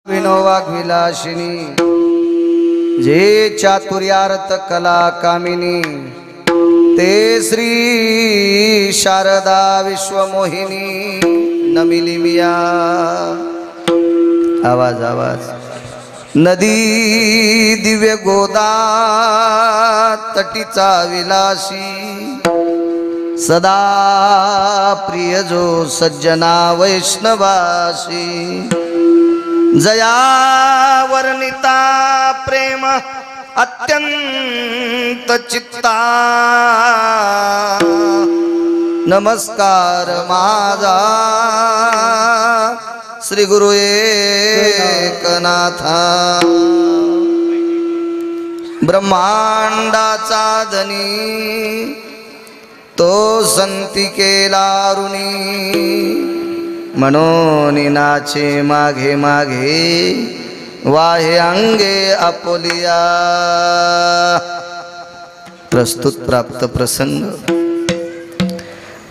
विनोवाग्विलासिनी जे चातुर्यार्थ कला कामिनी ते श्री शारदा विश्वमोहिनी नमिली मिया। आवाज आवाज नदी दिव्य गोदा तटीचा विलासी सदा प्रिय जो सज्जना वैष्णवासी जया वर्णिता प्रेम अत्यंत चित्ता नमस्कार माझा श्री गुरु एकनाथा ब्रह्मांडाचा धनी तो संती केला ऋणी म्हणून नाचे मागे मागे वाहे अंगे आपोलिया। प्रस्तुत प्राप्त प्रसंग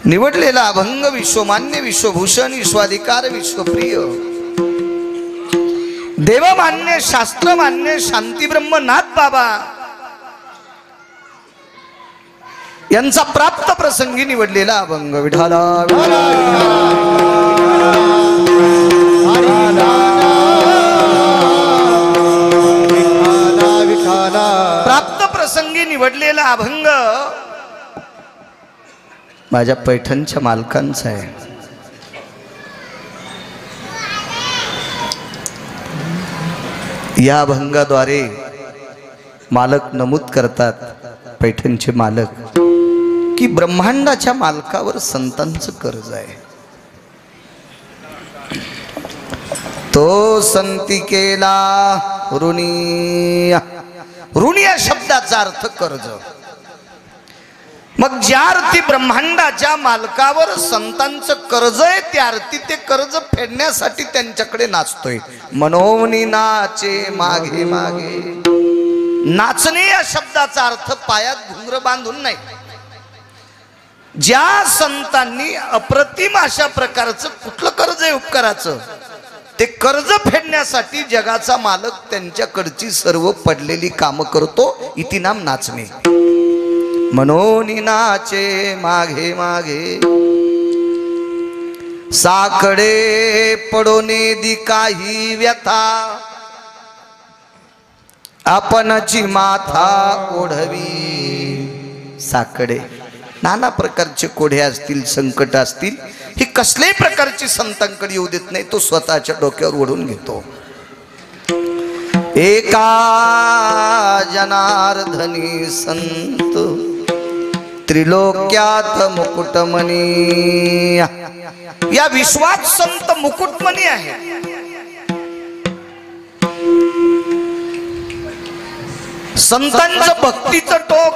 निवडलेला अभंग विश्वमान्य विश्वभूषण विश्वाधिकार विश्वप्रिय देवमान्य शास्त्रमान्य शांतीब्रह्मनाथ बाबा यांचा प्राप्त प्रसंगी निवडलेला अभंग विठाला प्राप्त प्रसंगी निवडलेला अभंग माझ्या पैठणच्या मालकांचा आहे। या अभंगाद्वारे मालक नमूद करतात, पैठणचे मालक, की ब्रह्मांडाच्या मालकावर संतांचं कर्ज आहे। तो संती केला ऋणी। ऋणी या शब्दाचा अर्थ कर्ज। मग ज्या अर्थी ब्रह्मांडाच्या मालकावर संतांचं कर्ज आहे त्या अर्थी ते कर्ज फेडण्यासाठी त्यांच्याकडे नाचतोय। मनोनी नाचे मागे मागे। नाचणे या शब्दाचा अर्थ पायात घुंगर बांधून नाही। ज्या संतांनी अप्रतिम अशा प्रकारचं कुठलं कर्ज आहे उपकाराचं, ते कर्ज फेडण्यासाठी जगाचा मालक त्यांच्याकडची सर्व पडलेली कामं करतो, इति नाम नाचणे। मनोनी नाचे मागे मागे साकडे पडोने दी काही व्यथा आपणची माथा ओढवी। साकडे नाना प्रकारचे कोढे असतील, संकट असतील, ही कसल्याही प्रकारची संतांकडे येऊ देत नाही, तो स्वतःच्या डोक्यावर ओढून घेतो। एका जनार्दनी संत त्रिलोक्यात मुकुटमणी। या विश्वात संत मुकुटमणी आहे। संतांचं भक्तीचं टोक,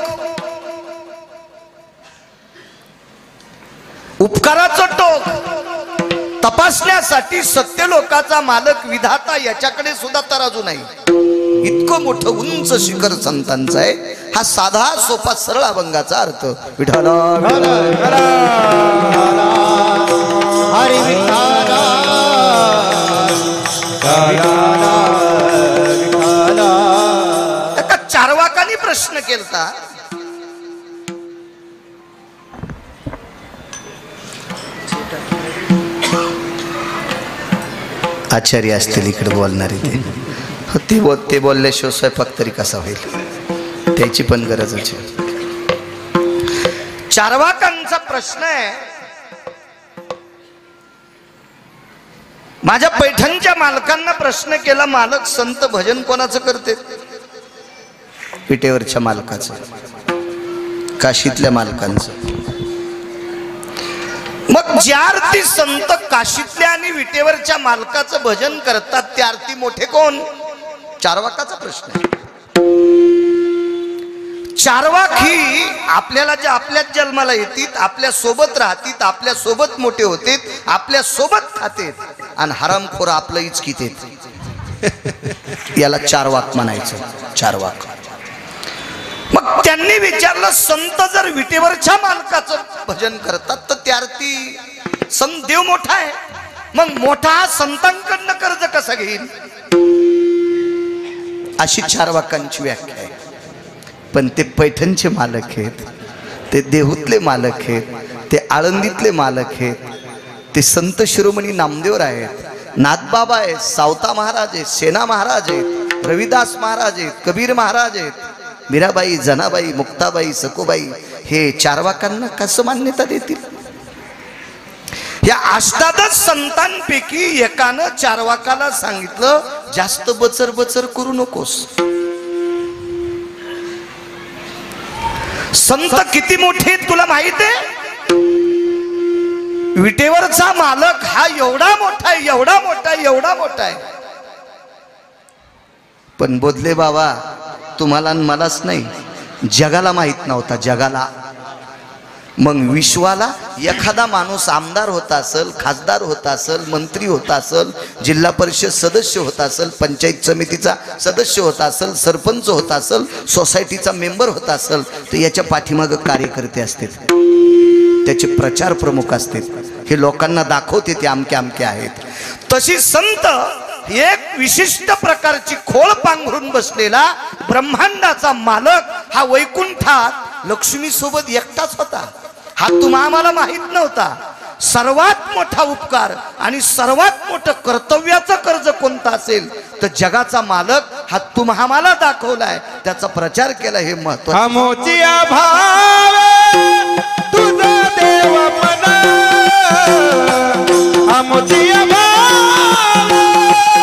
उपकाराचं टोक तपासण्यासाठी सत्यलोकाचा मालक विधाता याच्याकडे सुद्धा तराजू नाही। इतकं मोठं उंच शिखर संतांचं आहे। हा साधा सोपा सरळ अभंगाचा अर्थ विठाला हरी विठाला एका चारवाकानी प्रश्न केलता, आचार्य असतील इकडे बोलणारे, ते बोलल्याशिवाय स्वयंपाक तरी कसा होईल, त्याची पण गरजच आहे। चारवाकांचा प्रश्न आहे, माझ्या पैठणच्या मालकांना प्रश्न केला, मालक संत भजन कोणाचं करते? विटेवरच्या मालकाचं, काशीतल्या मालकांचं। मग ज्या अर्थी संत काशीतल्या आणि विटेवरच्या मालकाचं भजन करतात त्या अर्थी मोठे कोण? चारवाकाचा प्रश्न आहे। चारवाक ही आपल्याला जे आपल्याच जन्माला येतात, आपल्या सोबत राहतात, आपल्या सोबत मोठे होते, आपल्या सोबत खातेत आणि हरामखोर आपलं इचकीतेत, याला चारवाक म्हणायचं। चारवाक। मग त्यांनी विचारलं, संत जर विटेवरच्या मालकाचं भजन करतात तर त्या अर्थी संत देव मोठा आहे, मग मोठा संतांकडनं कर्ज कसं घेईल? अशी चार्वाकांची व्याख्या आहे. पण ते पैठणचे मालक आहेत, ते देहूतले मालक आहेत, ते आळंदीतले मालक आहेत, ते संत शिरोमणी नामदेव आहेत, नाथबाबा आहेत, सावता महाराज आहेत, सेना महाराज आहेत, रविदास महाराज आहेत, कबीर महाराज आहेत, मीराबाई, जनाबाई, मुक्ताबाई, सकोबाई, हे चार्वाकांना कसं मान्यता देतील? या अष्टादश संतांपैकी एकानं चार्वाकाला सांगितलं, जास्त बचर बचर करू नकोस. संत किती मोठे आहेत तुला माहित आहे? विटेवरचा मालक हा एवढा मोठा आहे, एवढा मोठा आहे, एवढा मोठा आहे. पण बोधले बाबा तुम्हाला आणि मलाच नाही, जगाला माहित नव्हता, जगाला. मग विश्वाला एखादा माणूस आमदार होता असेल, खासदार होता असेल, मंत्री होता असेल, जिल्हा परिषद सदस्य होता असेल, पंचायत समितीचा सदस्य होता असेल, सरपंच होता असेल, सोसायटीचा मेंबर होता असेल, तर याच्या पाठीमागे कार्यकर्ते असतात, त्याचे प्रचार प्रमुख असतात, हे लोकांना दाखवते ते अमके अमके आहेत. तशी संत एक विशिष्ट प्रकारची खोळ पांघरून बसलेला ब्रह्मांडाचा मालक हा वैकुंठात लक्ष्मी सोबत एकटाच होता. हा तुम्हा आम्हाला माहित नव्हता. सर्वात मोठा उपकार आणि सर्वात मोठं कर्तव्याचं कर्ज कोणतं असेल तर जगाचा मालक हा तुम्हा आम्हाला दाखवलाय, त्याचा प्रचार केला, हे महत्त्वाचं. तुझा देव मना आमोचिया भाव,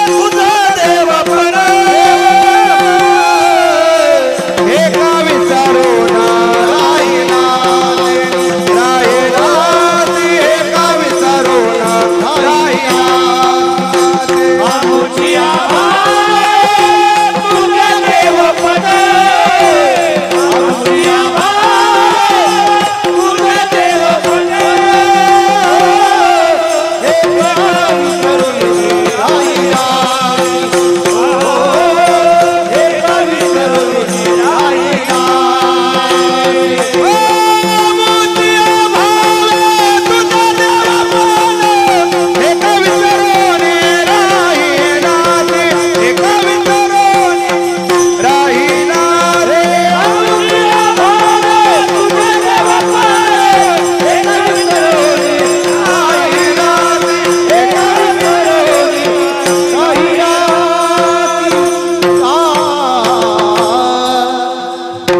तुझा देव मना एका विचारो ना राहिला, राहिला एका विचारो ना राहिला. आमोचिया भाव, तुझा देव मना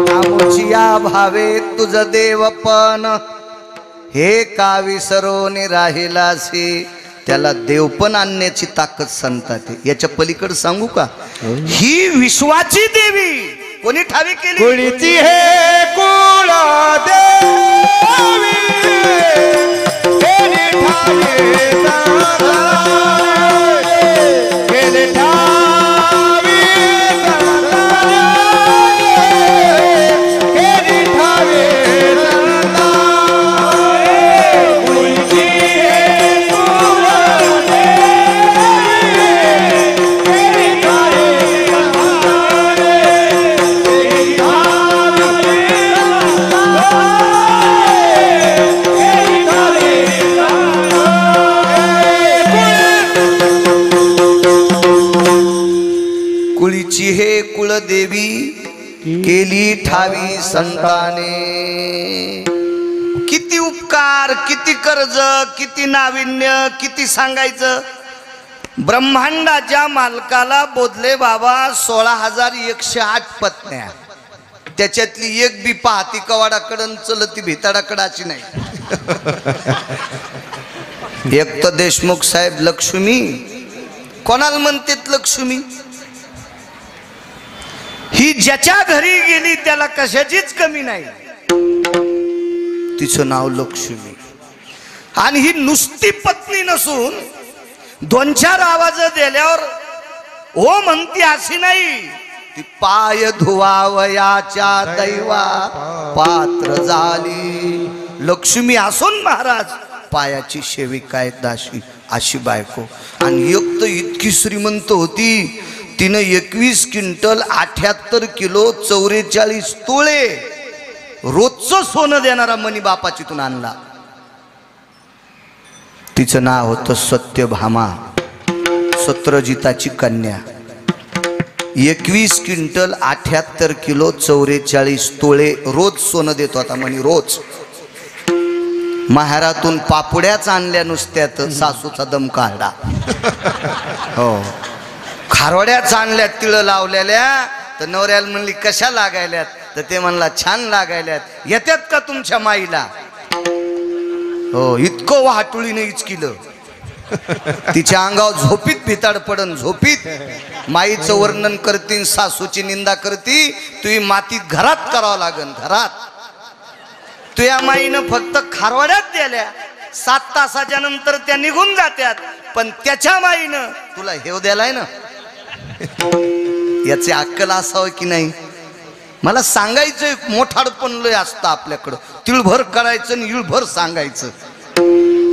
आमोचिया भावे तुझ देवपण हे का विसरून राहिलासी. त्याला देवपण आणण्याची ताकद संतात. याच्या पलीकडे सांगू का? ही विश्वाची देवी कोणी ठावी केली? कुळीची हे कुळा देवी केली ठावी केली ठावी केली ठावी. कुळीची हे कुळा देवी केली कुळीची हे कुळदेवी केली ठावी संताने. किती उपकार, किती कर्ज, किती नाविन्य, किती सांगायचं. ब्रह्मांडाच्या मालकाला बोधले बाबा 16,108 पत्न्या, त्याच्यातली एक बी पाहती कवाडाकडं चलती भिताडाकडं अशी नाही. एक तर देशमुख साहेब लक्ष्मी, कोणाला म्हणतात लक्ष्मी? ही ज्याच्या घरी गेली त्याला कशाचीच कमी नाही, तिचं नाव लक्ष्मी. आणि ही नुसती पत्नी नसून 2-4 आवाज दिल्यावर हो म्हणती अशी नाही. ती पाय धुवावयाच्या दैवा पात्र झाली. लक्ष्मी असून महाराज पायाची सेविका आहे दाशी, अशी बायको. आणि एक तर इतकी श्रीमंत होती, तिनं 21 क्विंटल 78 किलो 44 तोळे रोजचं सोनं देणारा मनी बापाचीतून आणला. तिचं नाव होतं सत्यभामा, सत्रजिताची कन्या. 21 क्विंटल 78 किलो 44 तोळे रोज सोनं देत होता म्हणे, रोज. माहेरातून पापुड्याच आणल्या नुसत्यात, सासूचा दम काढला. हो, खारवड्याच आणल्या तिळं लावलेल्या. तर नवऱ्याला म्हणली कशा लागायल्यात, तर ते म्हणला छान लागायल्यात, येत्यात का तुमच्या माईला. हो, इतकं वाहटुळीने इचकिलं. तिच्या अंगावर झोपीत भिताड पडन, झोपीत. माईचं वर्णन करतीन, सासूची निंदा करती. तुही मातीत घरात करावं लागन, घरात. तुया माईनं फक्त खारवाड्यात दिल्या, 7 तासाच्या नंतर त्या निघून जात्यात. पण त्याच्या माईनं तुला हेव द्यालाय ना, याचे अक्कल असावं की नाही. मला सांगायचं, मोठाडपण लय असतं आपल्याकडं. तिळभर करायचं आणि इळभर सांगायचं.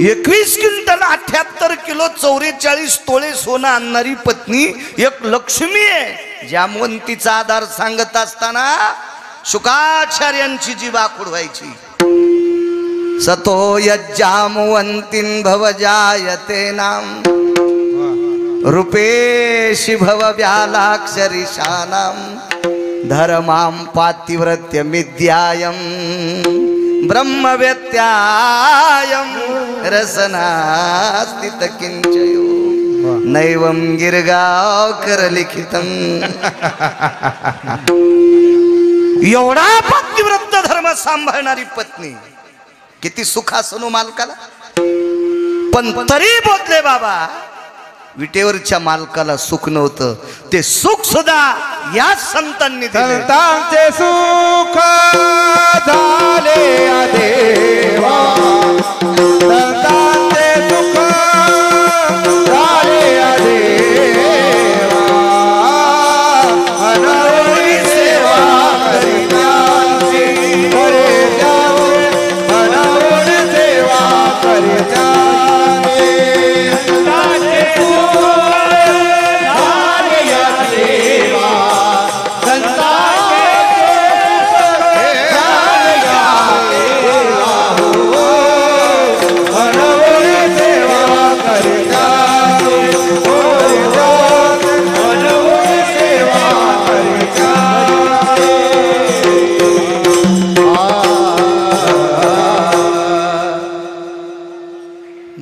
21 क्विंटल 78 किलो 44 तोळे सोनं आणणारी पत्नी एक लक्ष्मी आहे. जामवंतीचा आधार सांगत असताना शुकाचार्यांची जीभ आखूड व्हायची. सतो यज्जामवंतीन भव जायते नाम, रूपेशी भव व्यालाक्षरी शानाम, धर्मां पातिव्रत्य मिद्यायं ब्रह्मवेत्यायं रसनास्तित किंचयो नैवं गिरगावकर लिखितं. एवढा पातिव्रत्य धर्म सांभाळणारी पत्नी किती सुखासनो मालकाला. पण तरी बोलले बाबा, विटेवरच्या मालकाला सुख नव्हतं. ते सुख सुद्धा या संतांनी दिले. संतांचे सुख झाले देवा, संतांचे सुख झाले देवा, अनवरी सेवा करित्यांची करे जावे, अनवरी सेवा करित्यांची.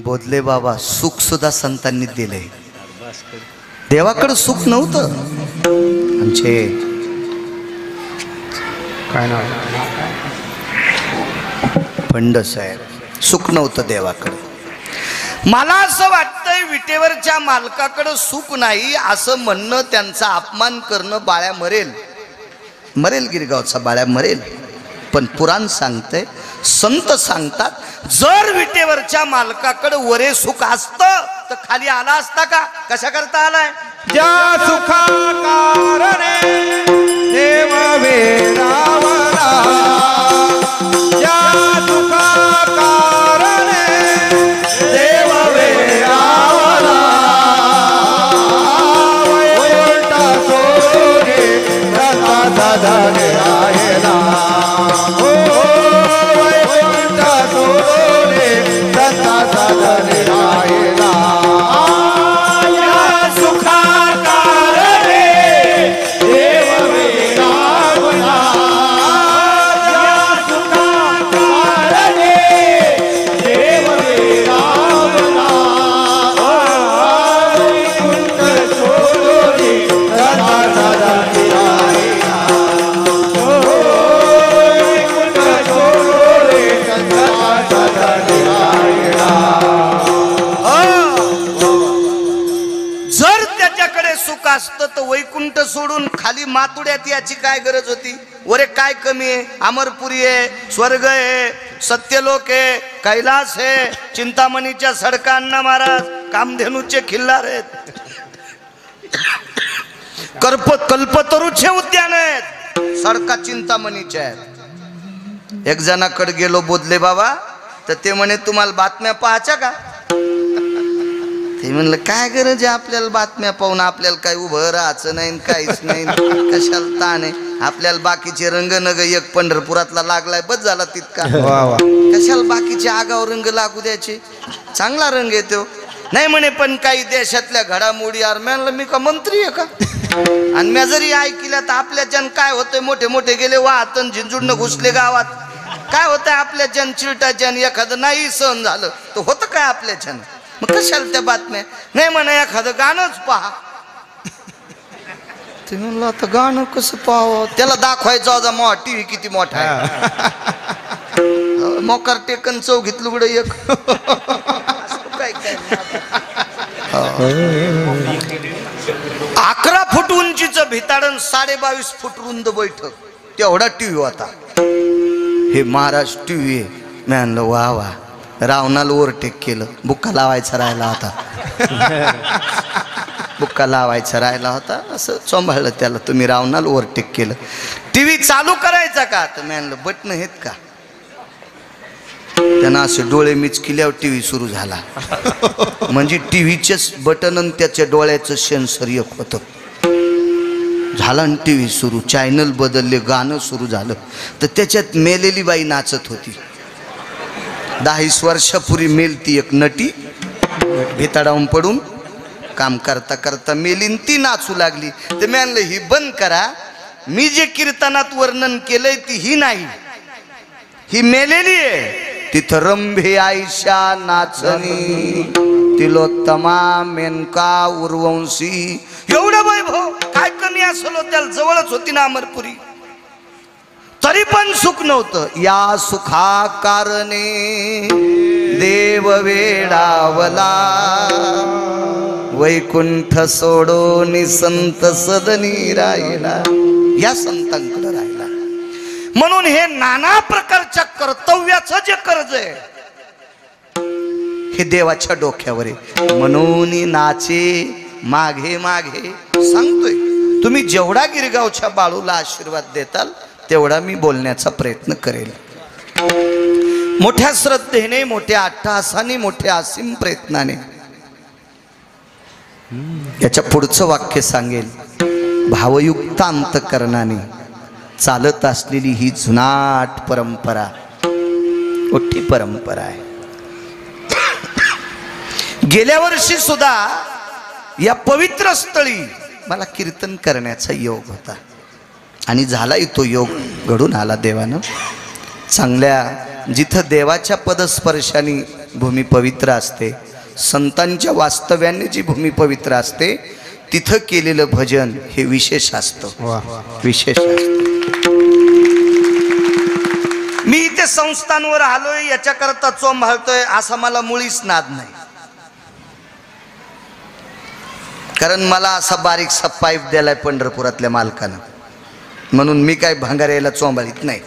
बोधले बाबा, सुख सुद्धा संतांनी दिले. देवाकडे सुख नव्हतं. आमचे काय नाव पंड साहेब, सुख नव्हतं देवाकडे. मला असं वाटतंय विटेवरच्या मालकाकडे सुख नाही असं म्हणणं, त्यांचा अपमान करणं. बाळ्या मरेल, मरेल, गिरगावचा बाळ्या मरेल. पण पुराण सांगतंय, संत सांगतात, जर विटेवरच्या मालकाकडे वरे सुख असतं तर खाली आला असता का. कशा करता आलाय. ज्या सुखा कारणे देव वेरावला, ज्या सुखा कारणे देव वेरावला, वैकुंठ सोडे रता धने राहिला. वैकुंठ सोडे रता धने राहिला. असतं तर वैकुंठ सोडून खाली मातुड्यात याची काय गरज होती. वरे काय कमी आहे. अमरपुरी आहे, स्वर्ग आहे, सत्यलोक आहे, कैलास आहे, चिंतामणीच्या सडका अण्णा महाराज, कामधेनूचे खिल्लार आहेत, कल्पतरूचे उद्यान आहेत, सडका चिंतामणीच्या आहेत. एक जणाकडे गेलो बोधले बाबा, तर ते म्हणे तुम्हाला बातम्या पाहायच्या का. ते म्हणलं काय गरज आहे आपल्याला बातम्या पाहून, आपल्याला काय उभं राहायचं नाही काहीच नाही, कशाला ताण आहे आपल्याला. बाकीचे रंग नग एक पंढरपुरातला लागलाय बस झाला तितका, कशाला बाकीचे आगाव रंग लागू द्यायचे, चांगला रंग येतो. नाही म्हणे पण काही देशातल्या घडामोडी यार, म्हणलं मी का मंत्री आहे का, आणि मी जरी ऐकल्या तर आपल्याच्यान काय होतंय, मोठे मोठे गेले वाहतन झिंजुडनं घुसले गावात, काय होतंय आपल्याच्यान चिरटाच्यान एखादं नाही सहन झालं तर होतं काय आपल्याच्यान, मग कशाला त्या बातम्या. नाही म्हणा एखादं गाणंच पहा. ते म्हणलं आता गाणं कसं पाहावं, त्याला दाखवायचं होता टीव्ही किती मोठा आहे, मोकार टेकन चौघीत लुगडं एक. काय काय 11 फूट उंचीचं भिताडन 22.5 फूट रुंद बैठक, तेवढा टीव्ही होता. हे महाराज टीव्ही आहे. मी आणलं वा वा, रावणाला ओव्हरटेक केलं. बुक्का लावायचा राहिला होता, बुक्का लावायचा राहिला होता, असं सांभाळलं त्याला. तुम्ही रावणाला ओव्हरटेक केलं. टीव्ही चालू करायचा का, तर मी आणलं बटन आहेत का. त्यांना असे डोळे मिचकिल्यावर टीव्ही सुरू झाला. म्हणजे टीव्हीचेच बटन आणि त्याच्या डोळ्याचं सेन्सर एक होतं. झाला आणि टीव्ही सुरू, चॅनल बदलले, गाणं सुरू झालं. तर त्याच्यात मेलेली बाई नाचत होती. 10 वर्षापूर्वी मेलती एक नटी, भिताडावून पडून काम करता करता मेलीन, ती नाचू लागली. तर मी म्हणलं ही बंद करा, मी जे कीर्तनात वर्णन केलंय ती ही नाही, ही मेलेली आहे. तिथं रंभे आयशा नाचणी, तिलोत्तमा मेनका उर्वंशी, एवढं वैभव काय कमी असलो, त्याला जवळच होती ना अमरपुरी, तरी पण सुख नव्हतं. या सुखा कारणे देव वेडावला, वैकुंठ सोडून संत सदनी राहिला, या संतांकडे राहिला. म्हणून हे नाना प्रकारच्या कर्तव्याचं जे कर्ज आहे हे देवाच्या डोक्यावर आहे. म्हणून नाचे मागे मागे सांगतोय. तुम्ही जेवढा गिरगावच्या बाळूला आशीर्वाद देताल तेवढा मी बोलण्याचा प्रयत्न करेल. मोठ्या श्रद्धेने, मोठ्या अट्टहासाने, मोठ्या असीम प्रयत्नाने. याच्या पुढचं वाक्य सांगेल. भावयुक्त अंतकरणाने चालत असलेली ही जुनाट परंपरा, मोठी परंपरा आहे. गेल्या वर्षी सुद्धा या पवित्र स्थळी मला कीर्तन करण्याचा योग होता आणि झालाही तो योग घडून आला देवानं. चांगल्या जिथं देवाच्या पदस्पर्शाने भूमी पवित्र असते, संतांच्या वास्तव्याने जी भूमी पवित्र असते, तिथं केलेलं भजन हे विशेष असतं, विशेष असतं. मी इथे संस्थांवर आलोय याच्याकरता चोंभाळतोय असा मला मुळीच नाद नाही. कारण मला असा बारीकसा पाईप द्यालाय पंढरपुरातल्या मालकानं, म्हणून मी काय भांगाऱ्याला चोंभाळीत नाही.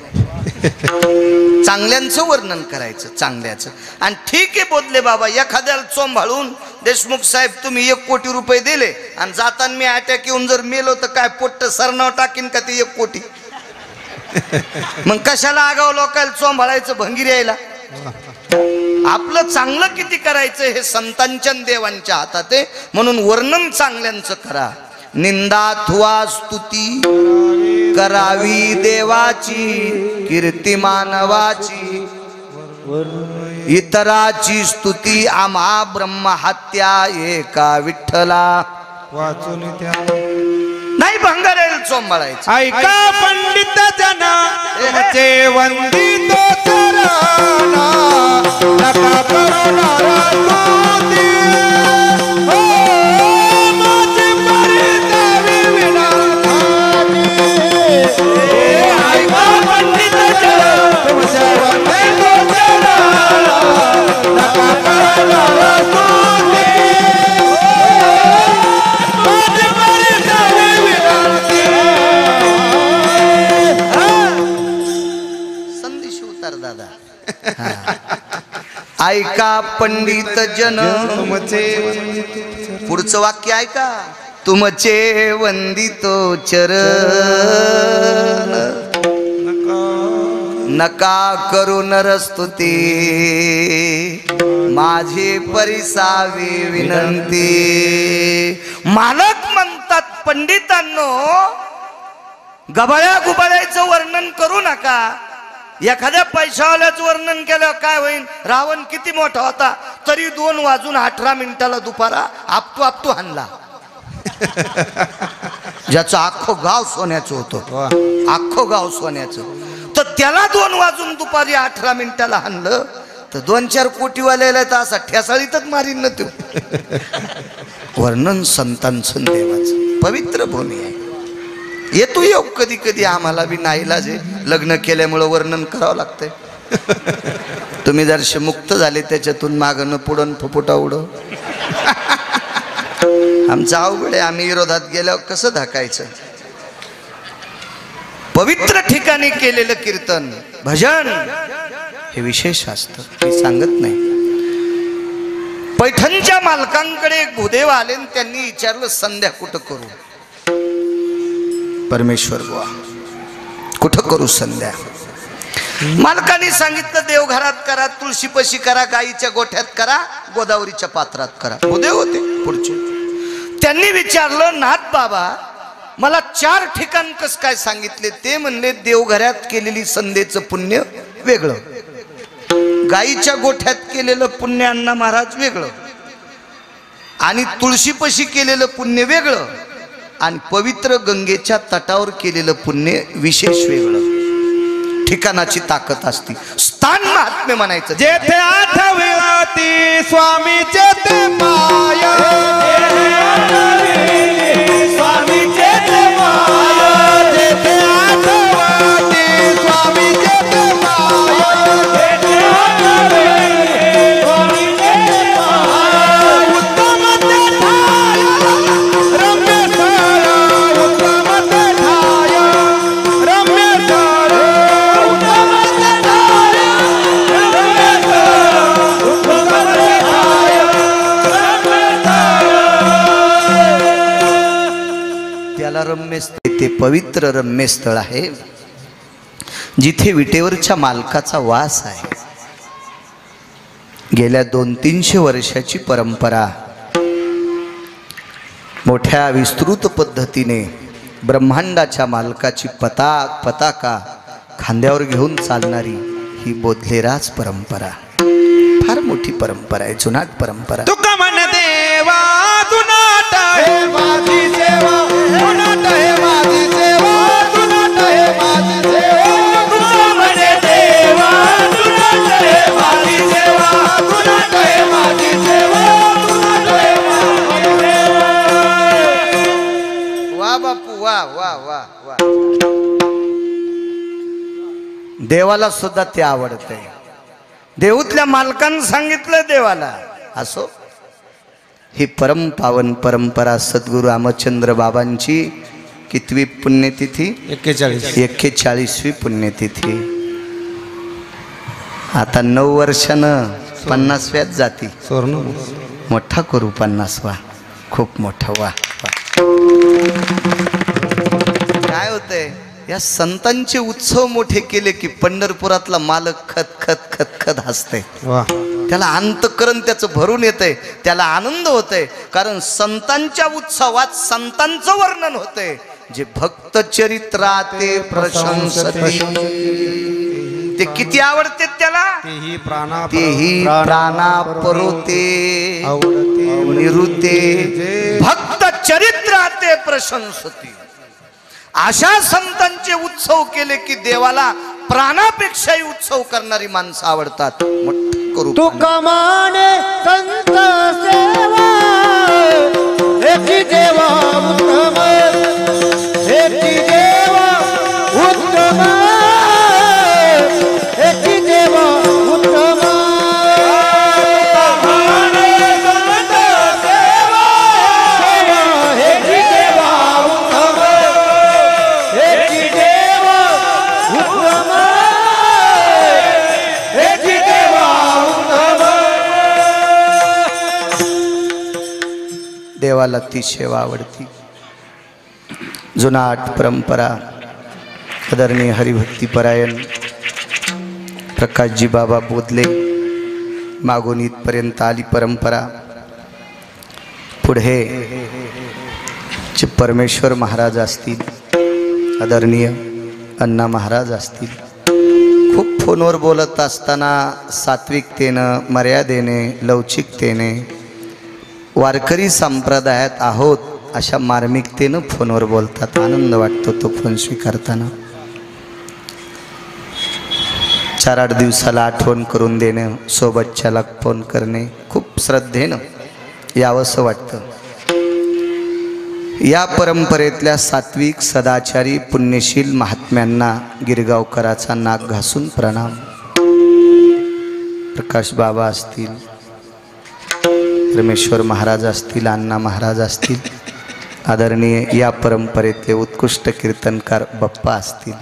चांगल्यांचं वर्णन करायचं, चांगल्याचं. आणि ठीक आहे बोधले बाबा, एखाद्याला चोंभाळून देशमुख साहेब तुम्ही 1 कोटी रुपये दिले आणि जाताना मी अटॅक येऊन जर मेलो तर काय पोट्ट सरनाव टाकीन का ते 1 कोटी. मग कशाला आगाव लोकांना चोंभाळायचं, भंगीर यायला. आपलं चांगलं किती करायचं हे संतांच्या देवांच्या हातात आहे. म्हणून वर्णन चांगल्यांचं करा. निंदा अथवा स्तुती करावी देवाची, कीर्ती मानवाची, इतराची स्तुती आम्हा ब्रह्महत्या एका विठ्ठला. वाचून त्या नाही भंगारेल चोंबाळायचं. ऐका पंडित जना तुमचे वंदितो चरणा, नका करू नाराजुती. हो माझे परितावी विनाशाची. ऐका पंडित जना तुमचे वंदितो चरणा, नका करू नाराजुती. माझे परितावी विनाशाची. संदेश उतार दादा. ऐका पंडित जन तुमचे पुढचं वाक्य ऐका. तुमचे वंदितो चरण, नका करू नरस्तुती माझी परिसावी विनंती. मालक म्हणतात पंडितांनो गबाळ्या गुबाळ्याचं वर्णन करू नका. एखाद्या पैशावाल्याचं वर्णन केलं काय होईल. रावण किती मोठा होता तरी 2:18 दुपारा आपटू हाणला. ज्याचं अख्खं गाव सोन्याचं होतं, अख्खं गाव सोन्याचं, तर त्याला 2 दुपारी 18 हाणलं तर 2-4 कोटीवाल्याला तर असा ठेसाळीतच मारीन ना. तू वर्णन संतांचं देवाचं पवित्र भूमी आहे. येतो योग कधी कधी आम्हाला बी नाईलाज आहे. लग्न केल्यामुळं वर्णन करावं लागतंय. तुम्ही जर मुक्त झाले त्याच्यातून मागणं पुढं फुफुटा उडव. आमचं अवघड आहे. आम्ही विरोधात गेल्यावर कसं धाकायचं. पवित्र ठिकाणी केलेलं कीर्तन भजन हे विशेष असतं. मी सांगत नाही. पैठणच्या मालकांकडे एक भूदेव आले आणि त्यांनी विचारलं संध्या कुठं करू. परमेश्वर बुवा कुठं करू संध्या. मालकाने सांगितलं देवघरात करा, तुळशीपाशी करा, गाईच्या गोठ्यात करा, गोदावरीच्या पात्रात करा. भूदेव होते पुढचे. त्यांनी विचारलं नाथ बाबा मला 4 ठिकाण कस काय सांगितले. ते म्हणले देवघरात केलेली संध्येचं पुण्य वेगळं, गाईच्या गोठ्यात केलेलं पुण्य अण्णा महाराज वेगळं, आणि तुळशीपाशी केलेलं पुण्य वेगळं, आणि पवित्र गंगेच्या तटावर केलेलं पुण्य विशेष वेगळं. ठिकाणाची ताकद असती. स्थान महात्म्य म्हणायचं. जेथे आठवती स्वामीचे ते माया, स्वामीचे ते माया, जेथे आठवती स्वामीचे ते माया, जेथे आठवती स्वामीचे ते माया. उत्तम ते ठाया रम्य स्थळ, उत्तम ते ठाया रम्य स्थळ, उत्तम ते ठाया रम्य स्थळ, उत्तम ते ठाया रम्य स्थळ. त्याला रम्य ते पवित्र रम्य स्थळ आहे जिथे विटेवरच्या मालकाचा वास आहे. गेल्या 200-300 वर्षाची परंपरा मोठ्या विस्तृत पद्धतीने ब्रह्मांडाच्या मालकाची पताका खांद्यावर घेऊन चालणारी ही बोधलेराज परंपरा फार मोठी परंपरा आहे. जुनाट परंपरा. तुका मन देवा जुनाट हे माझी सेवा, जुनाट हे माझी सेवा, जुनाट हे माझी सेवा. तुका मन देवा जुनाट हे माझी सेवा, जुनाट हे माझी सेवा, जुनाट हे माझी सेवा. वा बापू वा वा वा वा. देवाला सुद्धा ते आवडतंय. देऊतल्या मालकानं सांगितलं देवाला. असो ही परम पावन परंपरा सद्गुरू रामचंद्र बाबांची कितवी पुण्यतिथी. 41वी पुण्यतिथी. आता 9 वर्षानं 50व्यात जाती. मोठा करू 50वा. खूप मोठा. वा काय होतंय या संतांचे उत्सव मोठे केले की पंढरपुरातला मालक खत खत खत खत हसते. त्याला अंतकरण त्याचं भरून येतंय, त्याला आनंद होतंय. कारण संतांच्या उत्सवात संतांचं वर्णन होतंय. जे भक्त चरित्राते प्रशंसते ते किती आवडते त्याला. तेही प्राणा परोते निरुते भक्त चरित्राते प्रशंसते. अशा संतांचे उत्सव केले की देवाला प्राणापेक्षाही उत्सव करणारी माणसं आवडतात. मोठं करू. तू कमाने संत सेवा, एकी देवा उत्तम, एकी देवा उत्तम, एकी देवा उत्तम. कमाने संत सेवा, एकी देवा उत्तम, एकी देवा उत्तम, एकी देवा उत्तम. देवाला ती सेवा आवडती. जुनाट परंपरा. आदरणीय हरिभक्तीपरायण प्रकाशजी बाबा बोधले मागून इथपर्यंत आली परंपरा. पुढे जे परमेश्वर महाराज असतील, आदरणीय अण्णा महाराज असतील, खूप फोनवर बोलत असताना सात्विकतेनं, मर्यादेने, लवचिकतेने, वारकरी संप्रदायात आहोत अशा मार्मिकतेनं फोनवर बोलतात. आनंद वाटतो तो फोन स्वीकारताना. 4-8 दिवसाला आठवण करून देणं, सोबतच्याला फोन करणे, खूप श्रद्धेनं यावंसं वाटतं. या परंपरेतल्या सात्विक, सदाचारी, पुण्यशील महात्म्यांना गिरगावकराचा नाक घासून प्रणाम. प्रकाश बाबा असतील, परमेश्वर महाराज असतील, अण्णा महाराज असतील, आदरणीय या परंपरेतले उत्कृष्ट कीर्तनकार बाप्पा असतील.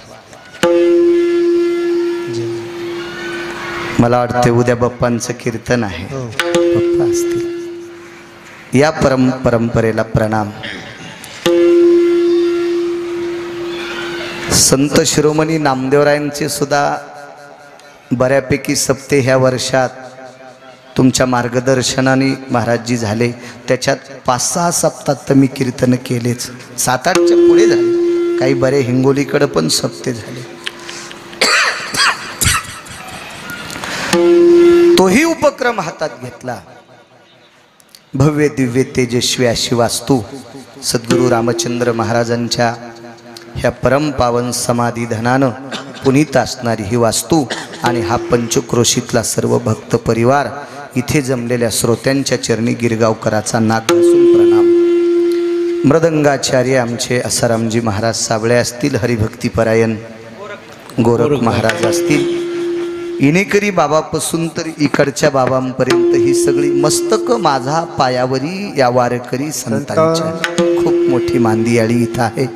मला वाटते उद्या बाप्पांचं कीर्तन आहे. बाप्पा असतील. या परंपरेला प्रणाम. संत शिरोमणी नामदेवरायांचे सुद्धा बऱ्यापैकी सप्ते ह्या वर्षात तुमच्या मार्गदर्शनाने महाराजजी झाले. त्याच्यात 5-6 सप्तात तर मी कीर्तन केलेच. 7-8च्या पुढे झाले. काही बरे हिंगोलीकडे पण सप्ते झाले. तोही उपक्रम हातात घेतला. भव्य दिव्य तेजस्वी अशी वास्तू सद्गुरू रामचंद्र महाराजांच्या ह्या परमपावन समाधी धनानं पुनीत असणारी ही वास्तू आणि हा पंचक्रोशीतला सर्व भक्त परिवार, इथे जमलेल्या श्रोत्यांच्या चरणी गिरगावकराचा नाक घासून प्रणाम. मृदंगाचार्य आमचे असारामजी महाराज साबळे असतील, हरिभक्तीपरायण गोरख महाराज असतील, इनेकरी बाबापासून तर इकडच्या बाबांपर्यंत ही सगळी मस्तक माझा पायावरी या वारकरी संतांच्या खूप मोठी मांदियाळी इथं आहे.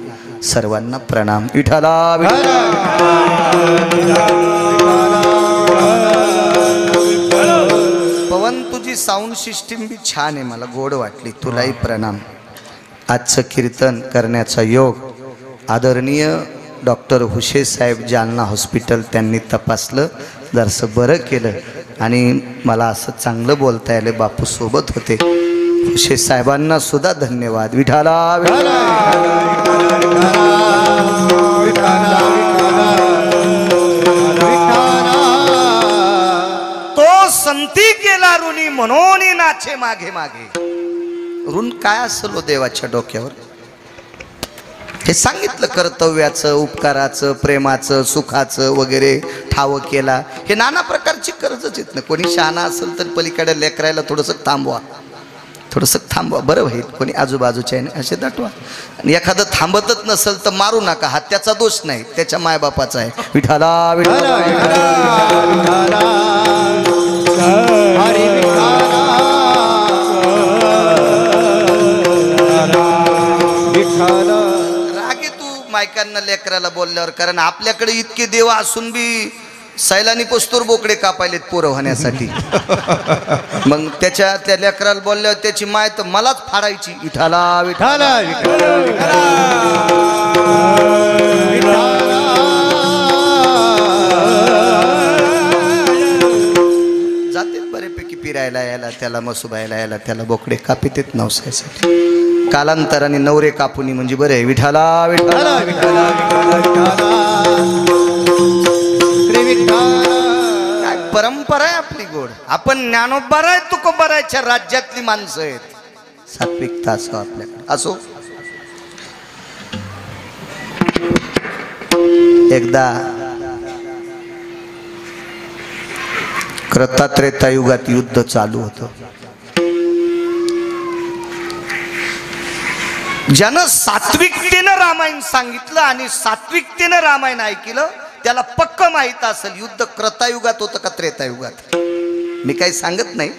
सर्वांना प्रणाम. विठ्ठला पवन, तुझी साऊंड सिस्टीम बी छान आहे, मला गोड वाटली. तुलाही प्रणाम. आजचं कीर्तन करण्याचा योग आदरणीय डॉक्टर हुशे साहेब, जालना हॉस्पिटल, त्यांनी तपासलं, जरासं बरं केलं आणि मला असं चांगलं बोलता आलं. बापू सोबत होते. हुशे साहेबांना सुद्धा धन्यवाद. विठाला तो संती केला ऋणी म्हणून नाचे मागे मागे. ऋण काय असेल हो देवाच्या डोक्यावर? हे सांगितलं. कर्तव्याचं, उपकाराचं, प्रेमाचं, सुखाचं वगैरे ठाव केला. हे नाना प्रकारची कर्जच येत ना. कोणी शहाणा असेल तर पलीकडे लेकरायला थोडंसं थांबवा, थोडंसं थांबवा, बरं होईल. कोणी आजूबाजूच्या असे दाटवा. आणि एखादं थांबतच नसेल तर मारू नका. हा त्याचा दोष नाही, त्याच्या मायबापाचा आहे. विठाला विठाला मायकांना लेकराला बोलल्यावर. कारण आपल्याकडे इतके देव असून बी सैलानी पोस्तूर बोकडे कापायलेत पोरं होण्यासाठी. मग त्या लेकराला बोलल्यावर त्याची माय तर मलाच फाडायची. विठाला विठाला जाते बऱ्यापैकी फिरायला यायला, त्याला मसुबायला यायला, त्याला बोकडे कापितेत नवसायसाठी. कालांतराने नवरे कापुनी म्हणजे बरं आहे. विठाला विठाला काय परंपरा आहे आपली गोड. आपण ज्ञानोबाराय तुकोबारायच्या राज्यातली माणसं आहेत. सात्विकता असो आपल्याकडे. असो एकदा कृतात्रेता युगात युद्ध चालू होतं. ज्यानं सात्विकतेनं रामायण सांगितलं आणि सात्विकतेनं रामायण ऐकलं त्याला पक्क माहित असेल युद्ध कृतायुगात होतं का त्रेतायुगात. मी काही सांगत नाही,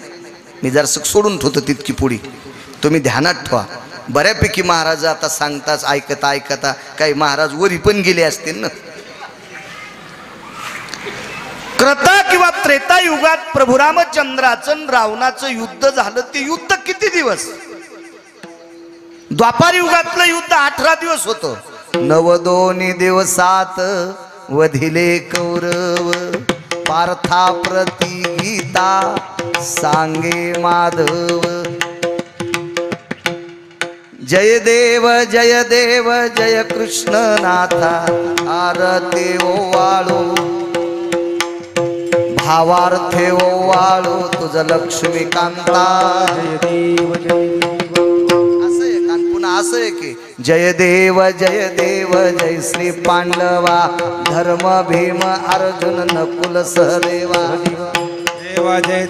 मी जर सोडून ठेवतो तितकी पुढी. तुम्ही ध्यानात ठेवा. बऱ्यापैकी महाराज आता सांगताच ऐकता ऐकता काही महाराज वरी पण गेले असतील ना. कृता किंवा त्रेतायुगात प्रभू रामचंद्राचं रावणाचं युद्ध झालं. ते युद्ध किती दिवस? द्वापार युगातलं युद्ध 18 दिवस होतं. 9 दिवसात वधिले कौरव पार्था प्रती गीता सांगे माधव जय देव जय कृष्ण नाथा आरती ओवाळू भावार्थे ओवाळू तुझ लक्ष्मीकांता असं आहे का पुन्हा असं आहे की जय देव जय श्री पांडवा धर्म भीम अर्जुन नकुल सहदेवा जय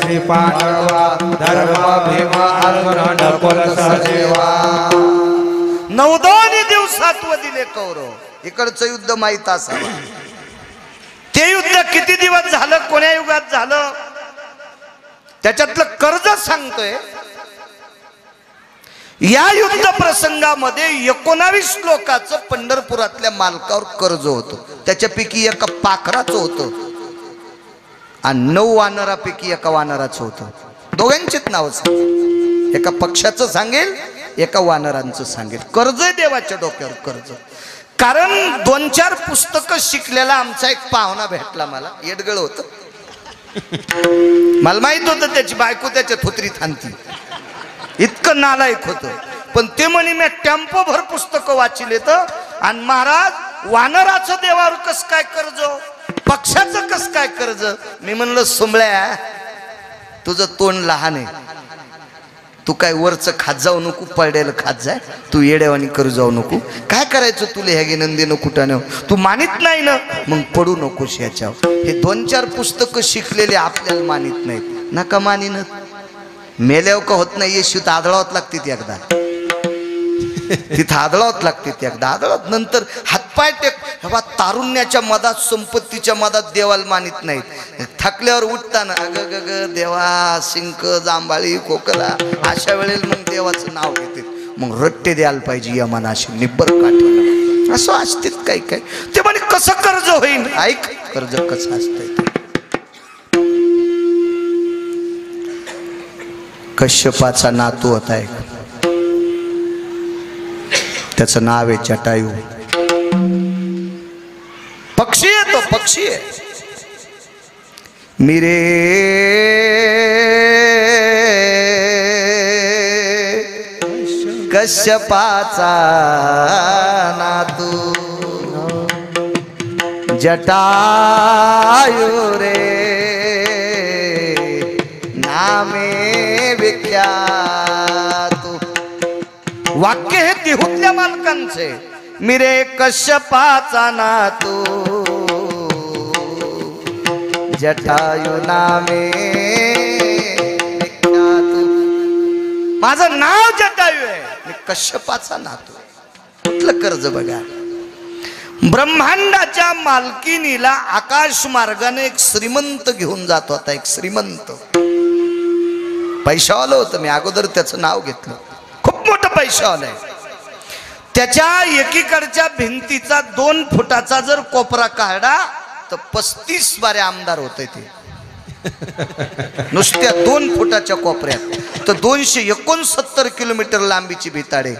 श्री पांडवा धर्म भीम अर्जुन नकुल सहदेवा 9 दिवसात व दिले कौरव इकडचं युद्ध माहित असावं ते युद्ध किती दिवस झालं कोण्या युगात झालं त्याच्यातलं कर्ज सांगतोय या युद्ध प्रसंगामध्ये 19 लोकांचं पंढरपुरातल्या मालकावर कर्ज होतं त्याच्यापैकी एका पाखराचं होतं आणि 9 वानरापैकी एका वानराचं होतं दोघांचीच नाव सांगेल एका पक्षाचं सांगेल एका वानरांचं सांगेल कर्ज आहे देवाच्या डोक्यावर कर्ज कारण 2-4 पुस्तकं शिकलेला आमचा एक पाहुणा भेटला मला येडगळ होत मला माहित होतं त्याची बायको त्याच्या थोतरीत हाणती इतकं नालायक होतं पण ते म्हणे मी टेम्पो भर पुस्तकं वाचिले तर आणि महाराज वानराचं देवावर कस काय कर्ज पक्षाचं कस काय कर्ज मी म्हणलं सुंबळ्या तुझं तोंड लहान आहे तू काय वरचं खात जाऊ नको पडलेलं खात जाय तू येड्यावानी करू जाऊ नको काय करायचं तुला ह्या नंदीनं कुठानं तू मानित नाही ना मग पडू नकोस याच्यावर हे 2-4 पुस्तकं शिकलेले आपल्याला मानित नाहीत नका मानिन मेल्यावर का होत नाही येशू तर आदळावत लागते ती एकदा तिथं आदळावत लागते ती एकदा आदळावत नंतर हातपाय टेक बाबा तारुण्याच्या मधात संपत्तीच्या मधात देवाला मानित नाहीत थकल्यावर उठताना अग ग देवा शिंक जांभाळी खोकला अशा वेळेला मग देवाचं नाव घेते मग रट्टे द्यायला पाहिजे यमानाशी निब्बर काठीला असं असतेच काय काय ते म्हणे कसं कर्ज होईल ऐक कर्ज कसं असतंय कश्यपाचा नातू होता एक त्याचं नाव आहे जटायू पक्षी आहे तो पक्षी आहे मिरे कश्यपाचा नातू जटायू रे नामे विख्यात वाक्य हे देहूतल्या मालकांचे मिरे कश्यपाचा नातू जटायू नामे विख्यात माझं नाव जटायू आहे मी कश्यपाचा नातू कुठलं कर्ज बघा ब्रह्मांडाच्या मालकीनीला आकाश मार्गाने एक श्रीमंत घेऊन जात होता एक श्रीमंत पैशावाला होतं मी अगोदर त्याचं नाव घेतलं खूप मोठं पैशावाला आहे त्याच्या एकीकडच्या भिंतीचा 2 फुटाचा जर कोपरा काढला तर 35 बारे आमदार होते ते नुसत्या 2 फुटाच्या कोपऱ्यात तर 269 किलोमीटर लांबीची भिताडे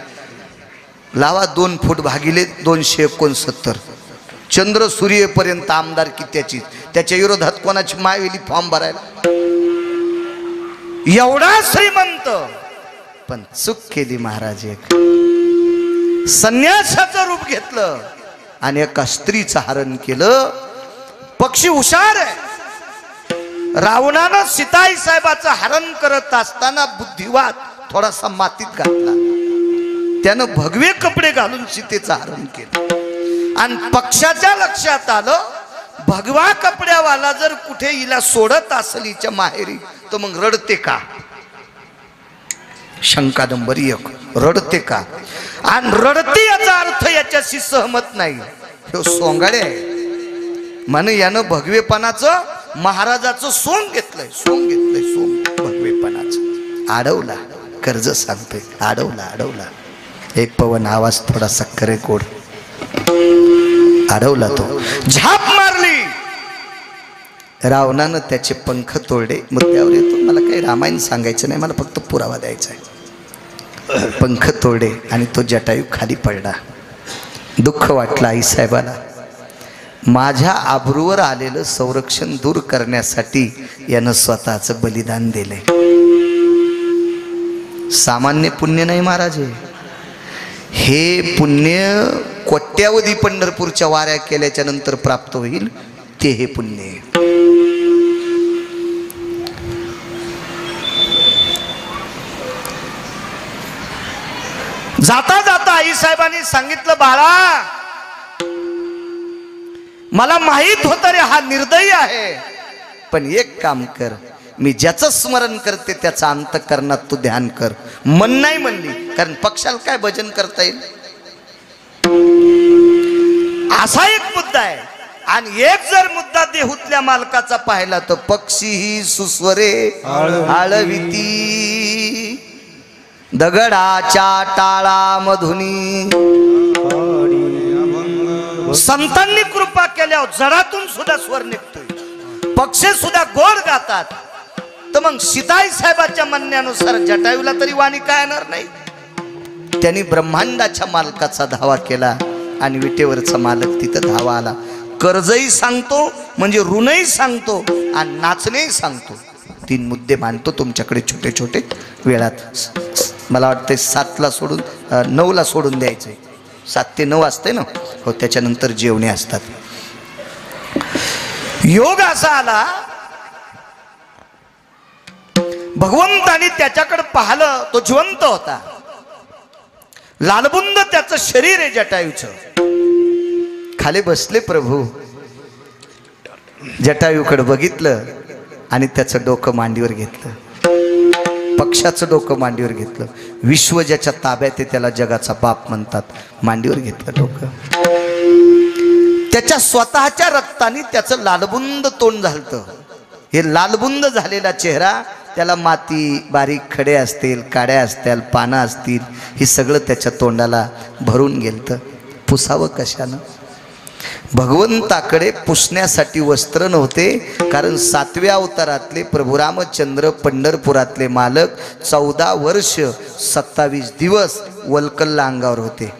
लावा 2 फूट भागिले 269 चंद्र सूर्यपर्यंत आमदार की त्याच्या विरोधात कोणाची मायवेली फॉर्म भरायला एवढा श्रीमंत पण चूक केली महाराज एक संन्यासाचं रूप घेतलं आणि एका स्त्रीचं हरण केलं पक्षी हुशार आहे रावणानं सीताई साहेबाचं हरण करत असताना बुद्धिवाद थोडासा मातीत घातला त्यानं भगवे कपडे घालून सीतेचं हरण केलं आणि पक्षाच्या लक्षात आलं भगवा कपड्यावाला जर कुठे हिला सोडत असेल हिच्या माहेरी तर मग रडते का शंका नंबर 1 रडते का आणि रडते याचा अर्थ याच्याशी सहमत नाही हे सोंगाडे आहे म्हणे यानं भगवेपणाचं महाराजाचं सोंग घेतलंय सोंग भगवेपणाचं अडवला कर्ज सांगतोय अडवला एक पवन आवाज थोडासा करे कोड अडवला तो झाप मारली रावणानं त्याचे पंख तोडले मुद्द्यावर येतो मला काही रामायण सांगायचं नाही मला फक्त पुरावा द्यायचा आहे पंख तोडले आणि तो जटायू खाली पडला दुःख वाटलं आईसाहेबाला माझ्या आबरूवर आलेलं संरक्षण दूर करण्यासाठी यानं स्वतःचं बलिदान दिलंय. सामान्य पुण्य नाही महाराज, हे पुण्य कोट्यावधी पंढरपूरच्या वाऱ्या केल्याच्या नंतर प्राप्त होईल, ते हे पुण्य आहे. जाता जाता आई साहेबांनी सांगितलं, बाळा मला माहित होतं रे हा निर्दयी आहे, पण एक काम कर, मी ज्याचं स्मरण करते त्याचा अंतःकरणात तू ध्यान कर. मन नाही म्हणली, कारण पक्षाला काय भजन करता येईल, असा एक मुद्दा आहे. आणि एक जर मुद्दा देहूतल्या मालकाचा पाहिला तर पक्षी सुस्वरे आळविती, दगडाच्या टाळामधुनी. संतांनी कृपा केल्यावर जडातून सुद्धा स्वर निघतोय, पक्षी सुद्धा गोड गातात. तर मग सीताई साहेबाच्या म्हणण्यानुसार जटायूला तरी वाणी काय येणार नाही. त्यांनी ब्रह्मांडाच्या मालकाचा धावा केला आणि विटेवरचा मालक तिथं धावा आला. कर्जही सांगतो म्हणजे ऋणही सांगतो आणि नाचणेही सांगतो. 3 मुद्दे मांडतो तुमच्याकडे छोटे छोटे वेळात. मला वाटतं 7ला सोडून 9ला सोडून द्यायचंय. 7 ते 9 असते ना, हो, त्याच्यानंतर जेवणे असतात. योग असा आला, भगवंतानी त्याच्याकडे पाहिलं, तो जिवंत होता. लालबुंद त्याचं शरीर आहे जटायूचं. खाली बसले प्रभू, जटायूकडे बघितलं आणि त्याचं डोकं मांडीवर घेतलं, पक्षाचं डोकं मांडीवर घेतलं. विश्व ज्याच्या ताब्यात आहे त्याला जगाचा बाप म्हणतात. मांडीवर घेतलं डोकं. त्याच्या स्वतःच्या रक्ताने त्याचं लालबुंद तोंड झालतं. हे लालबुंद झालेला चेहरा, त्याला माती, बारीक खडे असतील, काड्या असतील, पानं असतील, हे सगळं त्याच्या तोंडाला भरून गेलतं. पुसावं कशानं? भगवंताकडे पुसण्यासाठी वस्त्र नव्हते, कारण 7व्या अवतारातले प्रभू रामचंद्र पंढरपुरातले मालक 14 वर्ष 27 दिवस वल्कल्ला अंगावर होते.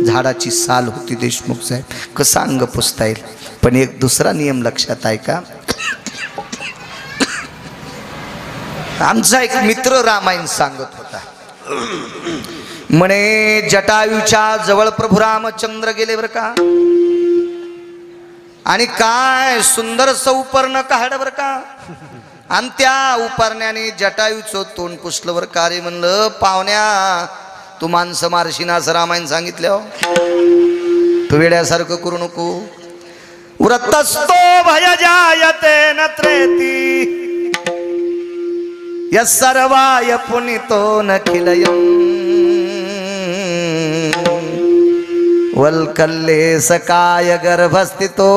झाडाची साल होती देशमुख साहेब, कसं अंग पुसता येईल. पण एक दुसरा नियम लक्षात आहे का, आमचा एक मित्र रामायण सांगत होता. म्हणे जटायूच्या जवळ प्रभू रामचंद्र गेले बरं का, आणि काय सुंदर उपर्ण काढलं बरं का, आणि त्या उपरण्याने जटायूचं तोंड पुसलं बरं का. रे म्हणलं, पाहुण्या तू माणसं मारशीन असं रामायण सांगितलं, तू वेड्यासारखं करू नको. व्रतस्तो भय जायते न त्रेती यस्सर्वाय पुनितो न खिलयं वल्कल्ले सकाय गर्भस्थितो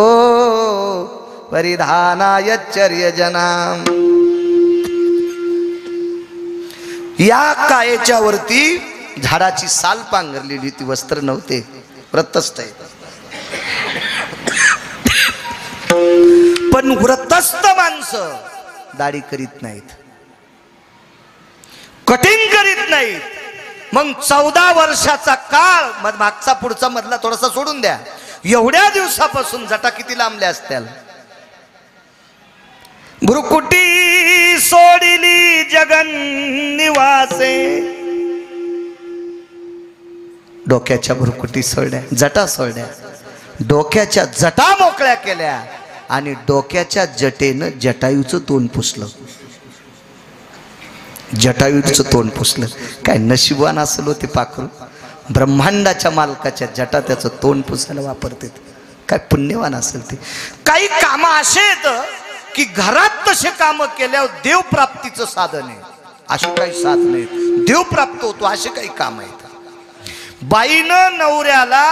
परिधानाय चर्यजनाम. या कायेच्या वरती झाडाची साल पांघरलेली होती, वस्त्र नव्हते. व्रतस्थ आहे, पण व्रतस्थ माणसं दाढी करीत नाहीत, कटिंग करीत नाहीत. मग 14 वर्षाचा काळ, मागचा पुढचा मधला थोडासा सोडून द्या, एवढ्या दिवसापासून जटा किती लांबल्या असत्याल. भ्रुकुटी सोडिली जगन निवासे, डोक्याच्या भ्रुकुटी सोडल्या, जटा सोडल्या, डोक्याच्या जटा मोकळ्या केल्या आणि डोक्याच्या जटेनं जटायूचं तोंड पुसलं. जटायूचं तोंड पुसलं. काय नशिबान असेल होते पाखरू, ब्रह्मांडाच्या मालकाच्या जटा त्याचं तोंड पुसायला वापरते. काय पुण्यवान असेल ते. काही काम असे आहेत की घरात तसे काम केल्यावर देव प्राप्तीचं साधन आहे. असे काही साधन आहेत, देव प्राप्त होतो असे काही काम आहेत. बाईनं नवऱ्याला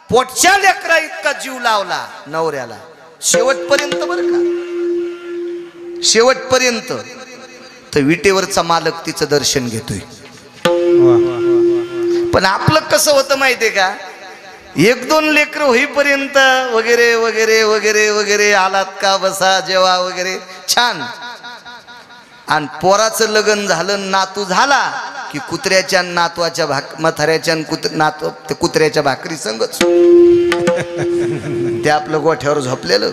पोटच्या लेकरा इतका जीव लावला नवऱ्याला, शेवटपर्यंत बरं का, शेवटपर्यंत. तर विटेवरचा मालक तिचं दर्शन घेतोय. पण आपलं कसं होतं माहितीये का, 1-2 लेकर होईपर्यंत वगैरे वगैरे वगैरे वगैरे, आलात का बसा जेवा वगैरे छान. आणि पोराचं लग्न झालं, नातू झाला की कुत्र्याच्या नातवाच्या म्हाताऱ्याच्या ते कुत्र्याच्या भाकरी संगच ते आपलं गोठ्यावर झोपलेलं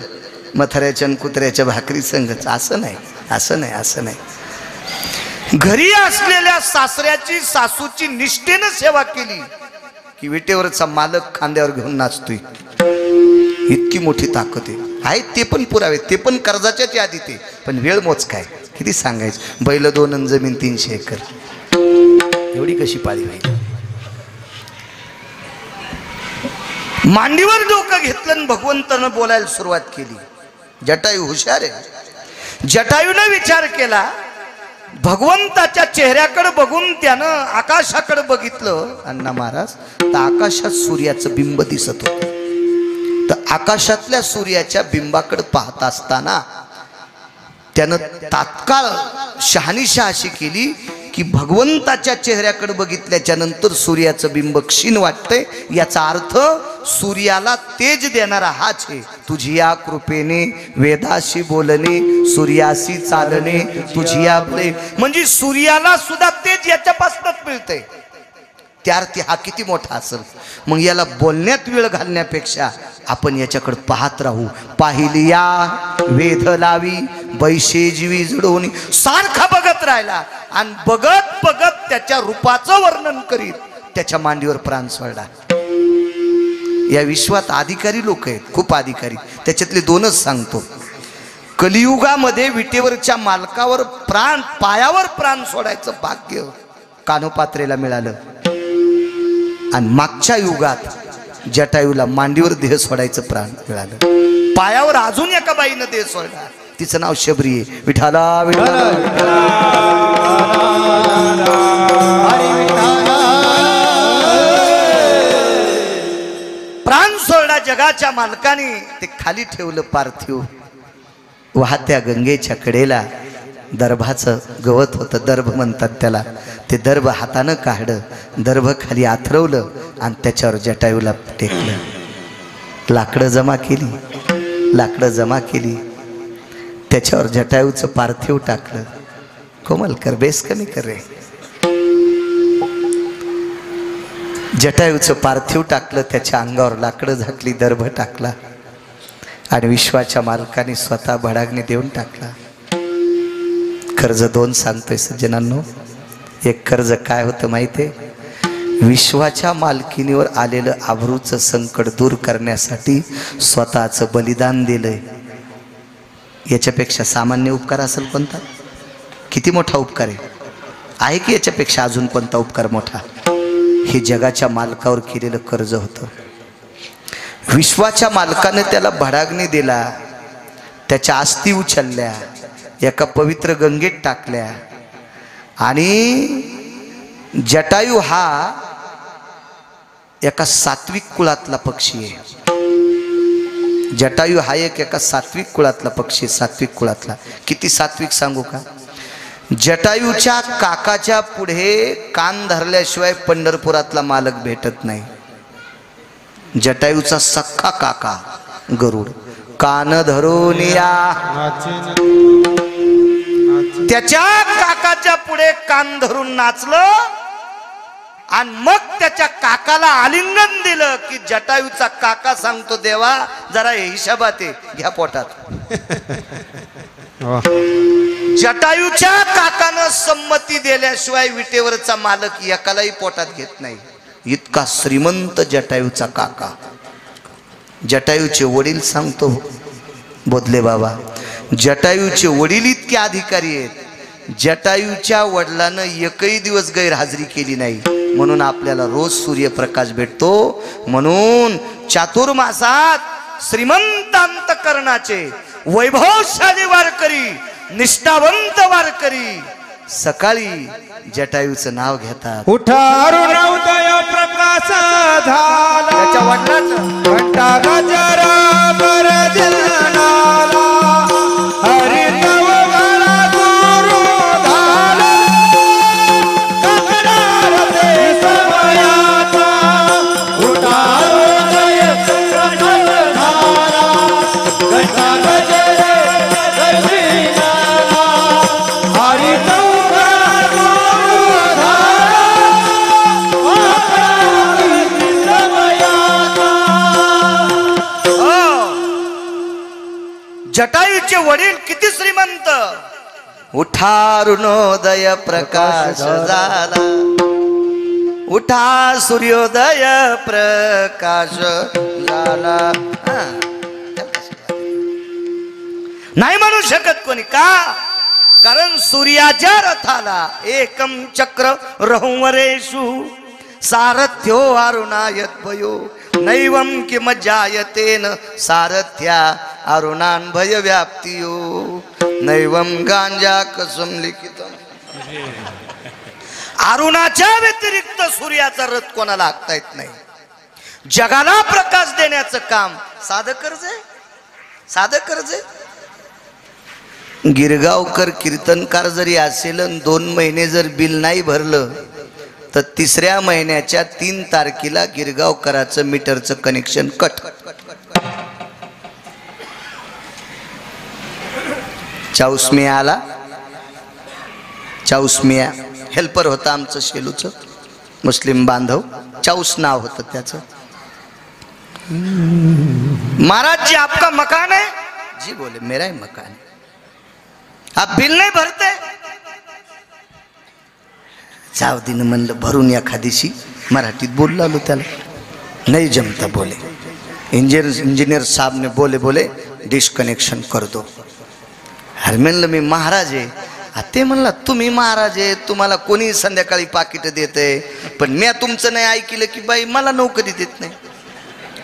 म्हाताऱ्याच्या कुत्र्याच्या भाकरी संगच. असं नाही, असं नाही, असं नाही. घरी असलेल्या सासऱ्याची सासूची निष्ठेनं सेवा केली की विटेवरचा मालक खांद्यावर घेऊन नाचतोय. इतकी मोठी ताकद आहे. ते पण पुरावे, ते पण कर्जाच्याच यादी ते. पण वेळ मोज काय, किती सांगायचं. बैल 2 आणि जमीन 300 एकर, एवढी कशी पाळी व्हायची. मांडीवर डोकं घेतलं आणि भगवंतानं बोलायला सुरुवात केली. जटायू हुशार आहे. जटायूने विचार केला, भगवंताच्या चेहऱ्याकडे बघून त्यानं आकाशाकडे बघितलं. अण्णा महाराज, तर आकाशात सूर्याचं बिंब दिसत होतं. तर आकाशातल्या सूर्याच्या बिंबाकडे पाहत असताना त्यानं तात्काळ शहानिशा अशी केली की भगवंताच्या चेहऱ्याकडे बघितल्याच्या नंतर सूर्याचं बिंब क्षीण वाटतंय. याचा अर्थ सूर्याला तेज देणारा हाच आहे. तुझी या कृपेने वेदाशी बोलणे, सूर्याशी चालणे, तुझी या म्हणजे सूर्याला सुद्धा तेज याच्यापासूनच मिळतंय. त्या अर्थी हा किती मोठा असेल. मग याला बोलण्यात वेळ घालण्यापेक्षा आपण याच्याकडे पाहत राहू. पाहिलिया वेध लावी बैशे जीवी जडवणी. सारखा बघत राहिला आणि बघत बघत त्याच्या रूपाचं वर्णन करीत त्याच्या मांडीवर प्राण सोडला. या विश्वात अधिकारी लोक आहेत, खूप अधिकारी. त्याच्यातले 2च सांगतो. कलियुगामध्ये विटेवरच्या मालकावर प्राण, पायावर प्राण सोडायचं भाग्य कानोपात्रेला मिळालं. आणि मागच्या युगात जटायूला मांडीवर देह सोडायचं प्राण मिळालं. पायावर अजून एका बाईनं देह सोडला. तिचं नाव शबरी आहे. विठाला विठाला प्राण सोडला जगाच्या मालकाने. ते खाली ठेवलं पार्थिव. वाहत्या गंगेच्या कडेला दर्भाचं गवत होतं, दर्भ म्हणतात त्याला. ते दर्भ हातानं काढलं, दर्भ खाली आथरवलं आणि त्याच्यावर जटायूला टेकलं. लाकडं जमा केली, लाकडं जमा केली. त्याच्यावर जटायूचं पार्थिव टाकलं. कोमल कर, बेस कमी कर रे. जटायूचं पार्थिव टाकलं, त्याच्या अंगावर लाकडं झाकली, दर्भ टाकला आणि विश्वाच्या मालकाने स्वतः भडागणी देऊन टाकला. कर्ज 2 सांगतोय सज्जनांनो. एक कर्ज काय होतं माहितीये? विश्वाच्या मालकीनीवर आलेलं आबरूचं संकट दूर करण्यासाठी स्वतःचं बलिदान दिलंय. याच्यापेक्षा सामान्य उपकार असेल कोणता? किती मोठा उपकार आहे की याच्यापेक्षा अजून कोणता उपकार मोठा? हे जगाच्या मालकावर केलेलं कर्ज होतं. विश्वाच्या मालकाने त्याला भडागणी दिला, त्याच्या अस्थी उचलल्या, एका पवित्र गंगेत टाकल्या. आणि जटायू हा एका सात्विक कुळातला पक्षी आहे. जटायू हा एका सात्विक कुळातला पक्षी, सात्विक कुळातला. किती सात्विक सांगू का? जटायूच्या काकाच्या पुढे कान धरल्याशिवाय पंढरपुरातला मालक भेटत नाही. जटायूचा सख्खा काका गरुड कान धरून या, त्याच्या काकाच्या पुढे कान धरून नाचलं आणि मग त्याच्या काकाला आलिंगन दिलं की जटायूचा काका सांगतो, देवा जरा हिशाबात आहे, घ्या पोटात. जटायूच्या काकानं संमती दिल्याशिवाय विटेवरचा मालक एकालाही पोटात घेत नाही. इतका श्रीमंत जटायूचा काका. जटायूचे वडील सांगतो बोधले बाबा, जटायूचे वडील इतके अधिकारी आहेत. जटायूच्या वडिलांना एकही दिवस गैरहजेरी केली नाही, म्हणून आपल्याला रोज सूर्यप्रकाश भेटतो. म्हणून चातुर्मासात श्रीमंत अंतकरणाचे वैभवशाली वारकरी, निष्ठावंत वारकरी सकाळी जटायूचं नाव घेतात. उठारून उदय प्रकाश झाला, त्याच्या वडिलांचं घंटा गजरा बर दिलनाला, हरी तव गळा गुरु झाला, ककरार ते समयाचा. उठारून उदय प्रकाश झाला, घंटा गजरा बर दिलनाला, हरी तव गळा गुरु झाला, जटायूचे वडील किती श्रीमंत. उठा अरुणोदय प्रकाश झाला, उठा सूर्योदय प्रकाश झाला. नाही म्हणू शकत कोणी. का? कारण सूर्याच्या रथाला एकम चक्र रहंवरेषु सारथ्यो अरुणायत भयो नैवम किम जायतेन सारथ्या अरुणान भय व्याप्तियो नैवम गांजा कसम लिखितम. अरुणाच्या व्यतिरिक्त सूर्याचा रथ कोणाला हाकता येत नाही. जगाला प्रकाश देण्याचं काम साधं कर्ज आहे, साधं कर्ज आहे. गिरगावकर कीर्तनकार जरी असेल 2 महिने जर बिल नाही भरलं तर 3ऱ्या महिन्याच्या 3 तारखेला गिरगावकराचं मीटरचं कनेक्शन कट. चाऊसमिया आला. चाऊसमिया हेल्पर होता आमचं शेलूचं, मुस्लिम बांधव. चाऊस नाव होतं त्याचं. महाराज जी आपका मकान है? जी बोले मेरा ही मकान है. आप बिल नाही भरते? जाऊ दिन म्हणलं भरून एखादीशी. मराठीत बोललो आलो त्याला. नाही जमता बोले. इंजीनियर साहब ने बोले डिस्कनेक्शन कर दो. अरे म्हणलं मी महाराज आहे. ते म्हणला तुम्ही महाराज आहे, तुम्हाला कोणी संध्याकाळी पाकिट देते, पण मी तुमचं नाही ऐकलं की बाई मला नोकरी देत नाही,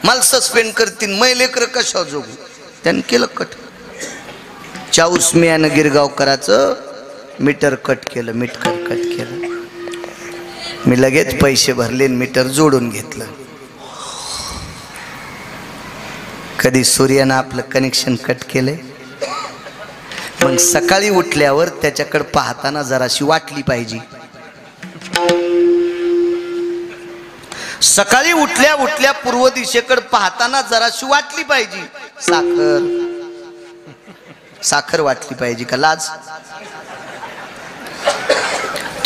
मला सस्पेंड करतील, मै लेकर कशा जोगू. त्यानं केलं कट. चाऊसमियानं गिरगावकराचं मीटर कट केलं. मीटर कट केलं. मी लगेच पैसे भरले, मीटर जोडून घेतलं. कधी सूर्यानं आपलं कनेक्शन कट केलंय? मग सकाळी उठल्यावर त्याच्याकडे पाहताना जराशी वाटली पाहिजे. सकाळी उठल्या उठल्या पूर्व दिशेकडे पाहताना जराशी वाटली पाहिजे. साखर वाटली पाहिजे का लाज?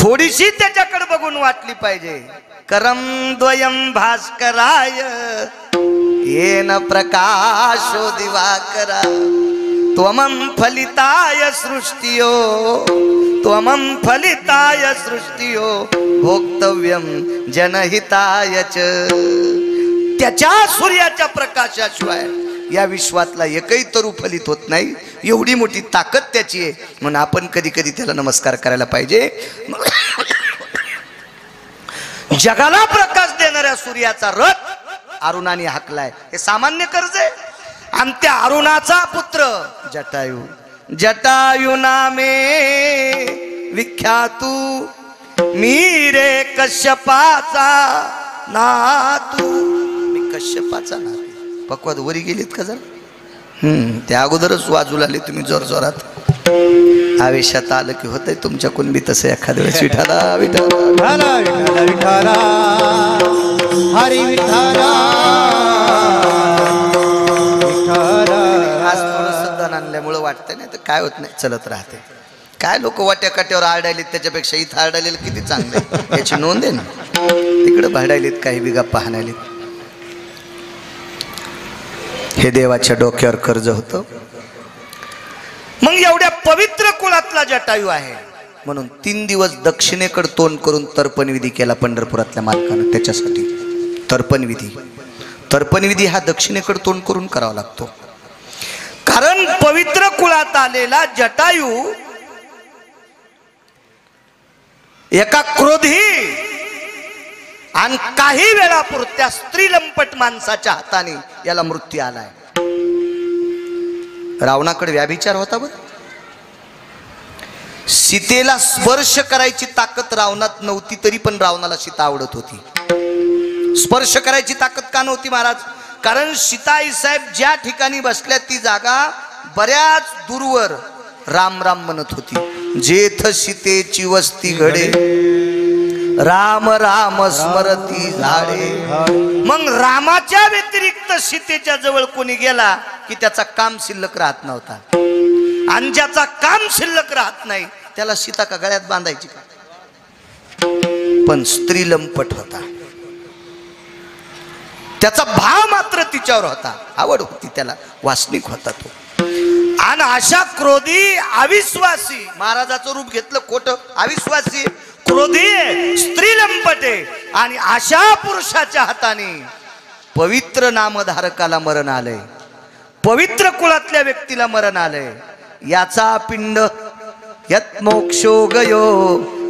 थोडीशी त्याच्याकडे बघून वाटली पाहिजे. करम द्वयम भास्कराय येन प्रकाशो दिवाकरा त्वमं फलिताय सृष्टियो त्वमं फलिताय सृष्टियो भोक्तव्यम जनहिताय च. त्याच्या सूर्याच्या प्रकाशाशिवाय या विश्वातला एकही तरू फलित होत नाही. एवढी मोठी ताकद त्याची आहे, म्हणून आपण कधी कधी त्याला नमस्कार करायला पाहिजे. जगाला प्रकाश देणाऱ्या सूर्याचा रथ अरुणाने हाकलाय. हे सामान्य कर्ज आहे. आणि त्या अरुणाचा पुत्र जटायू, जटायू नामे विख्यातू मी रे कश्यपाचा नातू. मी कश्यपाचा नातू. पक्वाद वरी गेलीत का जरा? त्या अगोदरच वाजू लागले तुम्ही जोर जोरात. आवेशात आलं की होतंय तुमच्याकडून बी तसं एखाद्या वेळेस. विठाला विठाला विठाला हरी विठाला. आज थोडंसं दण आणल्यामुळं वाटतंय, नाही तर काय होत नाही, चलत राहते. काय लोक वाट्या काट्यावर आरडायलेत, त्याच्यापेक्षा इथं आरडायलेलं किती चांगलं याची नोंद आहे ना. तिकडे भाडायलेत काही बिगा पाहण्यालेत. हे देवाच्या डोक्यावर कर्ज होतं. मग एवढ्या पवित्र कुळातला जटायू आहे म्हणून 3 दिवस दक्षिणेकडे तोंड करून तर्पणविधी केला पंढरपुरातल्या मालकानं. त्याच्यासाठी तर्पणविधी हा दक्षिणेकडे तोंड करून करावा लागतो. कारण पवित्र कुळात आलेला जटायू एका क्रोधी आणि काही वेळापुरत्या स्त्रीलंपट माणसाच्या हाताने याला मृत्यू आलाय. रावणाकडे व्याभिचार होता बरं. सीतेला स्पर्श करायची ताकद रावणात नव्हती, तरी पण रावणाला सीता आवडत होती. स्पर्श करायची ताकद का नव्हती महाराज? कारण सीताई साहेब ज्या ठिकाणी बसल्या ती जागा बऱ्याच दूरवर राम राम म्हणत होती. जेथ सीतेची वस्ती घडे राम राम स्मरती झाडे. मग रामाच्या व्यतिरिक्त सीतेच्या जवळ कोणी गेला की त्याचा काम शिल्लक राहत नव्हता. आणि ज्याचा काम शिल्लक राहत नाही त्याला सीता का गळ्यात बांधायची का? पण स्त्री लंपट होता. त्याचा भाव मात्र तिच्यावर होता. आवड होती त्याला, वासनिक होता तो. आणि अशा क्रोधी अविश्वासी, महाराजाचं रूप घेतलं खोटं, अविश्वासी क्रोधी स्त्री लंपटे आणि अशा पुरुषाच्या हाताने पवित्र नामधारकाला मरण आलंय, पवित्र कुळातल्या व्यक्तीला मरण आलंय. याचा पिंड यत मोक्षो गयो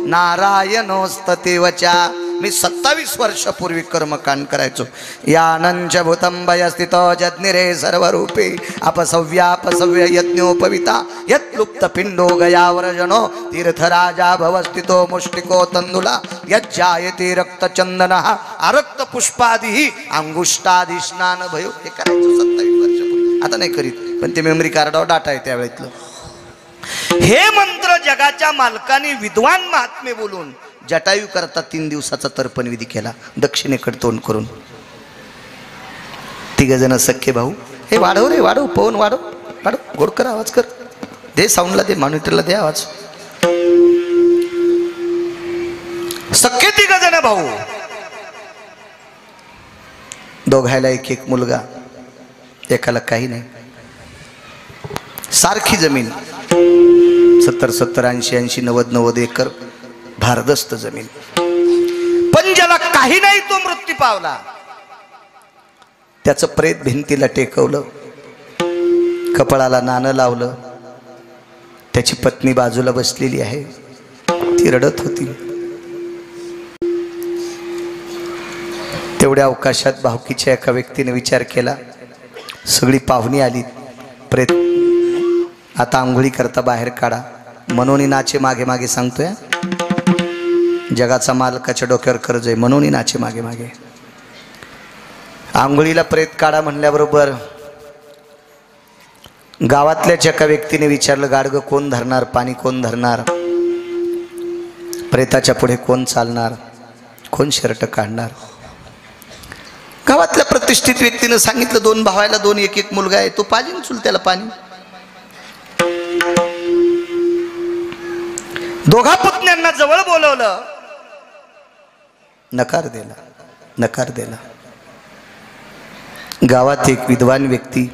नारायणोस्ततेवचा. मी 27 वर्षापूर्वी कर्मकांड करायचो. यानंच भूतंबय स्थित जज्ञिरे सर्वरूपे अपसव्यापसव्य यज्ञोपविता यत् लुप्त पिंडो गयावरजनो तीर्थराजा भवस्थितो मुष्टिको तंदुला यज्जायते रक्तचंदनः अरक्त पुष्पादिही अंगुष्टादि स्नान भयो. हे करायचो 27 वर्षापूर्वी. आता नाही करीत, पण ते मेमरी कार्डावर डाटा आहे त्यावेळेतलं. हे मंत्र जगाच्या मालकाने विद्वान महात्मे बोलून जटायू करता 3 दिवसाचा तर्पण विधी केला, दक्षिणेकडे तोंड करून. 3 जण सख्खे भाऊ, हे वाढव रे वाढव, पवन वाढव वाढव, गोड कर, आवाज कर, दे साऊंडला, दे मॉनिटरला दे आवाज. सख्खे 3 जण भाऊ, दोघायला एक एक मुलगा, एकाला काही नाही. सारखी जमीन, 70-70, 80-80, 90-90 एकर भारदस्त जमीन. पण ज्याला काही नाही तो मृत्यू पावला. त्याचं प्रेत भिंतीला टेकवलं, कपाळाला नाणं लावलं. त्याची पत्नी बाजूला बसलेली आहे, ती रडत होती. तेवढ्या अवकाशात भावकीच्या एका व्यक्तीने विचार केला, सगळी पाहुणी आली, प्रेत आता आंघोळी करता बाहेर काढा. मनोनी नाचे मागे मागे सांगतोय, जगाचा मालकाच्या डोक्यावर कर्ज आहे, मनोनी नाचे मागे मागे. आंघोळीला प्रेत काढा म्हणल्याबरोबर गावातल्याच एका व्यक्तीने विचारलं, गाडगं कोण धरणार, पाणी कोण धरणार, प्रेताच्या पुढे कोण चालणार, कोण शर्ट काढणार. गावातल्या प्रतिष्ठित व्यक्तीनं सांगितलं, 2 भावायला 2 एक मुलगा आहे, तो पाजीन चुलत्याला पाणी. दोघा पुतण्यांना जवळ बोलवलं, नकार दिला, नकार दिला. गावात एक विद्वान व्यक्ती,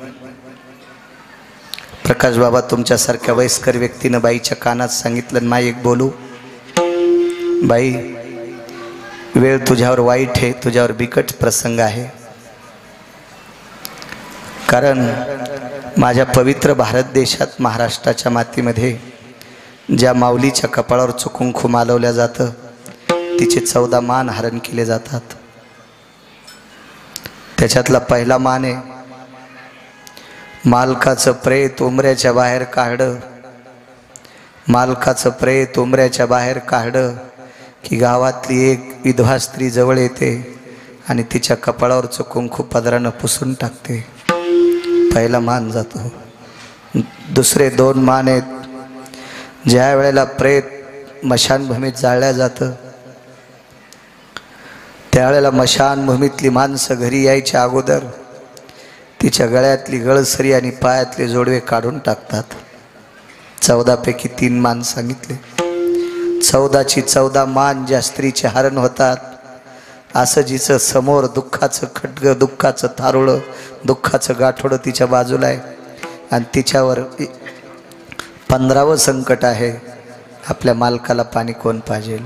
प्रकाश बाबा तुमच्यासारख्या वयस्कर व्यक्तीनं बाईच्या कानात सांगितलं, माई एक बोलू, बाई वेळ तुझ्यावर वाईट आहे, तुझ्यावर बिकट प्रसंग आहे. कारण माझ्या पवित्र भारत देशात महाराष्ट्राच्या मातीमध्ये ज्या माऊलीच्या कपाळावर कुंकू मालवल्या जातं, तिचे 14 मान हरण केले जातात. त्याच्यातला पहिला मान आहे, मालकाचं प्रेत उंबऱ्याच्या बाहेर काढलं, मालकाचं प्रेत उंबऱ्याच्या बाहेर काढलं की गावातली एक विधवा स्त्री जवळ येते आणि तिच्या कपाळावरचं कुंकू पदरानं पुसून टाकते. पहिला मान जातो. दुसरे 2 मान आहेत, ज्या वेळेला प्रेत मशानभूमीत जाळल्या जातं त्यावेळेला मशानभूमीतली माणसं घरी यायच्या अगोदर तिच्या गळ्यातली गळसरी आणि पायातले जोडवे काढून टाकतात. 14 पैकी 3 मान सांगितले. 14ची 14 मान ज्या स्त्रीचे हरण होतात, असं जिचं समोर दुःखाचं खड्ग, दुःखाचं थारोळं, दुःखाचं गाठोडं तिच्या बाजूला आहे आणि तिच्यावर 15वं संकट आहे, आपल्या मालकाला पाणी कोण पाहिजे.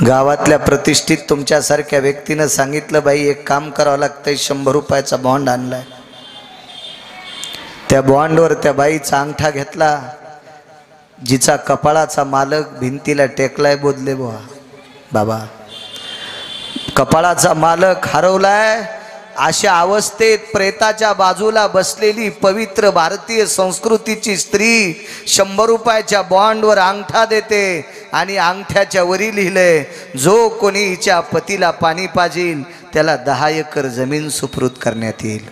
गावातल्या प्रतिष्ठित तुमच्यासारख्या व्यक्तीनं सांगितलं, बाई एक काम करावं लागतंय, 100 रुपयाचा बॉन्ड आणलाय. त्या बॉन्डवर त्या बाईचा अंगठा घेतला, जिचा कपाळाचा मालक भिंतीला टेकलाय, बोधले बुवा बाबा, कपाळाचा मालक हरवलाय. अशा अवस्थेत प्रेताच्या बाजूला बसलेली पवित्र भारतीय संस्कृतीची स्त्री 100 रुपयाच्या बॉन्डवर अंगठा देते आणि अंगठ्याच्या वरी लिहिलंय, जो कोणी हिच्या पतीला पाणी पाजील त्याला 10 एकर जमीन सुपरूत करण्यात येईल.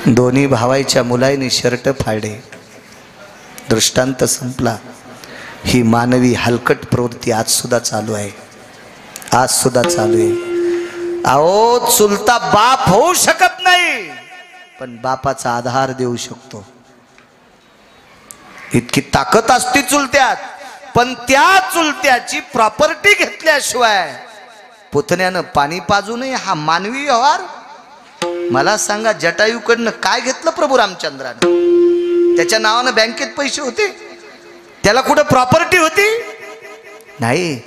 दोन्ही भावाईच्या मुलांनी शर्ट फाडले, दृष्टांत संपला. ही मानवी हलकट प्रवृत्ती आज सुद्धा चालू आहे, आज सुद्धा चालू आहे. अहो, चुलता बाप होऊ शकत नाही, पण बापाचा आधार देऊ शकतो. इतकी ताकद असते चुलत्यात, पण त्या चुलत्याची प्रॉपर्टी घेतल्याशिवाय पुतण्यानं पाणी पाजू नये. हा मानवी व्यवहार, मला सांगा जटायूकडनं काय घेतलं प्रभू रामचंद्राने? त्याच्या नावानं बँकेत पैसे होते? त्याला कुठं प्रॉपर्टी होती? नाही.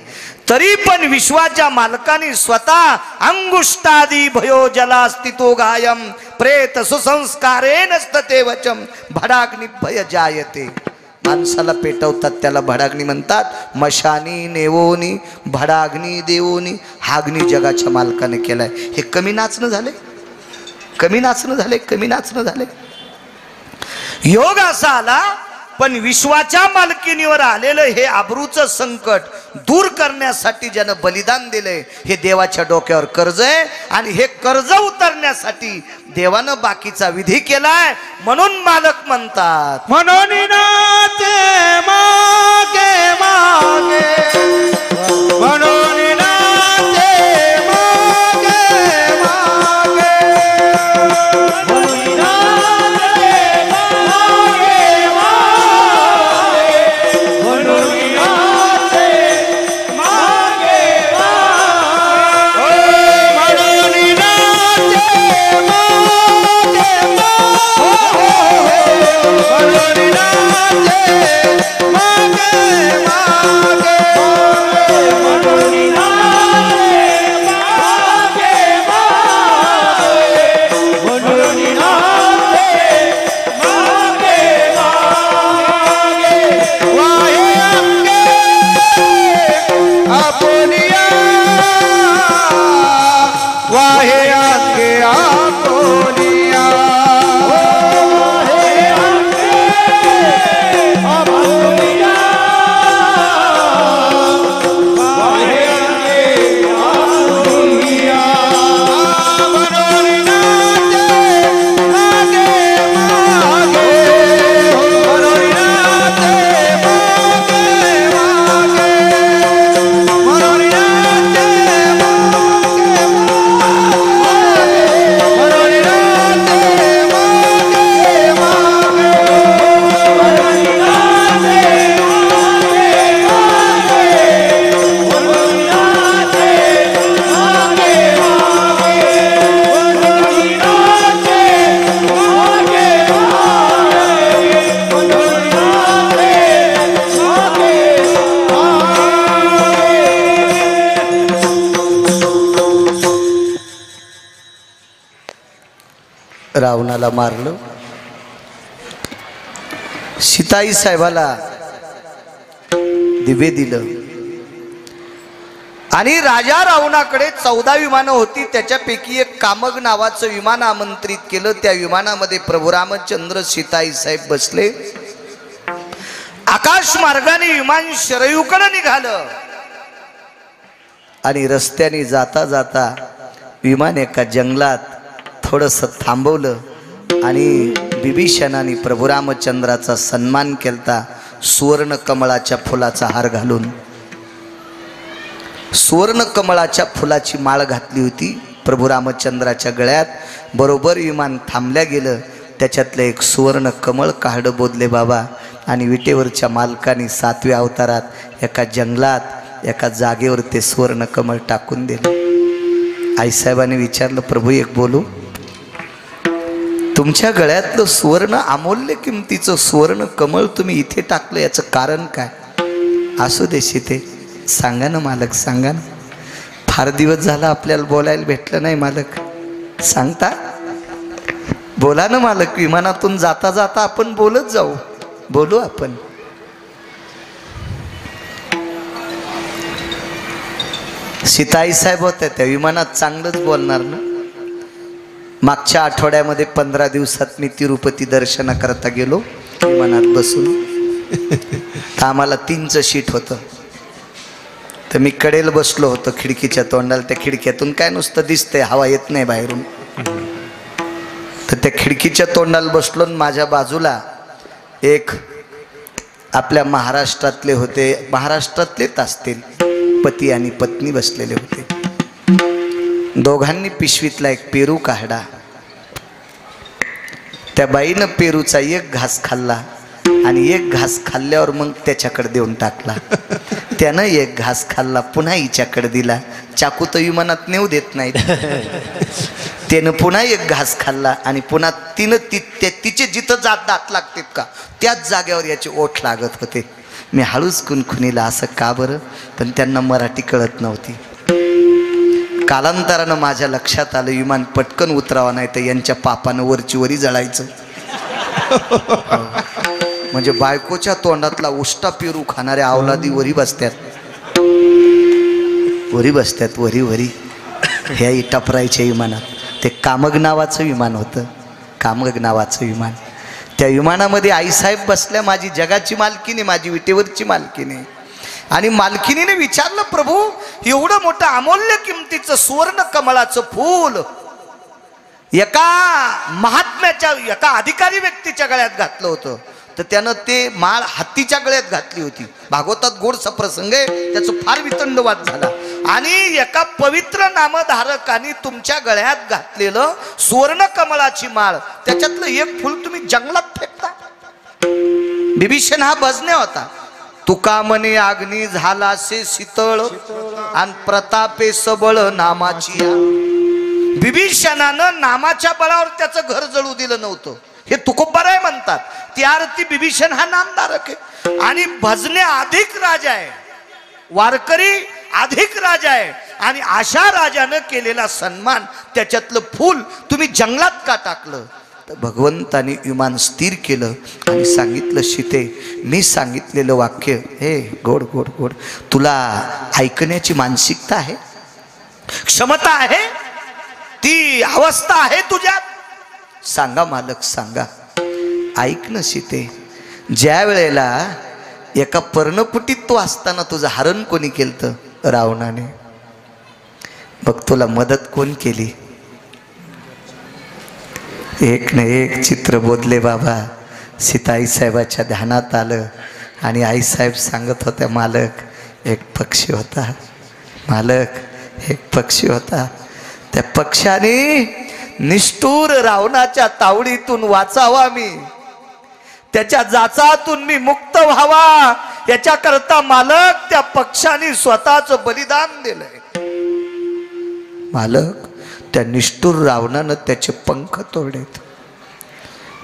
तरी पण विश्वाच्या मालकाने स्वतः अंगुष्टादी भयो जला स्थितो गायम प्रेत सुसंस्कारे नसते वचम भडाग्नि भय जायते. माणसाला पेटवतात त्याला भडाग्नी म्हणतात. मशानी नेवोनी भडाग्नी देवोनी हाग्नी जगाच्या मालकाने केलाय. हे कमी नाचणं झाले? कमी नाचणं झाले? कमी नाचणं झाले? योग असा आला पण विश्वाच्या मालकीनीवर आलेलं हे आबरूचं संकट दूर करण्यासाठी ज्यानं बलिदान दिलंय हे देवाच्या डोक्यावर कर्ज आहे. आणि हे कर्ज उतरण्यासाठी देवानं बाकीचा विधी केलाय. म्हणून मालक म्हणतात म्हणून नाचे मागे मागे म्हणून नाचे मागे मागे म्हणून नाचे मागे मागे म्हणून नाचे मागे मागे म्हणून नाचे मागे रावणाला मारलं. सीताई साहेबाला दिवे दिलं आणि राजा रावणाकडे 14 विमानं होती. त्याच्यापैकी एक कामग नावाचं विमान आमंत्रित केलं. त्या विमानामध्ये प्रभू रामचंद्र सीताई साहेब बसले. आकाश मार्गाने विमान शरयूकडे निघालं आणि रस्त्याने जाता जाता विमान एका जंगलात थोडंसं थांबवलं आणि बिभीषणाने प्रभू रामचंद्राचा सन्मान केलता. सुवर्ण कमळाच्या फुलाचा हार घालून सुवर्ण कमळाच्या फुलाची माळ घातली होती प्रभू रामचंद्राच्या गळ्यात. बरोबर विमान थांबल्या गेलं. त्याच्यातलं एक सुवर्ण कमळ काढं बोधले बाबा. आणि विटेवरच्या मालकाने 7व्या अवतारात एका जंगलात एका जागेवर ते सुवर्ण कमळ टाकून दिलं. आईसाहेबांनी विचारलं प्रभू एक बोलू? तुमच्या गळ्यातलं सुवर्ण अमूल्य किमतीचं सुवर्ण कमळ तुम्ही इथे टाकलं याचं कारण काय? असू दे सीते, सांगा ना मालक, सांगा ना. फार दिवस झाला आपल्याला बोलायला भेटलं नाही मालक, सांगता? बोला ना मालक. विमानातून जाता जाता आपण बोलत जाऊ, बोलू आपण. सीताई साहेब होत्या त्या विमानात, चांगलंच बोलणार ना. मागच्या आठवड्यामध्ये 15 दिवसात मी तिरुपती दर्शनाकरता गेलो विमानात बसून. तर आम्हाला 3चं शीट होतं. तर मी कडेला बसलो होतो खिडकीच्या तोंडाला. त्या खिडक्यातून काय नुसतं दिसतंय, हवा येत नाही बाहेरून. तर त्या खिडकीच्या तोंडाला बसलो आणि माझ्या बाजूला एक आपल्या महाराष्ट्रातले होते, महाराष्ट्रातलेच असतील, पती आणि पत्नी बसलेले होते. दोघांनी पिशवीतला एक पेरू काढला. त्या बाईनं पेरूचा एक घास खाल्ला आणि एक घास खाल्ल्यावर मग त्याच्याकडे देऊन टाकला. त्यानं एक घास खाल्ला, पुन्हा हिच्याकडे दिला. चाकू तर विमानात नेऊ देत नाहीत. त्यानं पुन्हा एक घास खाल्ला आणि पुन्हा तिचे जिथं दात लागतात का त्याच जागेवर याचे ओठ लागत होते. मी हळूच कुणकुणीला, असं का बरं? पण त्यांना मराठी कळत नव्हती. कालांतरानं माझ्या लक्षात आलं विमान पटकन उतरावं, नाही तर यांच्या पापानं वरची वरी जळायचं. म्हणजे बायकोच्या तोंडातला उष्टा पेरू खाणाऱ्या अवलादी वरी बसत्यात, वरी वरी ह्या इटापरायच्या विमानात. ते कामग नावाचं विमान होतं, कामग नावाचं विमान. त्या विमानामध्ये आईसाहेब बसल्या, माझी जगाची मालकीने, माझी विटेवरची मालकीने. आणि मालकिनीने विचारलं, प्रभू एवढं मोठं अमूल्य किमतीचं सुवर्ण कमळाचं फूल एका महात्म्याच्या, एका अधिकारी व्यक्तीच्या गळ्यात घातलं होतं, तर त्यानं ते माळ हत्तीच्या गळ्यात घातली होती. भागवतात गोडसा प्रसंग आहे, त्याचं फार वितंडवाद झाला. आणि एका पवित्र नामधारकाने तुमच्या गळ्यात घातलेलं सुवर्ण कमळाची माळ, त्याच्यातलं एक फुल तुम्ही जंगलात फेकता. बिभीषण हा भजने होता. तुका म्हणे अग्नी झालासे शीतळ आणि प्रतापे सबळ नामाची. बिभीषणानं नामाच्या बळावर त्याचं घर जळू दिलं नव्हतं, हे तुकोबाराय म्हणतात. त्या अर्थी बिभीषण हा नामधारक आहे. आणि भजने अधिक राजा आहे, वारकरी अधिक राजा आहे. आणि अशा राजानं केलेला सन्मान, त्याच्यातलं फूल तुम्ही जंगलात का टाकलं? तर भगवंताने विमान स्थिर केलं आणि सांगितलं, सीते मी सांगितलेलं वाक्य हे गोड गोड गोड, तुला ऐकण्याची मानसिकता आहे, क्षमता आहे, ती अवस्था आहे तुझ्यात? सांगा मालक सांगा. ऐक ना सीते, ज्या वेळेला एका पर्णकुटीत तू असताना तुझं हरण कोणी केलं? रावणाने. बघ तुला मदत कोण केली? एक न एक चित्र बोधले बाबा. सीता आईसाहेबाच्या ध्यानात आलं आणि आईसाहेब सांगत होत्या, मालक एक पक्षी होता, मालक एक पक्षी होता, त्या पक्षाने निष्ठुर रावणाच्या तावडीतून वाचावा, मी त्याच्या जाचातून मी मुक्त व्हावा, याच्याकरता मालक त्या पक्षाने स्वतःच बलिदान दिलंय. मालक त्या निष्ठुर रावणानं त्याचे पंख तोडलेत.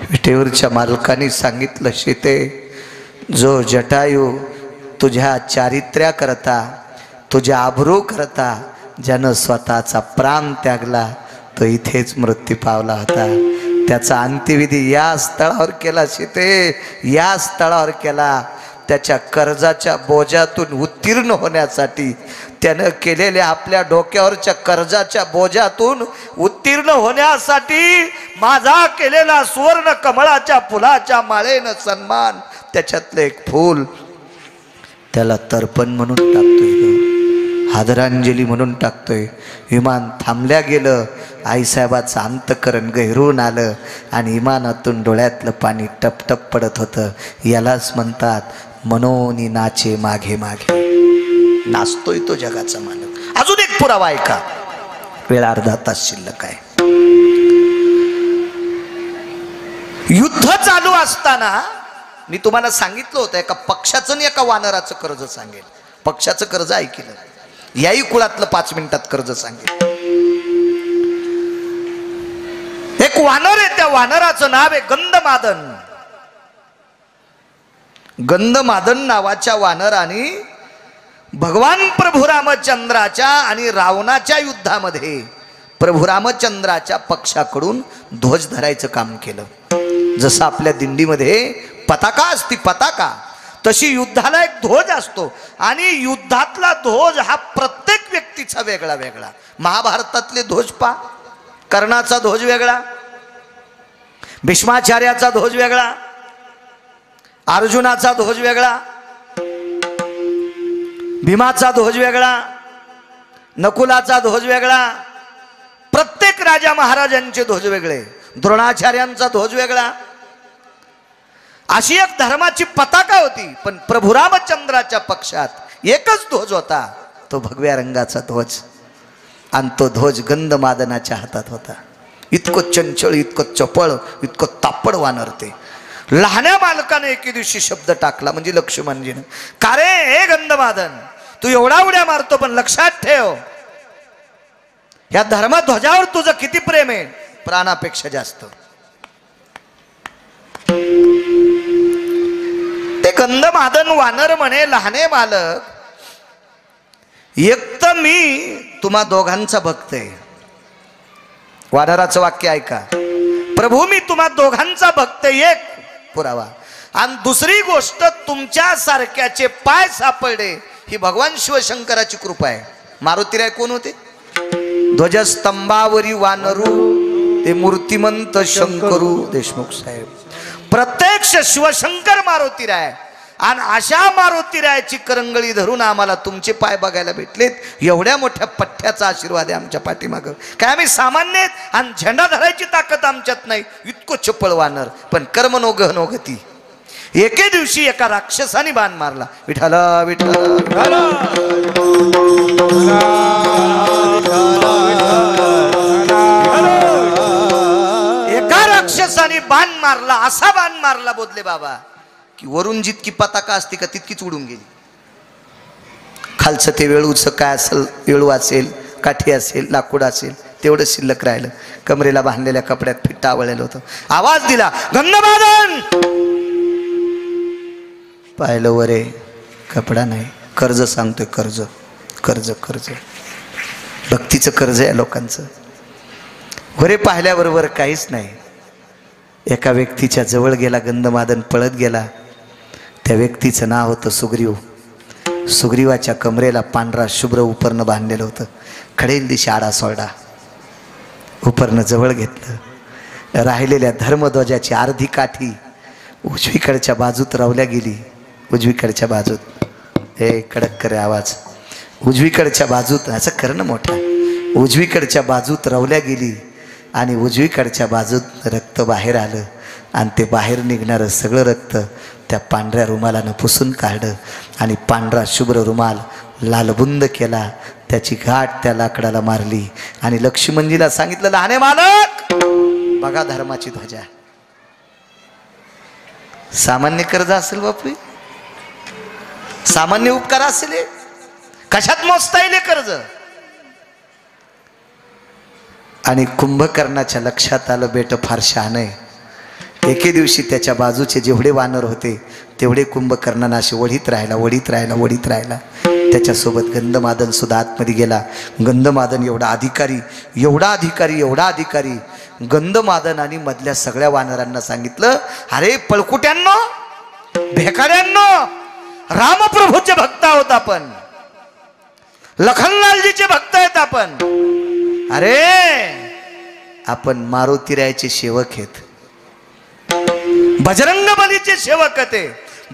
विटेवरच्या मालकाने सांगितलं, सीते जो जटायू तुझ्या चारित्र्या करता, तुझ्या आबरू करता ज्यानं स्वतःचा प्राण त्यागला, तो इथेच मृत्यू पावला होता. त्याचा अंत्यविधी या स्थळावर केला सीते, या स्थळावर केला. त्याच्या कर्जाच्या बोजातून उत्तीर्ण होण्यासाठी, त्यानं केलेल्या आपल्या डोक्यावरच्या कर्जाच्या बोजातून उत्तीर्ण होण्यासाठी माझा केलेला सुवर्ण कमळाच्या फुलाच्या माळेनं सन्मान, त्याच्यातलं एक फूल त्याला तर्पण म्हणून टाकतोय, आदरांजली म्हणून टाकतोय. विमान थांबल्या गेलं. आईसाहेबाचं अंतकरण गहिरून आलं आणि विमानातून डोळ्यातलं पाणी टपटप पडत होतं. यालाच म्हणतात मनोनी नाचे मागे मागे. नाचतोय तो जगाचा मालक. अजून एक पुरावा ऐका, वेळ अर्धा तास शिल्लक आहे. युद्ध चालू असताना मी तुम्हाला सांगितलं होतं, एका पक्षाचं आणि एका वानराचं कर्ज सांगेल. पक्षाचं कर्ज ऐकलं, याही कुळातलं 5 मिनिटात कर्ज सांगेल. एक वानर आहे, त्या वानराचं नाव आहे गंधमादन. गंधमादन नावाच्या वानराने भगवान प्रभू रामचंद्राच्या आणि रावणाच्या युद्धामध्ये प्रभू रामचंद्राच्या पक्षाकडून ध्वज धरायचं काम केलं. जसं आपल्या दिंडीमध्ये पताका असती, पताका, तशी युद्धाला एक ध्वज असतो. आणि युद्धातला ध्वज हा प्रत्येक व्यक्तीचा वेगळा वेगळा. महाभारतातले ध्वज पा, कर्णाचा ध्वज वेगळा, भीष्माचार्याचा ध्वज वेगळा, अर्जुनाचा ध्वज वेगळा, भीमाचा ध्वज वेगळा, नकुलाचा ध्वज वेगळा. प्रत्येक राजा महाराजांचे ध्वज वेगळे, द्रोणाचार्यांचा ध्वज वेगळा. अशी एक धर्माची पताका होती. पण प्रभू रामचंद्राच्या पक्षात एकच ध्वज होता, तो भगव्या रंगाचा ध्वज. आणि तो ध्वज गंधमादनाच्या हातात होता. इतकं चंचळ, इतकं चपळ, इतकं तापड वानर ते. लहान्या मालकाने एके दिवशी शब्द टाकला, म्हणजे लक्ष्मणजीनं, का रे हे गंधमादन, तू एवढा उड्या मारतो, पण लक्षात ठेव या धर्मध्वजावर तुझं किती प्रेम आहे, प्राणापेक्षा जास्त. ते गंधमादन वानर म्हणे, लहाने बालक, एक तर मी तुम्हा दोघांचा भक्त आहे. वानराचं वाक्य ऐका, प्रभू मी तुम्हा दोघांचा भक्त, एक पुरावा. आणि दुसरी गोष्ट, तुमच्या सारख्याचे पाय सापडले ही भगवान शिवशंकराची कृपा आहे. मारुतीराय कोण होते? ध्वजस्तंभावरी वानरू ते मूर्तिमंत शंकरू देशमुख साहेब. प्रत्यक्ष शिवशंकर मारुतीराय. आणि अशा मारुतीरायाची करंगळी धरून आम्हाला तुमचे पाय बघायला भेटलेत. एवढ्या मोठ्या पठ्ठ्याचा आशीर्वाद आहे आमच्या पाठीमागं. काय आम्ही सामान्य आहेत आणि झेंडा धरायची ताकद आमच्यात नाही, इतकं चपळ वानर. पण कर्म नो गहनो गती. एके दिवशी एका राक्षसाने बाण मारला. विठाला विठाला एका राक्षसाने बाण मारला. असा बाण मारला बोधले बाबा की वरून जितकी पताका असते का तितकीच उडून गेली. खालचं ते वेळूचं काय असेल, वेळू असेल, काठी असेल, लाकूड असेल, तेवढं शिल्लक राहिलं. कमरेला बांधलेल्या कपड्यात फिट्टा आवळलेलं होतं. आवाज दिला, गंधमादन. पाहिलं वरे, कपडा नाही. कर्ज सांगतोय, कर्ज कर्ज कर्ज, भक्तीचं कर्ज आहे लोकांचं. वरे पाहिल्याबरोबर काहीच नाही. एका व्यक्तीच्या जवळ गेला गंधमादन, पळत गेला. त्या व्यक्तीचं नाव होतं सुग्रीव. सुग्रीवाच्या कमरेला पांढरा शुभ्र उपरणं बांधलेलं होतं. खडेल दिशी आडा सोडा उपरणं जवळ घेतलं. राहिलेल्या धर्मध्वजाची अर्धी काठी उजवीकडच्या बाजूत रवल्या गेली. उजवीकडच्या बाजूत, हे कडक करे आवाज, उजवीकडच्या बाजूत, असं करणं मोठा, उजवीकडच्या बाजूत रवल्या गेली. आणि उजवीकडच्या बाजूत रक्त बाहेर आलं. आणि ते बाहेर निघणारं सगळं रक्त त्या पांढऱ्या रुमालानं पुसून काढलं. आणि पांढरा शुभ्र रुमाल लालबुंद केला. त्याची घाट त्या लाकडाला मारली. आणि लक्ष्मणजीला सांगितलं, लहाने मालक बघा धर्माची ध्वजा. सामान्य कर्ज असेल बापू, सामान्य उपकार असेल, कशात मोजता येईल कर्ज. आणि कुंभकर्णाच्या लक्षात आलं, बेट फार शहाणं आहे. एके दिवशी त्याच्या बाजूचे जेवढे वानर होते तेवढे कुंभकर्णांना असे वढीत राहिला, वढीत राहिला, वढीत राहिला. त्याच्यासोबत गंधमादन सुद्धा आतमध्ये गेला. गंधमादन एवढा अधिकारी, एवढा अधिकारी, एवढा अधिकारी. गंधमादनाने मधल्या सगळ्या वानरांना सांगितलं, अरे पळकुट्यांनो, भेकाड्यांनो, रामप्रभूचे भक्त आहोत आपण, लखनलालजीचे भक्त आहेत आपण. अरे आपण मारुतीरायाचे सेवक आहेत, बजरंग बलीचे सेवक आहेत,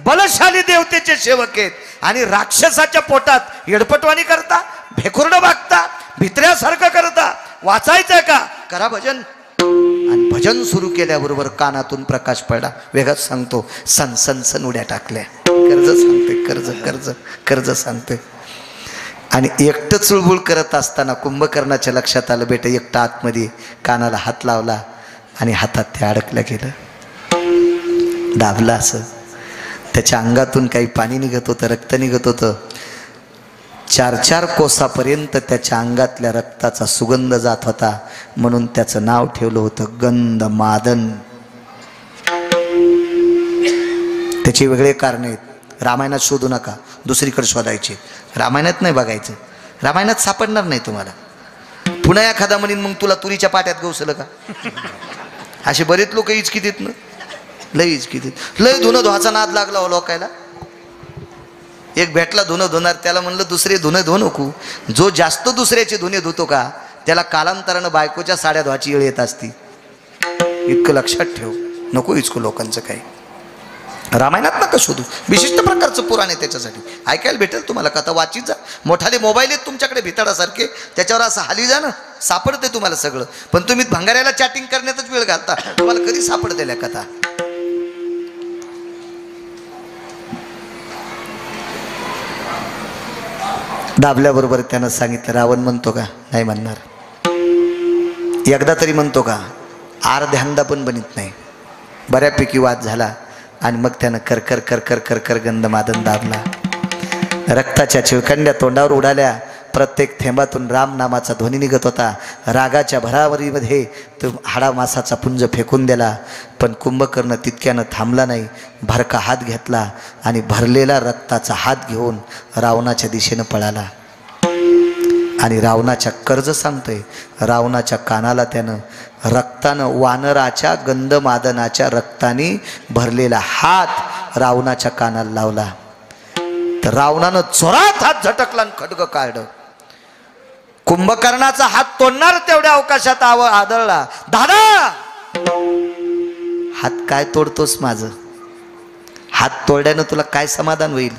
बलशाली देवतेचे सेवक आहेत. आणि राक्षसाच्या पोटात येडपटवाणी करता, भेकुर्ड बागता, भित्र्यासारखं करता. वाचायचं का? करा भजन. आणि भजन सुरू केल्याबरोबर कानातून प्रकाश पडला. वेगळाच सांगतो, सन सन सन उड्या टाकल्या. कर्ज सांगते, कर्ज कर्ज कर्ज सांगते. आणि एकटं चुळबुळ करत असताना कुंभकर्णाच्या लक्षात आलं, बेटा एकटा आतमध्ये कानाला हात लावला आणि हातात ते अडकलं गेलं. दाबला असं. त्याच्या अंगातून काही पाणी निघत होतं, रक्त निघत होतं. 4-4 कोसापर्यंत त्याच्या अंगातल्या रक्ताचा सुगंध जात होता. म्हणून त्याचं नाव ठेवलं होतं गंधमादन. त्याचे वेगळे कारण आहेत. रामायणात शोधू नका, दुसरीकडे शोधायचे. रामायणात नाही बघायचं, रामायणात सापडणार नाही तुम्हाला. पुन्हा एखादा म्हणीन मग तुला तुरीच्या पाट्यात गवसलं का. असे बरेच लोक इचकितीत ना, लय इचकितीत. लय धुणं धुवाचा नाद लागला हो लोकायला. एक भेटला धुणं धुणार, त्याला म्हणलं दुसरे धुणं धुवू नको. जो जास्त दुसऱ्याचे धुणे धुतो का त्याला कालांतरानं बायकोच्या साड्या धुवाची वेळ येत असती. इतकं लक्षात ठेव, नको इचकू लोकांचं काही. रामायणात नका शोधू, विशिष्ट प्रकारचं पुराण आहे त्याच्यासाठी. ऐकायला भेटेल तुम्हाला कथा, वाचित जा. मोठाले मोबाईल आहेत तुमच्याकडे भिताडासारखे, त्याच्यावर असं हाली जा ना, सापडते तुम्हाला सगळं. पण तुम्ही भंगाऱ्याला चॅटिंग करण्यातच वेळ घालता, तुम्हाला कधी सापडतेल्या कथा. दाबल्याबरोबर त्यानं सांगितलं, रावण म्हणतो का? नाही म्हणणार. एकदा तरी म्हणतो का? अर्ध्यांदा पण बनित नाही. बऱ्यापैकी वाद झाला. आणि मग त्यानं कर कर कर कर कर कर गंधमादन दाबला. रक्ताच्या चिळखंड्या तोंडावर उडाल्या. प्रत्येक थेंबातून राम नामाचा ध्वनी निघत होता. रागाच्या भरावरीमध्ये तो हाडा मासाचा पुंज फेकून दिला. पण कुंभकर्ण तितक्यानं थांबला नाही. भरका हात घेतला आणि भरलेला रक्ताचा हात घेऊन रावणाच्या दिशेनं पळाला. आणि रावणाच्या कर्ज सांगतोय, रावणाच्या कानाला त्यानं रक्तानं, वानराच्या गंधमादनाच्या रक्ताने भरलेला हात रावणाच्या कानाला लावला. तर रावणानं जोरात हात झटकला आणि खड्ग काढलं. कुंभकर्णाचा हात तोडणार तेवढ्या अवकाशात आदळला. दादा, हात काय तोडतोस? माझं हात तोडल्यानं तुला काय समाधान होईल?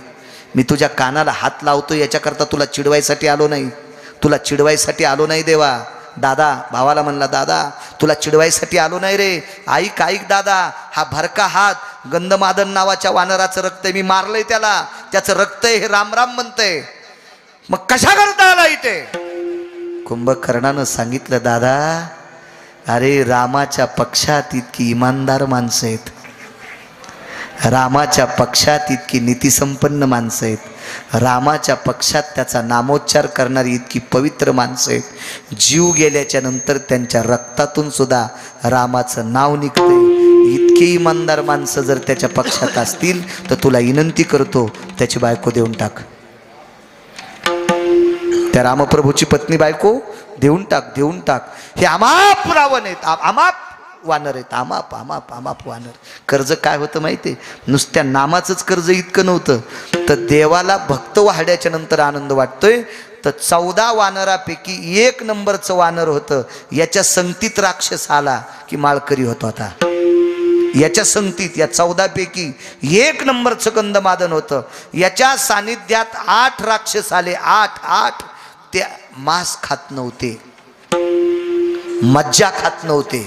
मी तुझ्या कानाला हात लावतो याच्याकरता तुला चिडवायसाठी आलो नाही. तुला चिडवायसाठी आलो नाही देवा. दादा भावाला म्हणला, दादा तुला चिडवायसाठी आलो नाही रे. ऐक ऐक दादा, हा भरका हात गंधमादन नावाच्या वानराचं रक्त आहे. मी मारलंय त्याला, त्याचं रक्त आहे, हे राम राम म्हणतंय. मग कशा करता आला इथे? कुंभकर्णानं सांगितलं, दादा अरे रामाच्या पक्षात इतकी इमानदार माणसं आहेत, रामाच्या पक्षात इतकी नीतिसंपन्न माणसं आहेत, रामाच्या पक्षात त्याचा नामोच्चार करणारी इतकी पवित्र माणसं आहेत. जीव गेल्याच्या नंतर त्यांच्या रक्तातून सुद्धा रामाचं नाव निघतंय. इतके इमानदार माणसं जर त्याच्या पक्षात असतील तर तुला विनंती करतो, त्याची बायको देऊन टाक. त्या रामप्रभूची पत्नी बायको देऊन टाक, देऊन टाक. हे अमाप रावण आहेत, अमाप वानर आहेत, अमाप अमाप अमाप वानर. कर्ज काय होतं माहिती आहे? नुसत्या नामाचंच कर्ज इतकं नव्हतं. तर देवाला भक्त वाढल्याच्या नंतर आनंद वाटतोय. तर 14 वानरापैकी 1 नंबरचं वानर होतं. याच्या संगतीत राक्षस आला की माळकरी होत होता. याच्या संगतीत या 14 पैकी 1 नंबरचं गंधमादन होतं. याच्या सानिध्यात 8 राक्षस आले. 8 ते मांस खात नव्हते, मज्जा खात नव्हते,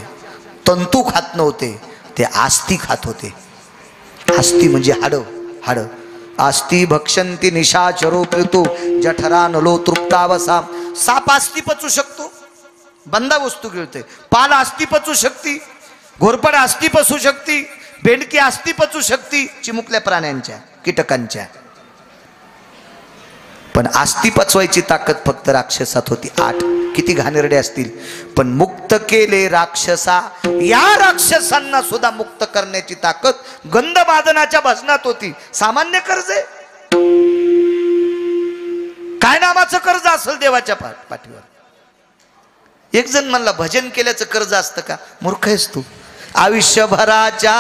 तंतू खात नव्हते, ते आस्ती खात होते. आस्ती म्हणजे हाडं. आस्ती भक्षंती निशाचरो पितो जठरा नलो तृप्तावसा. साप आस्ती पचू शकतो, बंदा वस्तू गिळते. पाल आस्ती पचू शकती, घोरपड आस्ती पचू शकती, बेंडकी आस्ती पचू शकती चिमुकल्या प्राण्यांच्या, कीटकांच्या. पण आस्ती पचवायची ताकद फक्त राक्षसात होती. 8 किती घाणेरडे असतील, पण मुक्त केले राक्षसा. या राक्षसांना सुद्धा मुक्त करण्याची ताकद गंधमादनाच्या भजनात होती. सामान्य कर्ज आहे काय? नामाचं कर्ज असेल देवाच्या पाठीवर. एक जण म्हणला भजन केल्याचं कर्ज असतं का? मूर्ख आहेस तू. आयुष्यभराच्या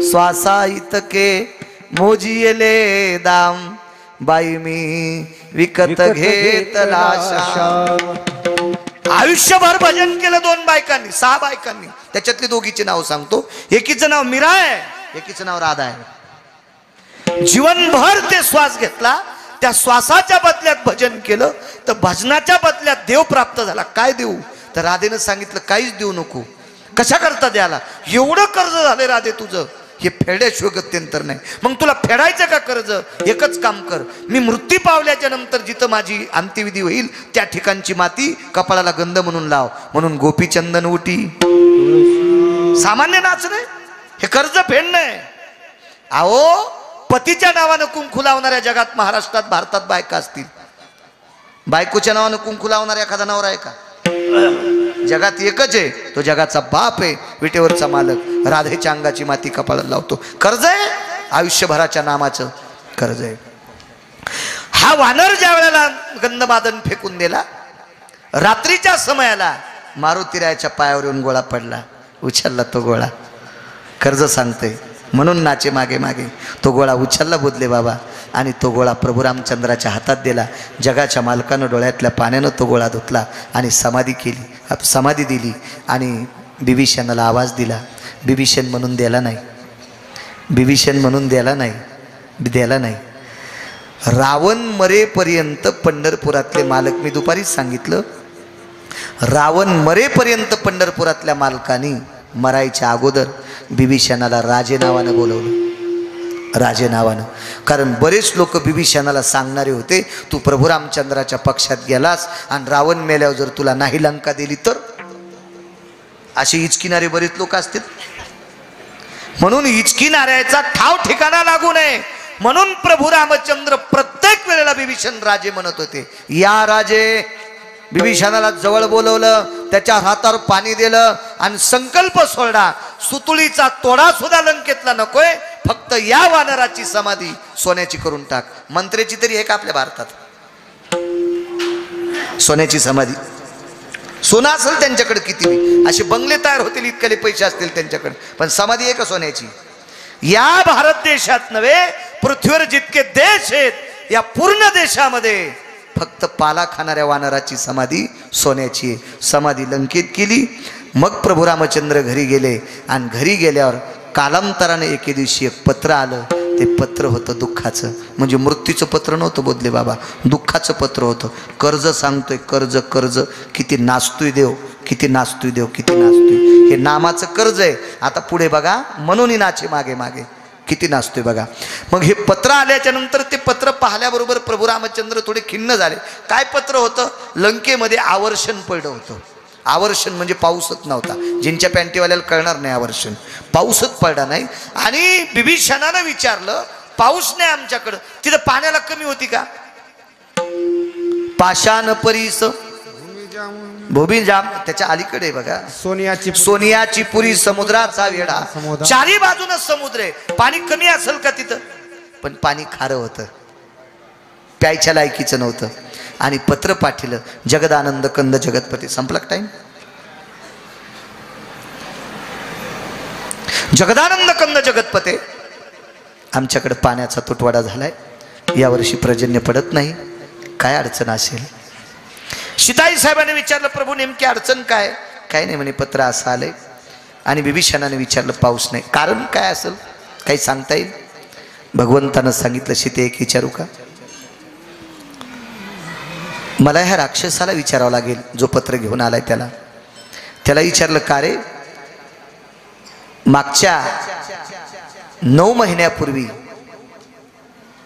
श्वासा इतके मोजिले दाम, बाई मी विकत घेतला श्याम. आयुष्यभर भजन केलं 2 बायकांनी, 6 बायकांनी. त्याच्यातली 2घीचे नाव सांगतो. एकीचं नाव मीरा आहे, एकीचं नाव राधा आहे. जीवनभर ते श्वास घेतला, त्या श्वासाच्या बदल्यात भजन केलं, तर भजनाच्या बदल्यात देव प्राप्त झाला. काय देऊ? तर राधेनं सांगितलं काहीच देऊ नको. कशा करता द्याला? एवढं कर्ज झाले राधे तुझं, हे फेड्याशिवाय गत्यंतर नाही. मग तुला फेडायचं का कर्ज? एकच काम कर, मी मृत्यू पावल्याच्या नंतर जिथं माझी अंत्यविधी होईल त्या ठिकाणची माती कपाळाला गंध म्हणून लाव. म्हणून गोपीचंदन उटी. सामान्य नाच नाही, हे कर्ज फेडणं आहे. अहो, पतीच्या नावानं कुंकू लावणाऱ्या जगात महाराष्ट्रात भारतात बायका असतील. बायकोच्या नावानं कुंकू लावणारा एखादा नवरा आहे का? जगात एकच आहे, तो जगाचा बाप आहे, विटेवरचा मालक. राधेच्या अंगाची माती कपाळाला लावतो. कर्ज आहे, आयुष्यभराच्या नामाचं कर्ज आहे. हा वानर ज्या वेळेला गंधमादन फेकून दिला, रात्रीच्या समयाला मारुतीरायाच्या पायावर येऊन गोळा पडला. उचलला तो गोळा. कर्ज सांगते म्हणून नाचे मागे मागे. तो गोळा उचलला बोधले बाबा, आणि तो गोळा प्रभू रामचंद्राच्या हातात दिला. जगाच्या मालकानं डोळ्यातल्या पाण्यानं तो गोळा धुतला आणि समाधी दिली. आणि बिभीषणाला आवाज दिला. बिभीषण म्हणून द्याला नाही, बिभीषण म्हणून द्याला नाही. रावण मरेपर्यंत पंढरपुरातले मालक, मी दुपारीच सांगितलं, रावण मरेपर्यंत पंढरपुरातल्या मालकानी मरायच्या अगोदर बिभीषणाला राजे नावानं बोलवलं. राजे नावानं. कारण बरेच लोक बिभीषणाला सांगणारे होते, तू प्रभू रामचंद्राच्या पक्षात गेलास आणि रावण मेल्यावर जर तुला नाही लंका दिली तर. असे इचकिणारे बरेच लोक असतील. म्हणून इचकिणाऱ्याचा ठाव ठिकाणा लागू नये म्हणून प्रभू रामचंद्र प्रत्येक वेळेला बिभीषण राजे म्हणत होते, या राजे. बिभीषणाला जवळ बोलवलं, त्याच्या हातावर पाणी दिलं आणि संकल्प सोडला, सुतुळीचा तोडा सुद्धा लंकेतला नकोय, फक्त या वानराची समाधी सोन्याची करून टाक. मंत्र्याची तरी एक आपल्या भारतात सोन्याची समाधी. सोनं असेल त्यांच्याकडे किती, असे बंगले तयार होतील इतकले पैसे असतील त्यांच्याकडे, पण समाधी आहे का सोन्याची? या भारत देशात नव्हे, पृथ्वीवर जितके देश आहेत या पूर्ण देशामध्ये फक्त पाला खाणाऱ्या वानराची समाधी सोन्याची आहे. समाधी लंकेत केली. मग प्रभू रामचंद्र घरी गेले आणि घरी गेल्यावर कालांतराने एके दिवशी एक पत्र आलं. ते पत्र होतं दुःखाचं, म्हणजे मृत्यूचं पत्र नव्हतं बोधले बाबा, दुःखाचं पत्र होतं. कर्ज सांगतोय, कर्ज कर्ज, किती नाचतोय देव, किती नाचतोय देव, किती नाचतोय. हे नामाचं कर्ज आहे. आता पुढे बघा, म्हणून नाचे मागे मागे, किती नाचतोय बघा. मग हे पत्र आल्याच्या नंतर ते पत्र पाहिल्याबरोबर प्रभू रामचंद्र थोडे खिन्न झाले. काय पत्र होतं? लंकेमध्ये आवर्षण पडलं होतं. आवर्षण म्हणजे पाऊसच नव्हता. ज्यांच्या पॅन्टीवाल्याला कळणार नाही आवर्षण, पाऊसच पडला नाही. आणि बिभीषणानं विचारलं, पाऊस नाही आमच्याकडं, तिथं पाण्याला कमी होती का? पाषाण परीस भूमी जाम, त्याच्या अलीकडे बघा, सोनियाची पुरी समुद्राचा वेढा, चारी बाजून समुद्र आहे. पाणी कमी असेल का तिथं? पण पाणी खारं होतं, प्यायच्या लायकीचं नव्हतं. आणि पत्र पाठिलं, जगदानंद कंद जगतपती. संपला टाइम? जगदानंद कंद जगतपते, आमच्याकडे पाण्याचा तुटवडा झालाय, यावर्षी पर्जन्य पडत नाही, काय अडचण असेल? सीताई साहेबांनी विचारलं, प्रभू नेमकी अडचण काय? काय नाही म्हणे, पत्र असं आलंय. आणि बिभीषणाने विचारलं, पाऊस नाही, कारण काय असेल? काही सांगता येईल? भगवंतानं सांगितलं, सीते एक विचारू का? मला ह्या राक्षसाला विचारावं लागेल, जो पत्र घेऊन आलाय त्याला विचारलं, का रे, मागच्या 9 महिन्यापूर्वी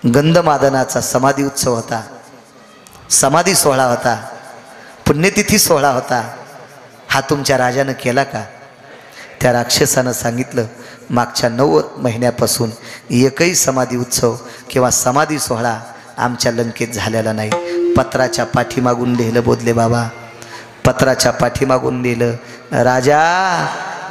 गंधमादनाचा समाधी उत्सव होता, समाधी सोहळा होता, पुण्यतिथी सोहळा होता, हा तुमच्या राजानं केला का? त्या राक्षसानं सांगितलं, मागच्या 9 महिन्यापासून एकही समाधी उत्सव किंवा समाधी सोहळा आमच्या लंकेत झालेला नाही. पत्राच्या पाठीमागून लिहिलं बोधले बाबा, पत्राच्या पाठीमागून लिहिलं, राजा,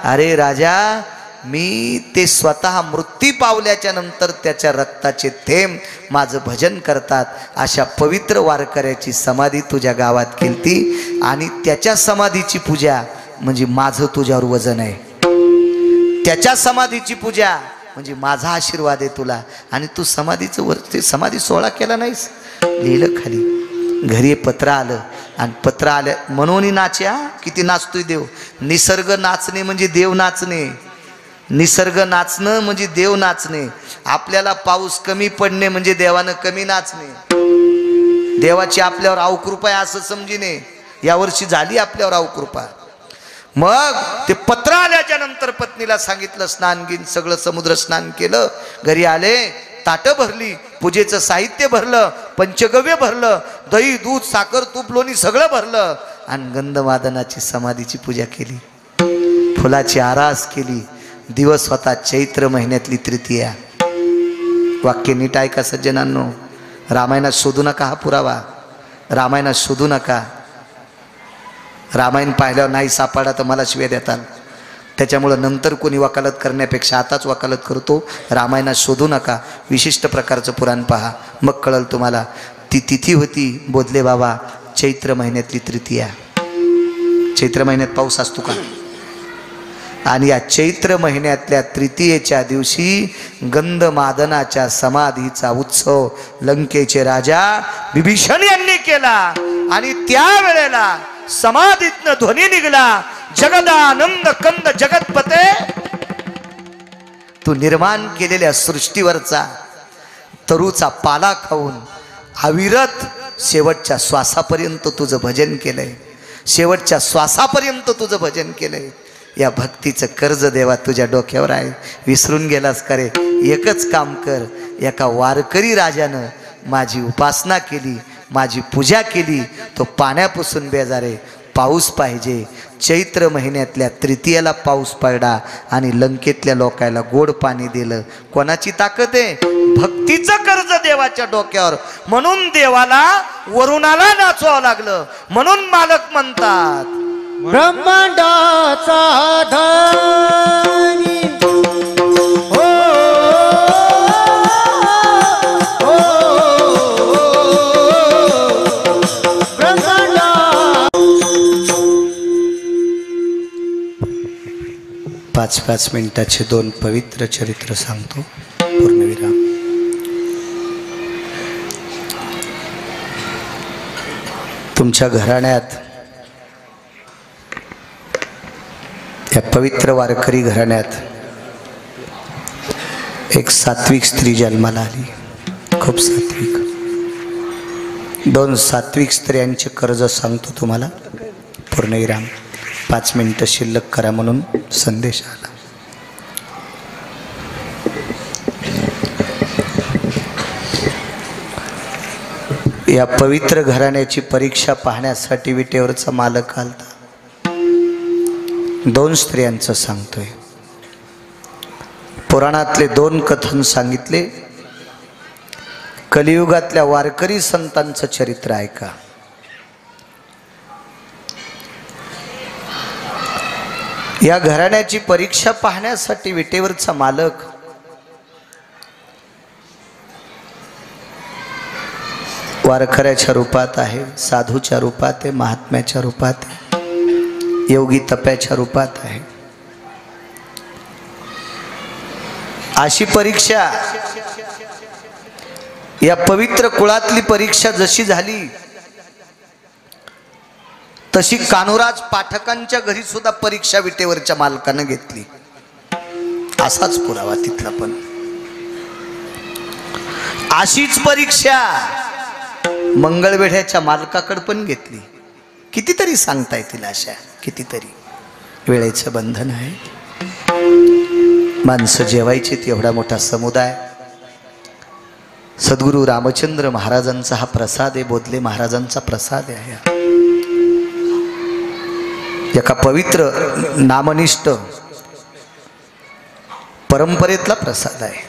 अरे राजा, मी ते स्वतः मृत्यू पावल्याच्या नंतर त्याच्या रक्ताचे थेंब माझं भजन करतात अशा पवित्र वारकऱ्याची समाधी तुझ्या गावात केलती, आणि त्याच्या समाधीची पूजा म्हणजे माझं तुझ्यावर वजन आहे. त्याच्या समाधीची पूजा म्हणजे माझा आशीर्वाद आहे तुला, आणि तू समाधीचं वरती समाधी सोहळा केला नाहीस. लिहिलं खाली. घरी पत्र आलं, आणि पत्र आल्या म्हणून नाच्या, किती नाचतोय देव. निसर्ग नाचणे म्हणजे देव नाचणे, निसर्ग नाचणं म्हणजे देव नाचणे. आपल्याला पाऊस कमी पडणे म्हणजे देवानं कमी नाचणे. देवाची आपल्यावर अवकृपा आहे असं समजिने. यावर्षी झाली आपल्यावर अवकृपा. मग ते पत्र आल्याच्या नंतर पत्नीला सांगितलं, स्नान घेऊन सगळं समुद्र स्नान केलं, घरी आले, ताटं भरली, पूजेचं साहित्य भरलं, पंचगव्य भरलं, दही दूध साखर तूप लोणी सगळं भरलं, आणि गंधमादनाची समाधीची पूजा केली, फुलाची आरास केली. दिवस होता चैत्र महिन्यातली तृतीया. वाक्य नीट ऐका सज्जनांनो, रामायणात शोधू नका हा पुरावा, रामायणात शोधू नका. रामायण पाहिल्यावर नाही सापडा तर मला शिव्या देताल. त्याच्यामुळं नंतर कोणी वकालत करण्यापेक्षा आताच वकालत करतो. रामायणात शोधू नका, विशिष्ट प्रकारचं पुराण पहा, मग कळल तुम्हाला. ती तिथी होती बोधले बाबा चैत्र महिन्यातली तृतीया. चैत्र महिन्यात पाऊस असतो का? आणि या चैत्र महिन्यातल्या तृतीयेच्या दिवशी गंधमादनाच्या समाधीचा उत्सव लंकेचे राजा बिभीषण यांनी केला. आणि त्या वेळेला समाधीतनं ध्वनी निघला, जगदानंद कंद जगतपते, तू निर्माण केलेल्या सृष्टीवरचा तरूचा पाला खाऊन अविरत शेवटच्या श्वासापर्यंत तुझं भजन केलंय, शेवटच्या श्वासापर्यंत तुझं भजन केलंय. या भक्तीचं कर्ज देवा तुझ्या डोक्यावर आहे. विसरून गेलास का रे? एकच काम कर, एका वारकरी राजानं माझी उपासना केली, माझी पूजा केली, तो पाण्यापासून बेजारे, पाऊस पाहिजे. चैत्र महिन्यातल्या तृतीयेला पाऊस पडला आणि लंकेतल्या लोकायला गोड पाणी दिलं. कोणाची ताकद आहे? भक्तीचं कर्ज देवाच्या डोक्यावर. म्हणून देवाला वरुणाला नाचवावं लागलं. म्हणून मालक म्हणतात ब्रह्मांडाचा धनी हो, हो, ब्रह्मांडा. 5-5 मिनिटाचे 2 पवित्र चरित्र सांगतो. पूर्णविराम. तुमच्या घराण्यात, या पवित्र वारकरी घराण्यात एक सात्विक स्त्री जन्माला आली. खूप सात्विक. 2 सात्विक स्त्रियांचे कर्ज सांगतो तुम्हाला. पूर्णविराम. 5 मिनिटं शिल्लक करा म्हणून संदेश आला. या पवित्र घराण्याची परीक्षा पाहण्यासाठी विटेवरचा मालक आलता. 2 स्त्रियांचं सांगतोय. पुराणातले 2 कथन सांगितले. कलियुगातल्या वारकरी संतांचं चरित्र ऐका. या घराण्याची परीक्षा पाहण्यासाठी विटेवरचा मालक वारकऱ्याच्या रूपात आहे, साधूच्या रूपात आहे, महात्म्याच्या रूपात आहे, योगी तप्याच्या रूपात आहे. अशी परीक्षा, या पवित्र कुळातली परीक्षा जशी झाली तशी कान्होराज पाठकांच्या घरी सुद्धा परीक्षा विटेवरच्या मालकानं घेतली. असाच पुरावा तिथला पण. अशीच परीक्षा मंगळवेढ्याच्या मालकाकडे पण घेतली. कितीतरी सांगता येतील अशा, कितीतरी. वेळेचं बंधन आहे. माणसं जेवायची एवढा मोठा समुदाय. सद्गुरू रामचंद्र महाराजांचा हा प्रसाद आहे. बोधले महाराजांचा प्रसाद आहे. एका पवित्र नामनिष्ठ परंपरेतला प्रसाद आहे.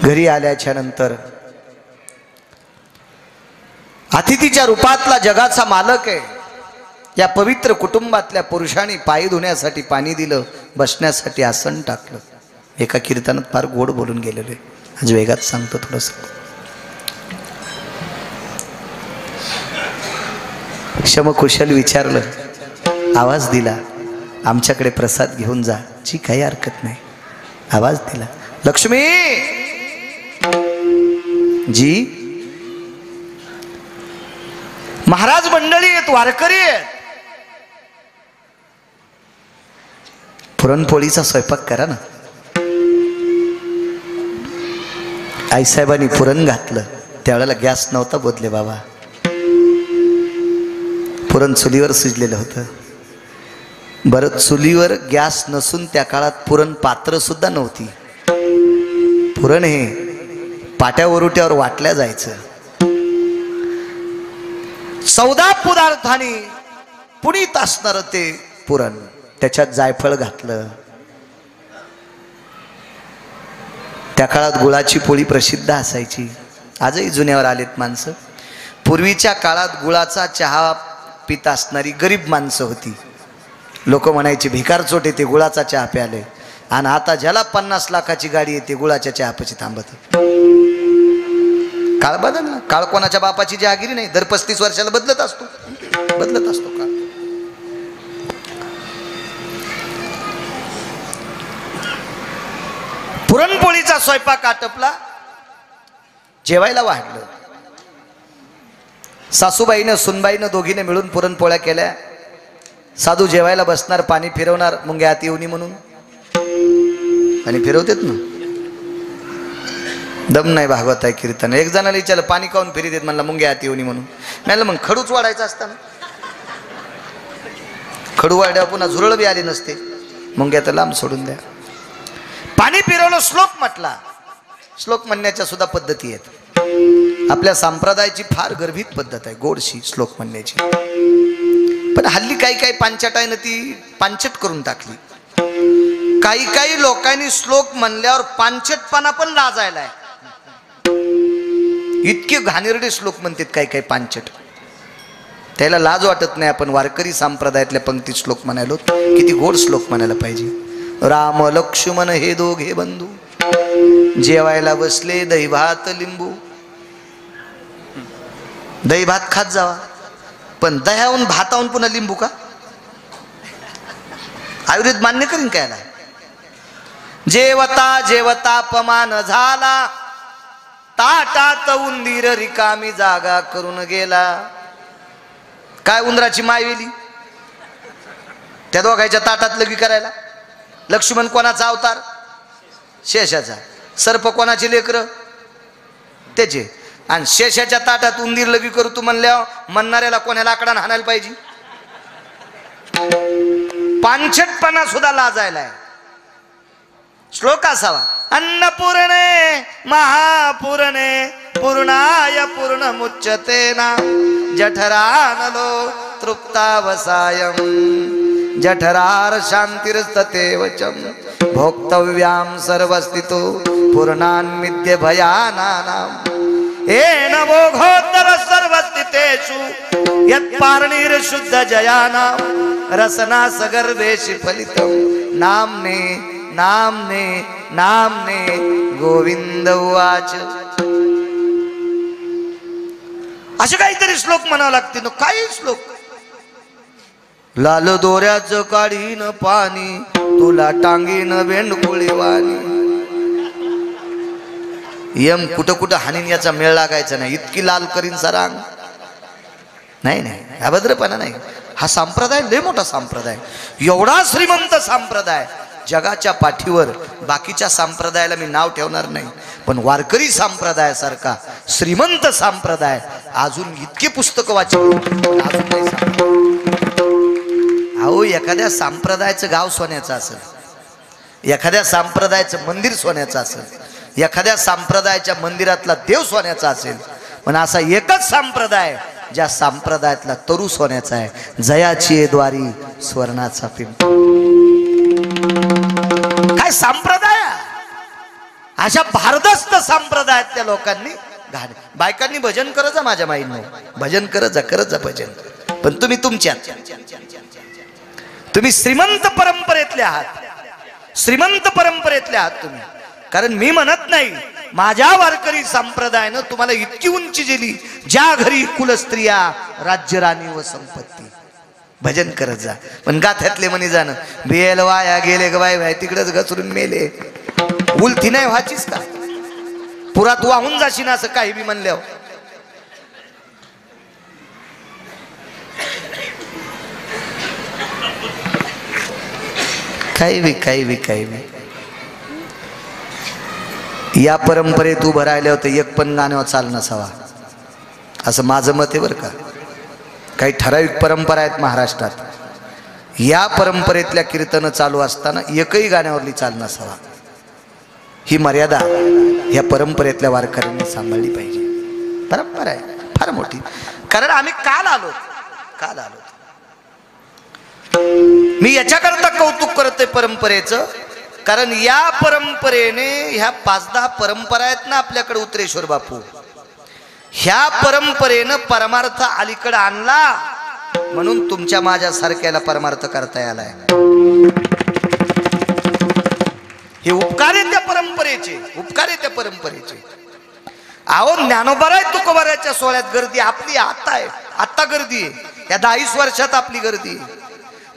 घरी आल्याच्या नंतर अतिथीच्या रूपातला जगाचा मालक आहे. या पवित्र कुटुंबातल्या पुरुषांनी पाय धुण्यासाठी पाणी दिलं, बसण्यासाठी आसन टाकलं. एका कीर्तनात फार गोड बोलून गेलेले. आज वेगात सांगतो थोडंसं. क्षमकुशल विचारलं, आवाज दिला, आमच्याकडे प्रसाद घेऊन जा. जी काही हरकत नाही. आवाज दिला, लक्ष्मी जी. महाराज मंडळी आहेत, वारकरी आहेत, पुरणपोळीचा स्वयंपाक करा ना. आईसाहेबांनी पुरण घातलं. त्यावेळेला गॅस नव्हता बोधले बाबा. पुरण चुलीवर शिजलेलं होतं. बरं, चुलीवर गॅस नसून त्या काळात पुरण पात्र सुद्धा नव्हती. पुरण हे पाट्यावरुट्यावर वाटल्या जायचं. 14 पदार्थांनी पुनीत असणार ते पुरण. त्याच्यात जायफळ घातलं. त्या काळात गुळाची पोळी प्रसिद्ध असायची. आजही जुन्यावर आलेत माणसं. पूर्वीच्या काळात गुळाचा चहा पित असणारी गरीब माणसं होती. लोक म्हणायचे भिकार चोट येते, गुळाचा चहा प्याले. आणि आता ज्याला 50 लाखाची गाडी येते गुळाच्या चहापाशी थांबत. काळ बदलला. काळ कोणाच्या बापाची जहागिरी नाही. दर 35 वर्षाला बदलत असतो, बदलत असतो काळ. पुरणपोळीचा स्वयंपाक आटपला. जेवायला वाढलं. सासूबाईनं सुनबाईनं दोघीने मिळून पुरणपोळ्या केल्या. साधू जेवायला बसणार, पाणी फिरवणार. मुंग्या आत येऊनी म्हणून पाणी फिरवतेत ना. दम नाही भागवत आहे कीर्तन. एक जणाला विचारलं पाणी काऊन फिरी देत, म्हणला मुंग्या आत येऊनी म्हणून. म्हणलं मग खडूच वाढायचा असताना. खडू वाढल्यावर पुन्हा झुरळ बी आली नसते. मुंग्या तर लांब सोडून द्या. पाणी फिरवलं, श्लोक म्हटला. श्लोक म्हणण्याच्या सुद्धा पद्धती आहेत. आपल्या संप्रदायाची फार गर्भित पद्धत आहे गोडशी श्लोक म्हणण्याची, पण हल्ली काही पांचटायनं ती पांचट करून टाकली. काही लोकांनी श्लोक म्हणल्यावर पांचटपणा पण लाजायलाय. इतके घाणेरडे श्लोक म्हणतात काही पांचट, त्याला लाज वाटत नाही. आपण वारकरी संप्रदायातल्या पंक्ती श्लोक म्हणालो, किती गोड श्लोक म्हणायला पाहिजे. राम लक्ष्मण हे दोघे बंधू, जेवायला बसले दही भात लिंबू. दही भात खात जावा, पण दह्याहून भाताहून पुन्हा लिंबू का? आयुर्वेद मान्य करीन कायला? जेवता जेवता अपमान झाला, ताटात उंदीर रिकामी जागा करून गेला. काय उंदराची मायवेली त्या दोघांच्या ताटात लगी करायला? लक्ष्मण कोणाचा अवतार? शेषाचा. सर्प कोणाचे लेकर? त्याचे. आणि शेषाच्या ताटात उंदीर लगी करू तू म्हणल्यावर म्हणणाऱ्याला कोणाला लाकडानं हाणायला पाहिजे? पांचटपणा सुद्धा लाजायलाय. श्लोक असावा, अन्नपूर्णे महापूर्णे पूर्णाय पूर्णमुच्यतेना जठरानलो तृप्तावसायम जठरार शांतिरस्ततेवचम भोक्तव्याम सर्वस्थितो पूर्णान्मिद्य भयानानाम येन भोगोत्तर सर्वस्थितेषु यत्पारणीर शुद्ध जयानाम रसना सगर्भेषु फलितम नामने नामने नामने गोविंद उवाच. असे काहीतरी श्लोक म्हणावं लागते ना. काही श्लोक. लाल दोऱ्याचं काढीन पाणी तुला टांगीन बेंडकुळीवाणी. यम कुठं हानीन याचा मेळ लागायचा नाही. इतकी लाल करीन सरांग. नाही अभद्रपणा नाही. हा संप्रदाय लय मोठा संप्रदाय, एवढा श्रीमंत संप्रदाय. जगाच्या पाठीवर बाकीच्या संप्रदायाला मी नाव ठेवणार नाही, पण वारकरी संप्रदायासारखा श्रीमंत संप्रदाय अजून इतके पुस्तकं वाचले अजून नाही. अहो, एखाद्या संप्रदायाचं गाव सोन्याचं असेल, एखाद्या संप्रदायाचं मंदिर सोन्याचं असेल, एखाद्या संप्रदायाच्या मंदिरातला देव सोन्याचा असेल, पण असा एकच संप्रदाय ज्या संप्रदायातला तरू सोन्याचा आहे. जयाची द्वारी स्वर्णाचा पिंप. काय संप्रदाय! अशा भारदस्त संप्रदायातल्या लोकांनी घाण. बायकांनी भजन करत जा माझ्या माईंनो, भजन करत जा भजन. पण तुम्ही तुमच्यात, तुम्ही श्रीमंत परंपरेतले आहात, श्रीमंत परंपरेतले आहात तुम्ही. कारण मी म्हणत नाही, माझ्या वारकरी संप्रदायानं तुम्हाला इतकी उंची दिली, ज्या घरी कुलस्त्रिया राज्य राणी व संपत्ती. भजन करत जा. पण गाथ्यातले म्हणे जाणं बेल वाया गेले ग बाय, तिकडेच घसरून मेले. उलथी नाही व्हायचीच का? पुरात वाहून जाशील असं काही बी म्हणल्यावर. काही बी या परंपरेत उभं राहिले होते एक पण गाण्यावर चाल नसावा असं माझं मत आहे बरं का. काही ठराविक परंपरा आहेत महाराष्ट्रात, या परंपरेतल्या कीर्तन चालू असताना एकही गाण्यावरली चाल नसावा. ही मर्यादा या परंपरेतल्या वारकऱ्यांनी सांभाळली पाहिजे. परंपरा आहे फार मोठी. कारण आम्ही काल आलो. मी याच्याकरता कौतुक करतोय परंपरेचं, कारण या परंपरेने, ह्या 5-10 परंपरा आहेत ना आपल्याकडे उत्तरेश्वर बापू, ह्या परंपरेनं परमार्थ अलीकडे आणला, म्हणून तुमच्या माझ्या सारख्याला परमार्थ करता आलाय. हे उपकार आहे त्या परंपरेचे, उपकार आहे त्या परंपरेचे. अहो, ज्ञानोबाराय तुकोबारायच्या सोहळ्यात गर्दी आपली आता आहे, आता गर्दी आहे. या 10-20 वर्षात आपली गर्दी आहे.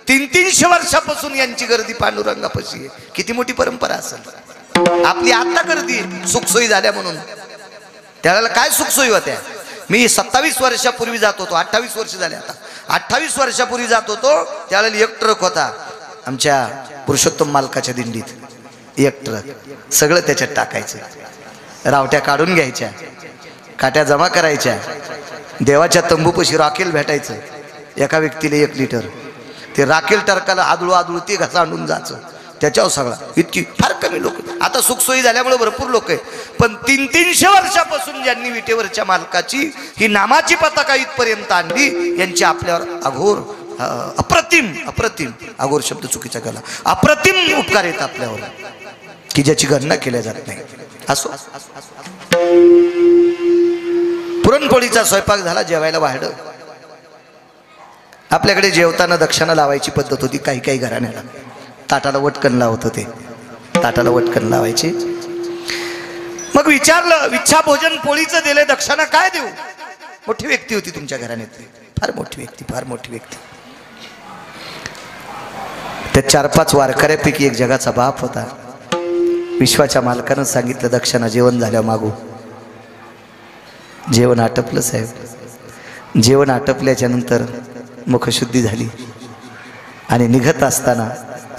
300-300 वर्षापासून यांची गर्दी पांडुरंगापाशी आहे. किती मोठी परंपरा असेल आपली. आता गर्दी आहे सुखसोयी झाल्या म्हणून. त्याला काय सुखसोयी होत्या? मी 27 वर्षापूर्वी जात होतो, 28 वर्ष झाले आता, 28 वर्षापूर्वी जात होतो त्यावेळेला एक ट्रक होता आमच्या पुरुषोत्तम मालकाच्या दिंडीत. एक ट्रक सगळं त्याच्यात टाकायचं, रावट्या काढून घ्यायच्या, काट्या जमा करायच्या, देवाच्या तंबूपाशी राखेल भेटायचं, एका व्यक्तीला 1 लिटर. ते राखेल टरकाला आदळू ते घसांडून जायचं, त्याच्यावर सगळा. इतकी फार कमी लोक. आता सुखसोयी झाल्यामुळे भरपूर लोक आहे, पण 300-300 वर्षापासून ज्यांनी विटेवरच्या मालकाची ही नामाची पताका इथपर्यंत आणली, यांची आपल्यावर अघोर अप्रतिम अप्रतिम, अघोर शब्द चुकीचा केला, अप्रतिम उपकार येत आपल्यावर की ज्याची गणना केल्या जात नाही. असो, पुरणपोळीचा स्वयंपाक झाला, जेवायला वाढलं. आपल्याकडे जेवताना दक्षिणा लावायची पद्धत होती. काही काही घराण्याला ताटाला वटकन लावत होते, ताटाला वटकन लावायचे. मग विचारलं, इच्छा भोजन पोळीचं दिले, दक्षिणा काय देऊ? मोठी व्यक्ती होती तुमच्या घराण्यातली, फार मोठी व्यक्ती, फार मोठी व्यक्ती. त्या 4-5 वारकऱ्यापैकी एक जगाचा बाप होता. विश्वाच्या मालकानं सांगितलं, दक्षिणा जेवण झाल्यावर मागू. जेवण आटपलं साहेब. जेवण आटपल्याच्या नंतर मुखशुद्धी झाली आणि निघत असताना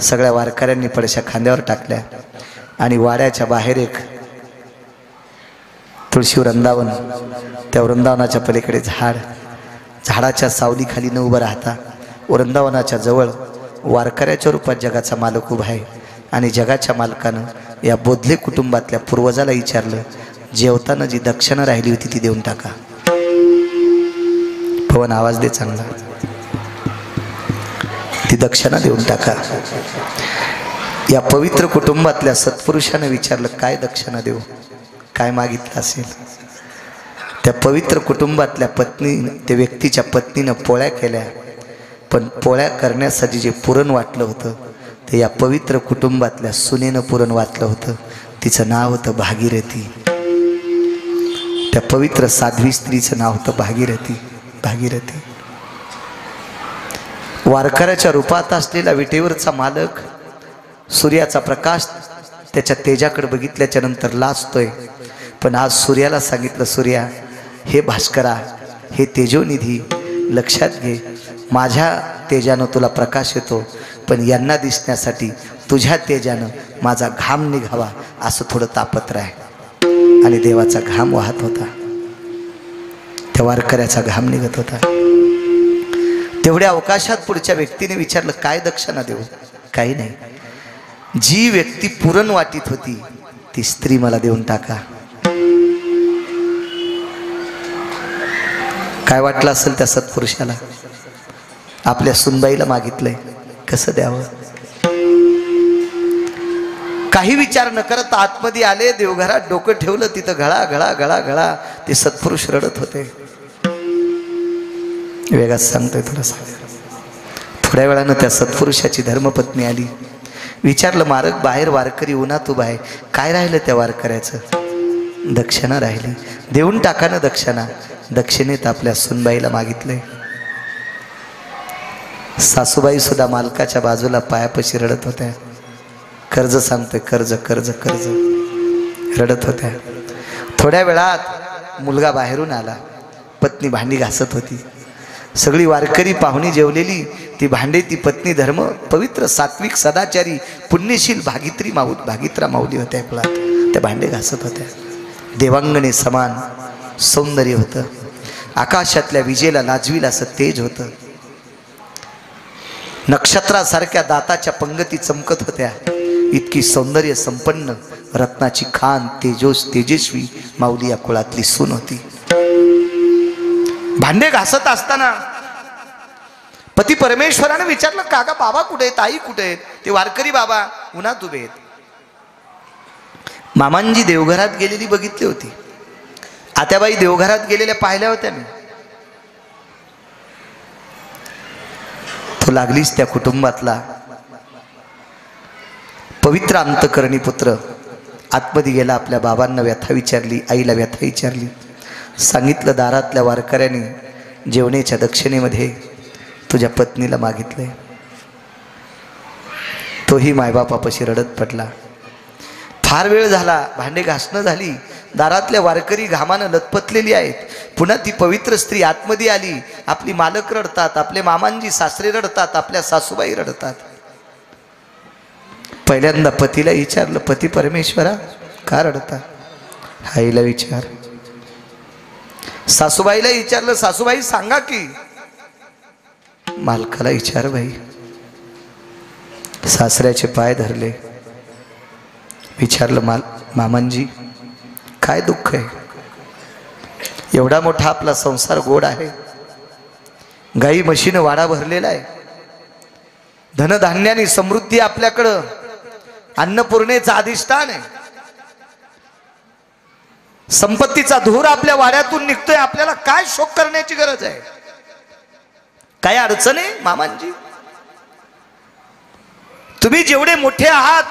सगळ्या वारकऱ्यांनी पडश्या खांद्यावर टाकल्या आणि वाड्याच्या बाहेर एक तुळशी वृंदावन, त्या वृंदावनाच्या पलीकडे झाड, झाडाच्या सावलीखाली न उभं राहता वृंदावनाच्या जवळ वारकऱ्याच्या रूपात जगाचा मालक उभा आहे. आणि जगाच्या मालकानं या बोधले कुटुंबातल्या पूर्वजाला विचारलं, जेवताना जी दक्षिणा राहिली होती ती देऊन टाका. पवन आवाज दे चांगला. ती दक्षिणा देऊन टाका. या पवित्र कुटुंबातल्या सत्पुरुषाने विचारलं, काय दक्षिणा देऊ, काय मागितलं असेल? त्या पवित्र कुटुंबातल्या पत्नी, त्या व्यक्तीच्या पत्नीनं पोळ्या केल्या, पण पोळ्या करण्यासाठी जे पुरण वाटलं होतं ते या पवित्र कुटुंबातल्या सुनेनं पुरण वाटलं होतं. तिचं नाव होतं भागीरथी. त्या पवित्र साध्वी स्त्रीचं नाव होतं भागीरथी. भागीरथी. वारकऱ्याच्या रूपात असलेला विटेवरचा मालक सूर्याचा प्रकाश त्याच्या तेजाकडे बघितल्याच्या नंतर लाजतोय. पण आज सूर्याला सांगितलं, सूर्या, हे भास्करा, हे तेजोनिधी, लक्षात घे, माझ्या तेजानं तुला प्रकाश येतो, पण यांना दिसण्यासाठी तुझ्या तेजानं माझा घाम निघावा असं थोडं तापत राह. आणि देवाचा घाम वाहत होता, त्या वारकऱ्याचा घाम निघत होता. तेवढ्या अवकाशात पुढच्या व्यक्तीने विचारलं, काय दक्षिणा देऊ? काही नाही, जी व्यक्ती पुरण वाटीत होती ती स्त्री मला देऊन टाका. काय वाटलं असेल त्या सत्पुरुषाला? आपल्या सुनबाईला मागितलंय, कसं द्यावं? काही विचार न करत आतमध्ये आले, देवघरात डोकं ठेवलं, तिथं घळा घळा घळा घळा ते सत्पुरुष रडत होते. वेगात सांगतोय तुला. थोड्या वेळानं त्या सत्पुरुषाची धर्मपत्नी आली. विचारलं, मारक बाहेर वारकरी उन्हात उभा आहे, काय राहिलं त्या वारकऱ्याचं? दक्षिणा राहिली, देऊन टाका ना दक्षिणा. दक्षिणेत आपल्या सुनबाईला मागितलंय. सासूबाई सुद्धा मालकाच्या बाजूला पायापाशी रडत होत्या. कर्ज सांगतोय, कर्ज कर्ज कर्ज रडत होत्या. थोड्या वेळात मुलगा बाहेरून आला. पत्नी भांडी घासत होती. सगळी वारकरी पाहुणी जेवलेली, ती भांडे, ती पत्नी धर्म पवित्र सात्विक सदाचारी पुण्यशील भागित्रा माऊली होत्या कुळात. त्या भांडे घासत होत्या. देवांगणे समान सौंदर्य होतं. आकाशातल्या विजेला लाजवील असं तेज होतं. नक्षत्रासारख्या दाताच्या पंगती चमकत होत्या. इतकी सौंदर्य संपन्न रत्नाची खान तेजस्वी माऊली या कुळातली सून होती. भांडे घासत असताना पती परमेश्वराने विचारलं, काका बाबा कुठे आहेत, आई कुठे आहेत? ते वारकरी बाबा उन्हात उभे आहेत. मामांजी देवघरात गेलेली बघितली होती. आत्याबाई देवघरात गेलेल्या पाहिल्या होत्या मी. तो लागलीच त्या कुटुंबातला पवित्र अंतकरणी पुत्र आतमध्ये गेला. आपल्या बाबांना व्यथा विचारली, आईला व्यथा विचारली. सांगितलं, दारातल्या वारकऱ्याने जेवणाच्या दक्षिणेमध्ये तुझ्या पत्नीला मागितलंय. तोही मायबापापाशी रडत पडला. फार वेळ झाला, भांडे घासणं झाली. दारातल्या वारकरी घामानं लतपतलेली आहेत. पुन्हा ती पवित्र स्त्री आतमध्ये आली. आपली मालक रडतात, आपले मामांजी सासरे रडतात, आपल्या सासूबाई रडतात. पहिल्यांदा पतीला विचारलं, पती परमेश्वरा का रडता? आईला विचार. सासूबाईला विचारलं, सासूबाई सांगा की. मालकाला विचार बाई. सासऱ्याचे पाय धरले, विचारलं मामांजी काय दुःख आहे? एवढा मोठा आपला संसार गोड आहे, गाई म्हशीनं वाडा भरलेला आहे, धनधान्याने समृद्धी आपल्याकडं, अन्नपूर्णेचं अधिष्ठान आहे, संपत्तीचा धूर आपल्या वाड्यातून निघतोय, आपल्याला काय शोक करण्याची गरज आहे? काय अडचण आहे मामांजी? तुम्ही जेवढे मोठे आहात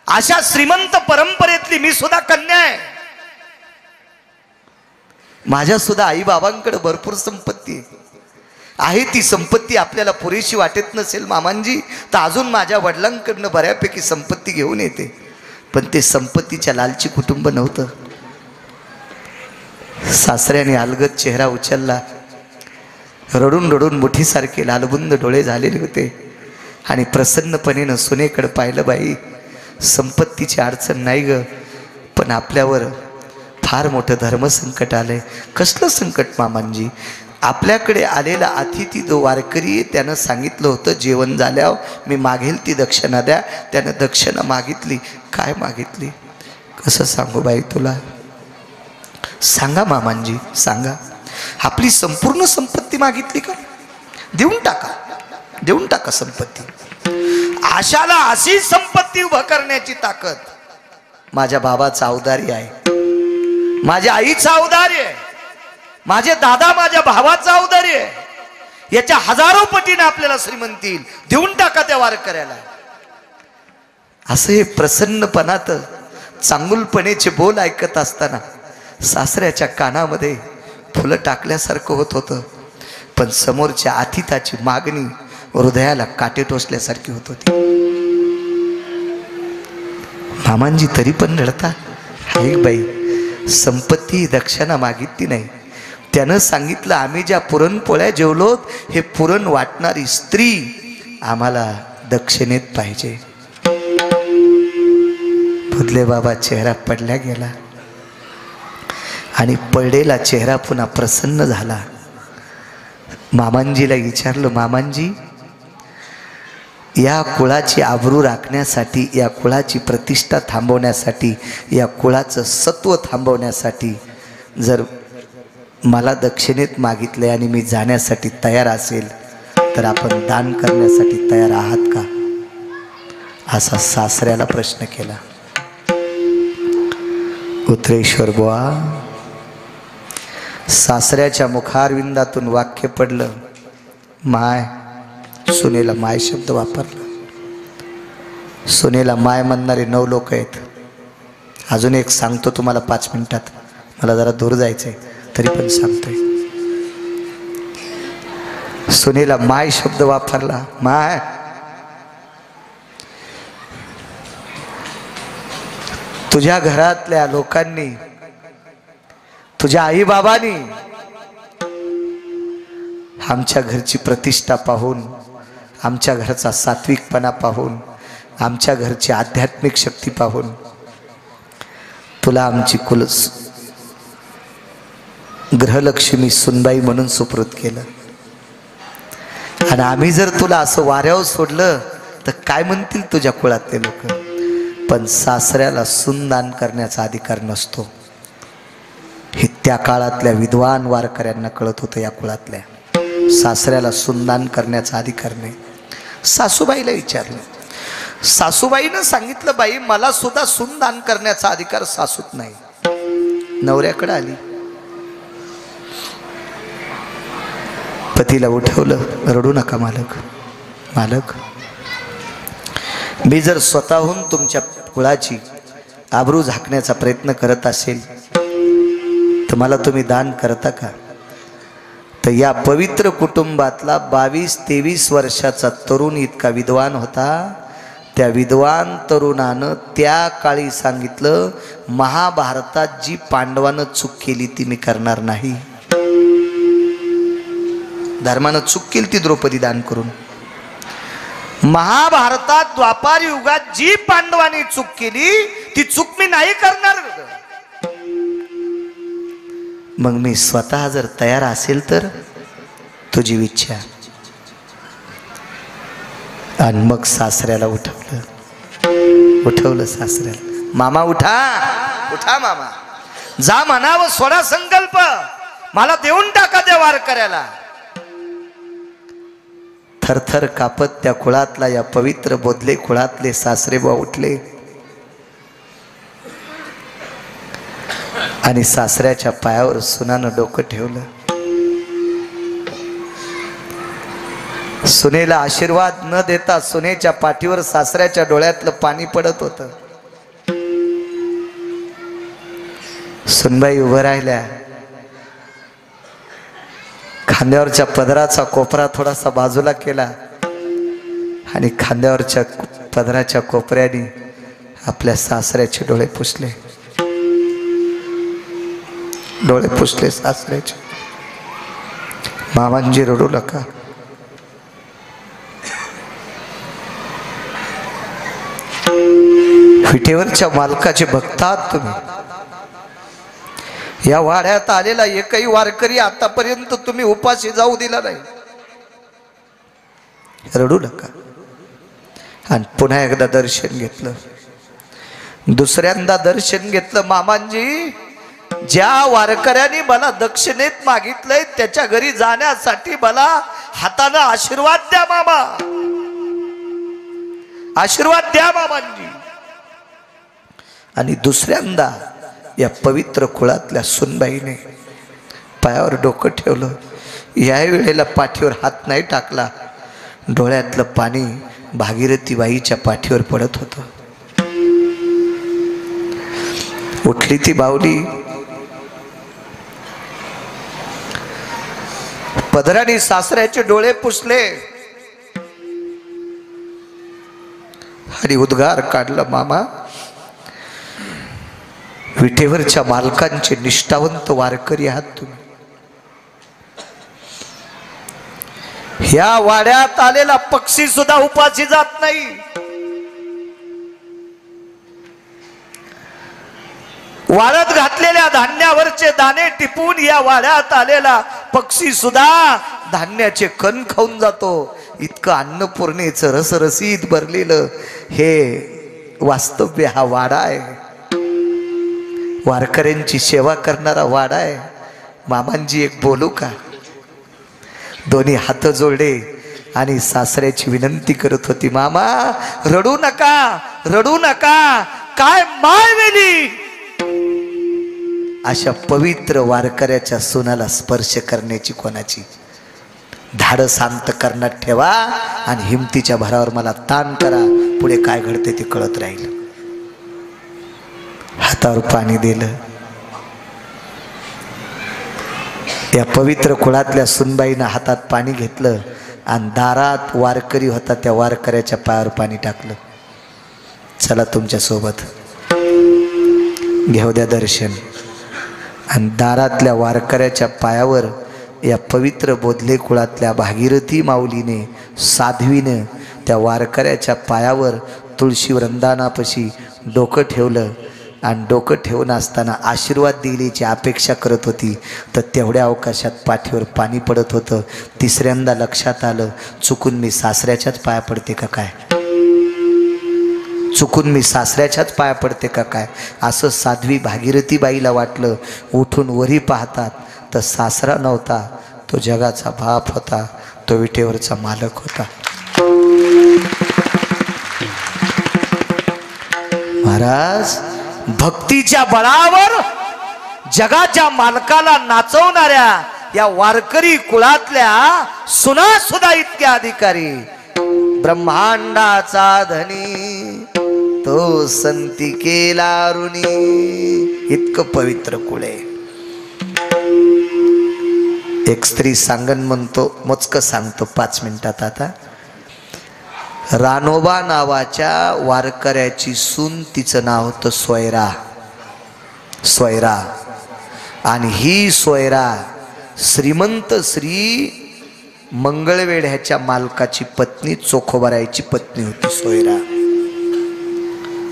अशा श्रीमंत परंपरेतली मी सुद्धा कन्या आहे, माझ्या सुद्धा आई बाबांकडे भरपूर संपत्ती आहे, ती संपत्ती आपल्याला पुरेशी वाटत नसेल मामांजी तर अजून माझ्या वडिलांकडनं बऱ्यापैकी संपत्ती घेऊन येते, पण ते संपत्तीच्या लालची कुटुंब नव्हतं. सासऱ्याने अलगद चेहरा उचलला, रडून रडून मुठीसारखे लालबुंद डोळे झालेले होते आणि प्रसन्नपणेनं सुनेकडे पाहिलं. बाई, संपत्तीची अडचण नाही ग, पण आपल्यावर फार मोठं धर्मसंकट आलंय. कसलं संकट मामांजी? आपल्याकडे आलेला अतिथी जो वारकरी त्यानं सांगितलं होतं जेवण झाल्यावर मी मागेल ती दक्षिणा द्या. त्यानं दक्षिणा मागितली. काय मागितली? कसं सांगू बाई तुला? सांगा मामांजी सांगा. आपली संपूर्ण संपत्ती मागितली का? देऊन टाका, देऊन टाका संपत्ती. आशाला अशी संपत्ती उभं करण्याची ताकद माझ्या बाबाचा औदार्य आहे, माझ्या आईचा औदार्य आहे, माझे दादा माझ्या भावाचा औदार्य आहे. याच्या हजारो पटीने आपल्याला श्रीमंती येईल. देऊन टाका त्या वारकऱ्याला. असं हे प्रसन्नपणात चांगुलपणेचे बोल ऐकत असताना सासऱ्याच्या कानामध्ये फुलं टाकल्यासारखं होत होतं, पण समोरच्या अतिथाची मागणी हृदयाला काटे टोचल्यासारखी होत होती. मामांजी तरी पण रडता? हाय बाई, संपत्ती दक्षिणा मागितली नाही. त्यानं सांगितलं आम्ही ज्या पुरणपोळ्या जेवलोत हे पुरण वाटणारी स्त्री आम्हाला दक्षिणेत पाहिजे. बुधले बाबा चेहरा पडल्या गेला आणि पडलेला चेहरा पुन्हा प्रसन्न झाला. मामांजीला विचारलं, मामांजी या कुळाची आबरू राखण्यासाठी, या कुळाची प्रतिष्ठा थांबवण्यासाठी, या कुळाचं सत्व थांबवण्यासाठी जर मला दक्षिणेत मागितले आणि मी जाण्यासाठी तयार असेल तर आपण दान करण्यासाठी तयार आहात का? असा सासऱ्याला प्रश्न केला. उतरेश्वर बुवा, सासऱ्याच्या मुखारविंदातून वाक्य पडलं. माय, सुनेला माय शब्द वापरला. सुनेला माय म्हणणारे 9 लोक आहेत. अजून एक सांगतो तुम्हाला 5 मिनिटात, मला जरा दूर जायचंय तरी पण सांगतोय. सुनेला माय शब्द वापरला. माय, तुझ्या घरातल्या लोकांनी, तुझ्या आई बाबांनी आमच्या घरची प्रतिष्ठा पाहून, आमच्या घरचा सात्विकपणा पाहून, आमच्या घरची आध्यात्मिक शक्ती पाहून तुला आमची कुल ग्रहलक्ष्मी सुनबाई म्हणून सुपूर्द केलं. आणि आम्ही जर तुला असं वाऱ्यावर सोडलं तर काय म्हणतील तुझ्या कुळातले लोक? पण सासऱ्याला सुनदान करण्याचा अधिकार नसतो हे त्या काळातल्या विद्वान वारकऱ्यांना कळत होतं. या कुळातल्या सासऱ्याला सुनदान करण्याचा अधिकार नाही. सासूबाईला विचारलं, सासूबाईनं सांगितलं, बाई मला सुद्धा सुनदान करण्याचा अधिकार सासूत नाही. नवऱ्याकडे आली, पतीला उठवलं. रडू नका मालक, मालक मी जर स्वतःहून तुमच्या कुळाची आबरू झाकण्याचा प्रयत्न करत असेल तर मला तुम्ही दान करता का? तर या पवित्र कुटुंबातला 22-23 वर्षाचा तरुण इतका विद्वान होता. त्या विद्वान तरुणानं त्या काळी सांगितलं, महाभारतात जी पांडवानं चूक केली ती मी करणार नाही. धर्मानं चूक केली ती द्रौपदी दान करून. महाभारतात द्वापार युगात जी पांडवांनी चूक केली ती चूक मी नाही करणार. मग मी स्वतः जर तयार असेल तर तुझी इच्छा. आणि मग सासऱ्याला उठवलं सासऱ्याला. मामा उठा, उठा मामा, जा म्हणावं, सोडा संकल्प, मला देऊन टाका त्या वारकऱ्याला. थरथर कापत त्या कुळातला, या पवित्र बोधले कुळातले सासरेबुवा उठले आणि सासऱ्याच्या पायावर सुनानं डोकं ठेवलं. सुनेला आशीर्वाद न देता सुनेच्या पाठीवर सासऱ्याच्या डोळ्यातलं पाणी पडत होतं. सुनबाई उभं राहिल्या, खांद्यावरच्या पदराचा कोपरा थोडासा बाजूला केला आणि खांद्यावरच्या पदराच्या कोपऱ्याने आपल्या सासऱ्याचे डोळे पुसले. डोळे पुसले सासऱ्याचे. मामांजी रडू नका, विटेवरच्या मालकाचे भक्त आहात तुम्ही. या वाड्यात आलेला एकही वारकरी आतापर्यंत तुम्ही उपाशी जाऊ दिला नाही. रडू नका. आणि पुन्हा एकदा दर्शन घेतलं, दुसऱ्यांदा दर्शन घेतलं. मामांजी, ज्या वारकऱ्याने मला दक्षिणेत मागितलंय त्याच्या घरी जाण्यासाठी मला हाताने आशीर्वाद द्या मामा, आशीर्वाद द्या मामांजी. आणि दुसऱ्यांदा या पवित्र कुळातल्या सुनबाईने पायावर डोकं ठेवलं. या वेळेला पाठीवर हात नाही टाकला. डोळ्यातलं पाणी भागीरथी बाईच्या पाठीवर पडत होतं. उठली ती बावली, पदराने सासऱ्याचे डोळे पुसले आणि उद्गार काढला, मामा, विटेवरच्या मालकांचे निष्ठावंत वारकरी आहात तुम्ही. ह्या वाड्यात आलेला पक्षी सुद्धा उपाशी जात नाही. वाळत घातलेल्या धान्यावरचे दाणे टिपून या वाड्यात आलेला पक्षी सुद्धा धान्याचे कण खाऊन जातो. इतकं अन्नपूर्णेचं रसरसीत भरलेलं हे वास्तव्य हा वाडा आहे. वारकऱ्यांची सेवा करणारा वाडा आहे. मामांजी एक बोलू का? दोन्ही हात जोडले आणि सासऱ्याची विनंती करत होती, मामा रडू नका, रडू नका, काय माय वेली. अशा पवित्र वारकऱ्याच्या सोनाला स्पर्श करण्याची कोणाची धाडं शांत करण्यात ठेवा आणि हिमतीच्या भरावर मला ताण करा. पुढे काय घडते ते कळत राहील. हातावर पाणी दिलं. या पवित्र कुळातल्या सुनबाईनं हातात पाणी घेतलं आणि दारात वारकरी होता त्या वारकऱ्याच्या पायावर पाणी टाकलं. चला तुमच्या सोबत घेऊ द्या दर्शन. आणि दारातल्या वारकऱ्याच्या पायावर या पवित्र बोधले कुळातल्या भागीरथी माऊलीने, साध्वीनं त्या वारकऱ्याच्या पायावर तुळशी वृंदानापाशी डोकं ठेवलं. आणि डोकं ठेवून असताना आशीर्वाद दिल्याची अपेक्षा करत होती, तर तेवढ्या अवकाशात पाठीवर पाणी पडत होतं. तिसऱ्यांदा लक्षात आलं, चुकून मी सासऱ्याच्याच पाया पडते का काय, चुकून मी सासऱ्याच्याच पाया पडते का काय, असं साध्वी भागीरथी बाईला वाटलं. उठून वरी पाहतात तर सासरा नव्हता, तो जगाचा बाप होता, तो विटेवरचा मालक होता. महाराज, भक्तीच्या बळावर जगाच्या मालकाला नाचवणाऱ्या या वारकरी कुळातल्या सुना सुद्धा इतक्या अधिकारी. ब्रह्मांडाचा धनी तो संती केला ऋणी. इतकं पवित्र कुळ आहे. एक स्त्री सांगन म्हणतो, मोजकं सांगतो 5 मिनिटात. आता रानोबा नावाच्या वारकऱ्याची सून, तिचं नाव होतं सोयरा. सोयरा. आणि ही सोयरा श्रीमंत श्री मंगळवेढ्याच्या मालकाची पत्नी, चोखोबारायची पत्नी होती सोयरा.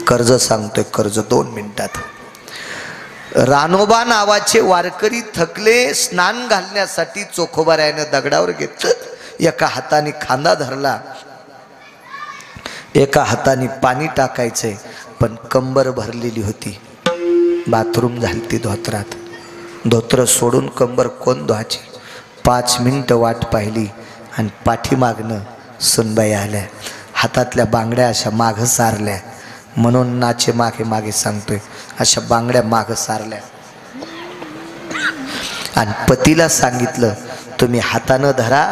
कर्ज सांगतोय, कर्ज 2 मिनिटात. रानोबा नावाचे वारकरी थकले, स्नान घालण्यासाठी चोखोबारायनं दगडावर घेतलं, एका हाताने खांदा धरला एका हाताने पाणी टाकायचंय पण कंबर भरलेली होती. बाथरूम झाली ती धोत्रात. धोत्र सोडून कंबर कोण धुवायची. 5 मिनिटं वाट पाहिली आणि पाठीमागनं सुनबाई आल्या. हातातल्या बांगड्या अशा मागं सारल्या. म्हणून नाचे मागे मागे सांगतोय, अशा बांगड्या मागं सारल्या. आणि पतीला सांगितलं, तुम्ही हातानं धरा,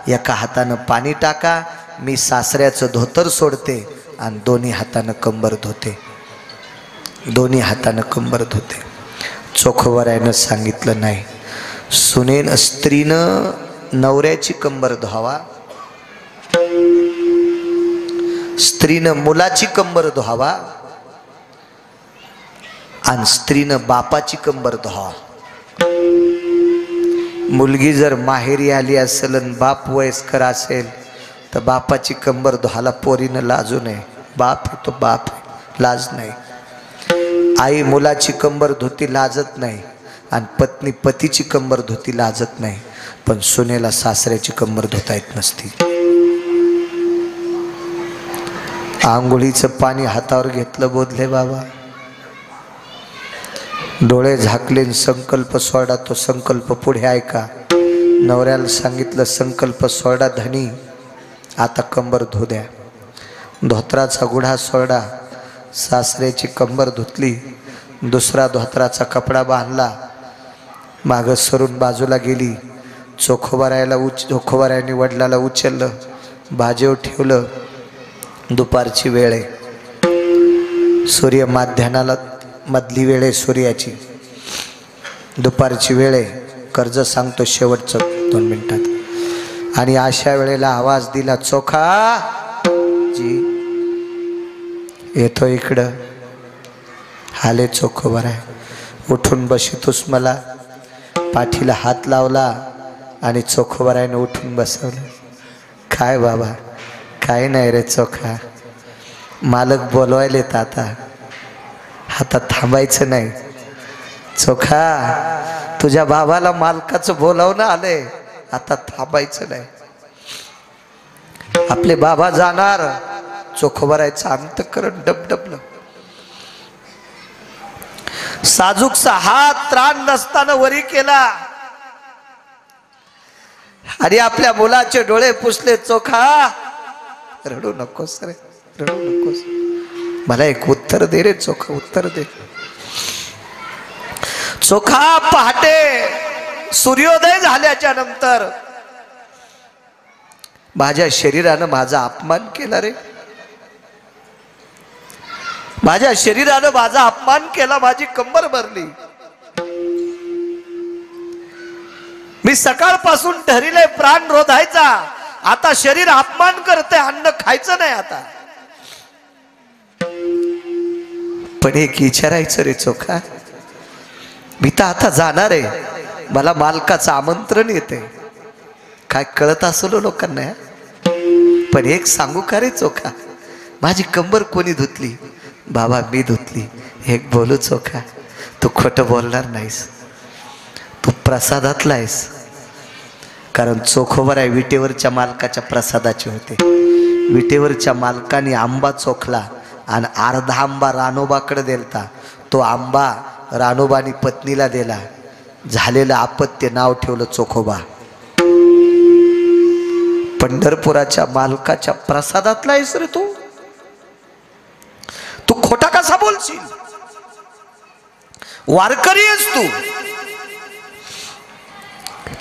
एका हातानं पाणी टाका, मी सासऱ्याचं धोतर सोडते आणि दोन्ही हातानं कंबर धुते. दोन्ही हातानं कंबर धुते. चोखोबरायनं सांगितलं, नाही, सुनेन स्त्रीनं नवऱ्याची कंबर धुवावा, स्त्रीनं मुलाची कंबर धुवावा आणि स्त्रीनं बापाची कंबर धुवावा. मुलगी जर माहेरी आली असेल आणि बाप वयस्कर असेल तर बापाची कंबर धुवायला पोरीनं लाजू नये. बाप आहे तो बाप आहे, लाज नाही. आई मुलाची कंबर धुती लाजत नाही आणि पत्नी पतीची कंबर धुती लाजत नाही. पण सुनेला सासऱ्याची कंबर धुता येत नसती. आंघोळीचं पाणी हातावर घेतलं, बोधले बाबा, डोळे झाकले, संकल्प सोडा. तो संकल्प पुढे ऐका. नवऱ्याला सांगितलं, संकल्प सोडा धनी, आता कंबर धु द्या. धोत्राचा गुढा सोडा. सासऱ्याची कंबर धुतली. दुसरा धोत्राचा कपडा बांधला. मागं सरून बाजूला गेली. चोखोबारायाने वडिलाला उचललं, बाजेवर ठेवलं. दुपारची वेळ आहे. सूर्य माध्यानाला मधली वेळ आहे सूर्याची. दुपारची वेळ आहे. कर्ज सांगतो शेवटचं 2 मिनिटात. आणि अशा वेळेला आवाज दिला, चोखा जी येतो इकडं. हाले चोखोबाराय, उठून बशितोस मला. पाठीला हात लावला आणि चोखोबारायने उठून बसवलं. काय बाबा, काय नाही रे चोखा, मालक बोलवायलेत आता, आता थांबायचं नाही. चोखा, तुझ्या बाबाला मालकाचं बोलावणं आलंय, आता थांबायचं नाही. आपले बाबा जाणार. चोखोबारायचं अंतःकरण डबडबलं. साजूकचा हात त्राण नसताना वरी केला आणि आपल्या मुलाचे डोळे पुसले. चोखा, रडू नकोस रे, रडू नकोस, मला एक उत्तर दे रे चोखा, उत्तर दे. चोखा, पहाटे सूर्योदय झाल्याच्या नंतर माझ्या शरीरानं माझा अपमान केला रे. माझ्या शरीरानं माझा अपमान केला, माझी कंबर भरली. मी सकाळपासून ठरले प्राण रोधायचा, आता शरीर अपमान करते, अन्न खायचं नाही आता. पण एक विचारायचं रे चोखा, मी तर आता जाणार आहे, मला मालकाचं आमंत्रण येते. काय कळत असलो लोकांना. पण एक सांगू का रे चोखा, माझी कंबर कोणी धुतली? बाबा मी धुतली. एक बोलू चोखा, तू खोटं बोलणार नाहीस, तू प्रसादातला आहेस. कारण चोखोबाराय विटेवरच्या मालकाच्या प्रसादाचे होते. विटेवरच्या मालकाने आंबा चोखला आणि अर्धा आंबा रानोबाकडे दिलता. तो आंबा रानोबानी पत्नीला दिला. झालेलं अपत्य नाव ठेवलं चोखोबा. पंढरपुराच्या मालकाच्या प्रसादातला आहेस रे तू. तू खोटा कसा बोलशील? वारकरी आहेस तू.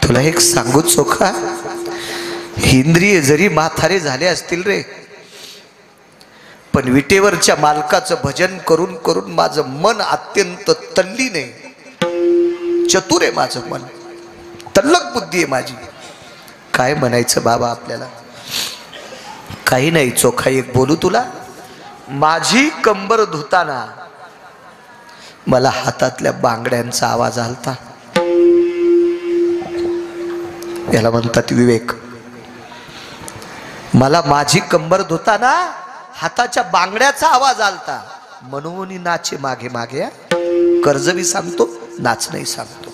तुला एक सांगू चोखा, इंद्रिय जरी म्हातारे झाले असतील रे, पण विटेवरच्या मालकाचं भजन करून करून माझं मन अत्यंत तल्लीन आहे. चतुर आहे माझं मन, तल्लक बुद्धी आहे माझी. काय म्हणायचं बाबा आपल्याला? काही नाही चोखा, एक बोलू तुला. माझी कंबर धुताना मला हातातल्या बांगड्यांचा आवाज आलता. याला म्हणतात विवेक. मला माझी कंबर धुताना हाताच्या बांगड्याचा आवाज आलता, म्हणून नाचे मागे मागे. कर्ज बी सांगतो, नाच नाही सांगतो.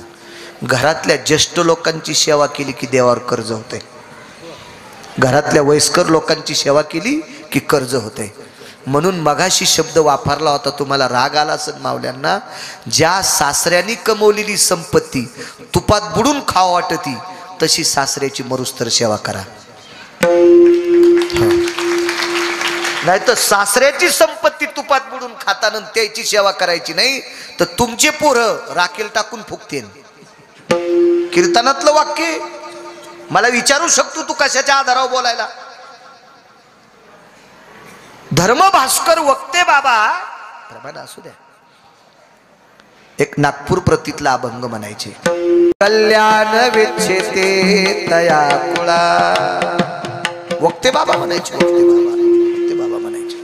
घरातल्या ज्येष्ठ लोकांची सेवा केली की देवावर कर्ज होते. घरातल्या वयस्कर लोकांची सेवा केली की कर्ज होते. म्हणून मगाशी शब्द वापरला होता, तुम्हाला राग आला असेल मावल्यांना, ज्या सासऱ्यांनी कमवलेली संपत्ती तुपात बुडून खावा वाटती तशी सासऱ्याची मरुस्तर सेवा करा. नाही तर सासऱ्याची संपत्ती तुपात बुडून खाताना त्याची सेवा करायची नाही तर तुमचे पोरं राखेल टाकून फुकतील. कीर्तनातलं वाक्य. मला विचारू शकतो तू कशाच्या आधारावर बोलायला. धर्मभास्कर वक्ते बाबा प्रमाण असू द्या, एक नागपूर प्रतीतला अभंग म्हणायचे. कल्याण विच्छेते तया कुळा. वक्ते बाबा म्हणायचे, वक्ते बाबा म्हणायचे.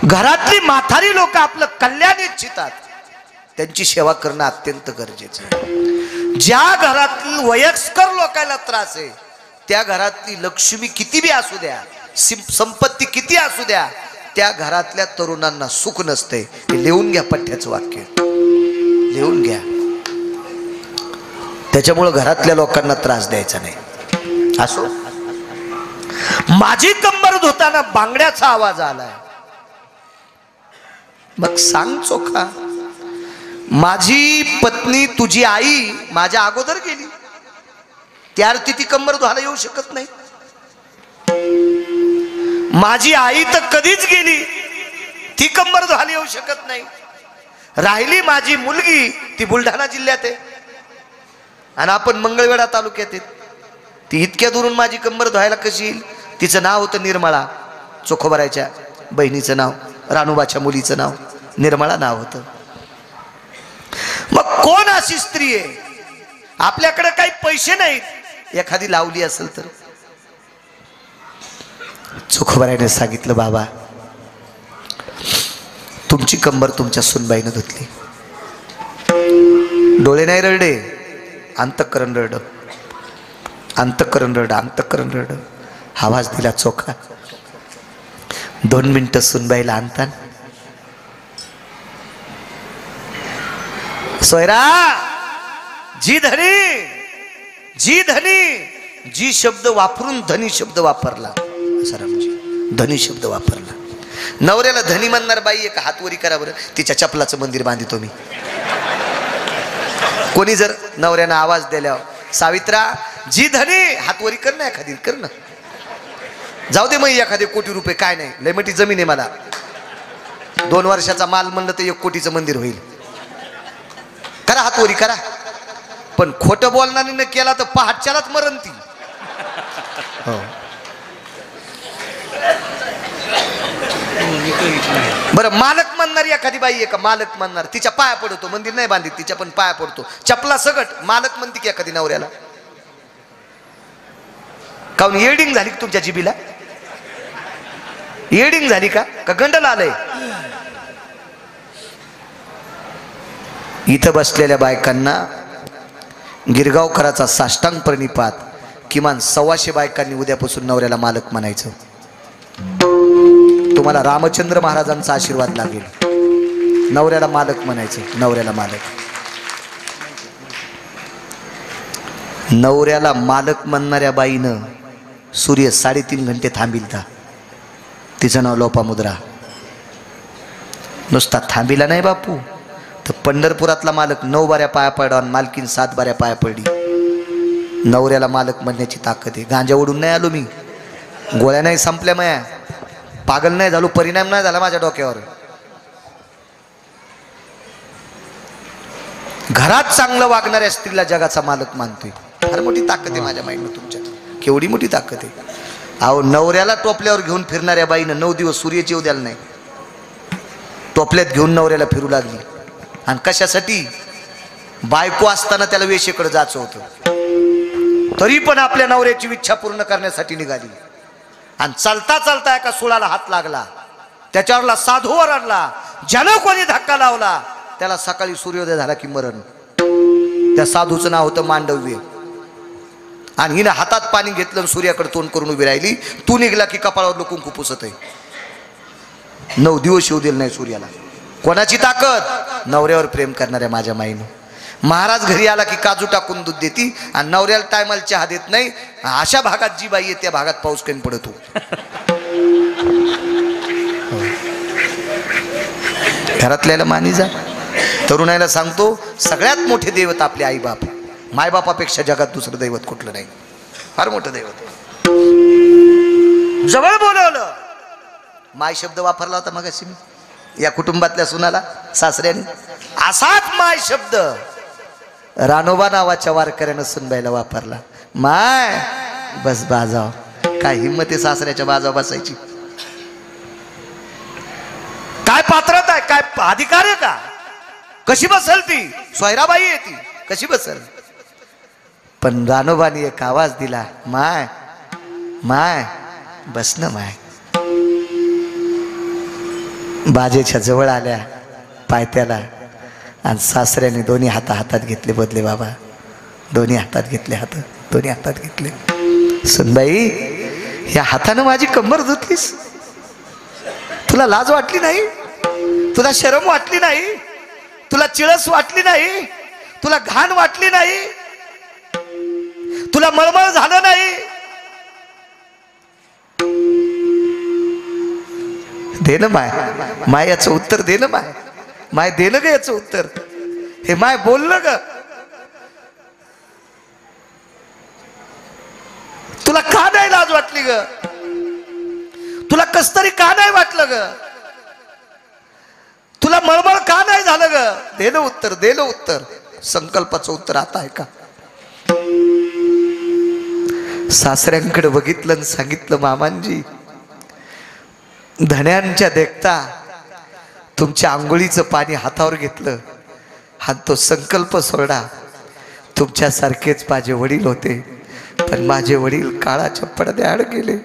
घरातली म्हातारी लोक आपलं कल्याण इच्छितात, त्यांची सेवा करणं अत्यंत गरजेचं आहे. ज्या घरातील वयस्कर लोकांना त्रास आहे त्या घरातली लक्ष्मी किती बी असू द्या, संपत्ती किती असू द्या, त्या घरातल्या तरुणांना सुख नसते. हे लिहून घ्या, पठ्याचं वाक्य लिहून घ्या. त्याच्यामुळे घरातल्या लोकांना त्रास द्यायचा नाही. असो, माझी कंबर धुताना बांगड्याचा आवाज आलाय, मग सांग चोखा. माझी पत्नी तुझी आई माझ्या अगोदर गेली, त्यावरती ती कंबर धुवायला येऊ शकत नाही. माझी आई तर कधीच गेली, ती कंबर धुवायला येऊ शकत नाही. राहिली माझी मुलगी, ती बुलढाणा जिल्ह्यात आहे आणि आपण मंगळवेढा तालुक्यात आहेत. ती इतक्या दुरून माझी कंबर धुवायला कशी येईल. तिचं नाव होतं निर्मळा. चोखोबारायच्या बहिणीचं नाव, रानूबाच्या मुलीचं नाव निर्मळा नाव होतं. मग कोण अशी स्त्री आहे, आपल्याकडे काही पैसे नाहीत, एखादी लावली असेल तर. चोखोबारायने सांगितलं, बाबा तुमची कंबर तुमच्या सुनबाईनं धुतली. डोळे नाही रडे, अंतःकरण रड, अंतःकरण रड, अंतःकरण रड. आवाज दिला चोखा. 2 मिनिटं सुनबाईला आणता. सोयरा जी धनी, जी धनी, जी शब्द वापरून धनी शब्द वापरला. सरामजी धनी शब्द वापरला. नवऱ्याला धनी म्हणणार बाई एक हातवरी करा बरं, तिच्या चपलाचं मंदिर बांधितो मी. कोणी जर नवऱ्यानं आवाज दिल्यावर सावित्रा जी धनी हातवरी कर ना, एखादी कर ना. जाऊ दे मग एखादे कोटी रुपये काय नाही, लय मोठी जमीन आहे मला, 2 वर्षाचा माल म्हणलं तर 1 कोटीचं मंदिर होईल. करा हातवरी करा. पण खोटं बोलणारी न केला तर पहाटच्यालाच मरण ती. हो बरं, मालक म्हणणारी एखादी बाई आहे का, मालक म्हणणार, तिच्या पाया पडतो, मंदिर नाही बांधित तिच्या पण पाया पडतो, चपला सगट, मालक म्हणते की एखादी नवऱ्याला. काऊन येडिंग झाली तुमच्या जिबीला, येडिंग झाली का गंडला आलंय. इथं बसलेल्या बायकांना गिरगावकराचा साष्टांग प्रणिपात, किमान 125 बायकांनी उद्यापासून नवऱ्याला मालक म्हणायचं. तुम्हाला रामचंद्र महाराजांचा आशीर्वाद लागेल. नवऱ्याला मालक म्हणायचं, नवऱ्याला मालक. नवऱ्याला मालक म्हणणाऱ्या बाईनं सूर्य 3.5 घंटे थांबिलता. तिचं नाव लोपामुद्रा. नुसता थांबिला नाही बापू, तर पंढरपुरातला मालक 9 बाऱ्या पाया पडला आणि मालकीन 7 बाऱ्या पाया पडली. नवऱ्याला मालक म्हणण्याची ताकद आहे. गांजा ओढून नाही आलो मी, गोळ्या नाही संपल्या, माया पागल नाही झालो, परिणाम नाही झाला माझ्या डोक्यावर. घरात चांगलं वागणाऱ्या स्त्रीला जगाचा मालक मानतोय. फार मोठी ताकद आहे माझ्या माईनं तुमच्यात, केवढी मोठी ताकद आहे. अहो नवऱ्याला टोपल्यावर घेऊन फिरणाऱ्या बाईनं 9 दिवस सूर्याची येऊ द्यायला नाही, टोपल्यात घेऊन नवऱ्याला फिरू लागली. आणि कशासाठी, बायको असताना त्याला वेशेकडे जायचं होतं, तरी पण आपल्या नवऱ्याची इच्छा पूर्ण करण्यासाठी निघाली. आणि चालता चालता एका सुळाला हात लागला, त्याच्यावरला साधूवर आणला. ज्यानं कोणी धक्का लावला त्याला सकाळी सूर्योदय झाला की मरण. त्या साधूचं नाव होतं मांडव्य. आणि हिने हातात पाणी घेतलं, सूर्याकडे तोंड करून उभी राहिली. तू निघला की कपाळावर कुंकू पुसत आहे. 9 दिवस येऊ दिलं नाही सूर्याला. कोणाची ताकद, नवऱ्यावर प्रेम करणाऱ्या माझ्या माईनं. महाराज घरी आला की काजू टाकून दूध देती आणि नवऱ्याला टायमाला चहा देत नाही. अशा भागात जी बाई आहे त्या भागात पाऊस कमी पडतो. घरातल्याला मानी जा. तरुणाईला सांगतो, सगळ्यात मोठे दैवत आपले आईबाप. मायबापापेक्षा जगात दुसरं दैवत कुठलं नाही. फार मोठं दैवत. जवळ बोलवलं. माय शब्द वापरला होता मगाशी मी या कुटुंबातल्या सुनाला सासऱ्याने. असाच माय शब्द रानोबा नावाच्या वारकऱ्यानं सुनबाईला वापरला. माय बस बाजाव. काय हिंमत आहे सासऱ्याच्या बाजाव बसायची? काय पात्रता आहे? काय अधिकार आहे का? कशी बसल ती? सोयराबाई आहे ती, कशी बसल? पण रानोबानी एक आवाज दिला, माय माय बस ना माय. बाजेच्या जवळ आल्या पायत्याला आणि सासऱ्याने दोन्ही हातात घेतले. बदले बाबा, दोन्ही हातात घेतले. दोन्ही हातात घेतले. सुनबाई, या हातानं माझी कंबर धुतलीस. तुला लाज वाटली नाही? तुला शरम वाटली नाही? तुला चिळस वाटली नाही? तुला घाण वाटली नाही? तुला मळमळ झालं नाही? दे ना माय. माय याचं उत्तर दे ना माय. माय दे ना ग याचं उत्तर. हे माय बोललं ग. तुला का नाही लाज वाटली ग? तुला कस तरी का नाही वाटलं ग? तुला मळमळ का नाही झालं ग? दे ना उत्तर, दे ना उत्तर. संकल्पाचं उत्तर आता आहे का? सासऱ्यांकडे बघितलं आणि सांगितलं, मामांजी, धण्यांच्या देखता तुमच्या आंघोळीचं पाणी हातावर घेतलं आणि तो संकल्प सोडा. तुमच्यासारखेच माझे वडील होते, पण माझे वडील काळाच्या पडद्याआड गेले.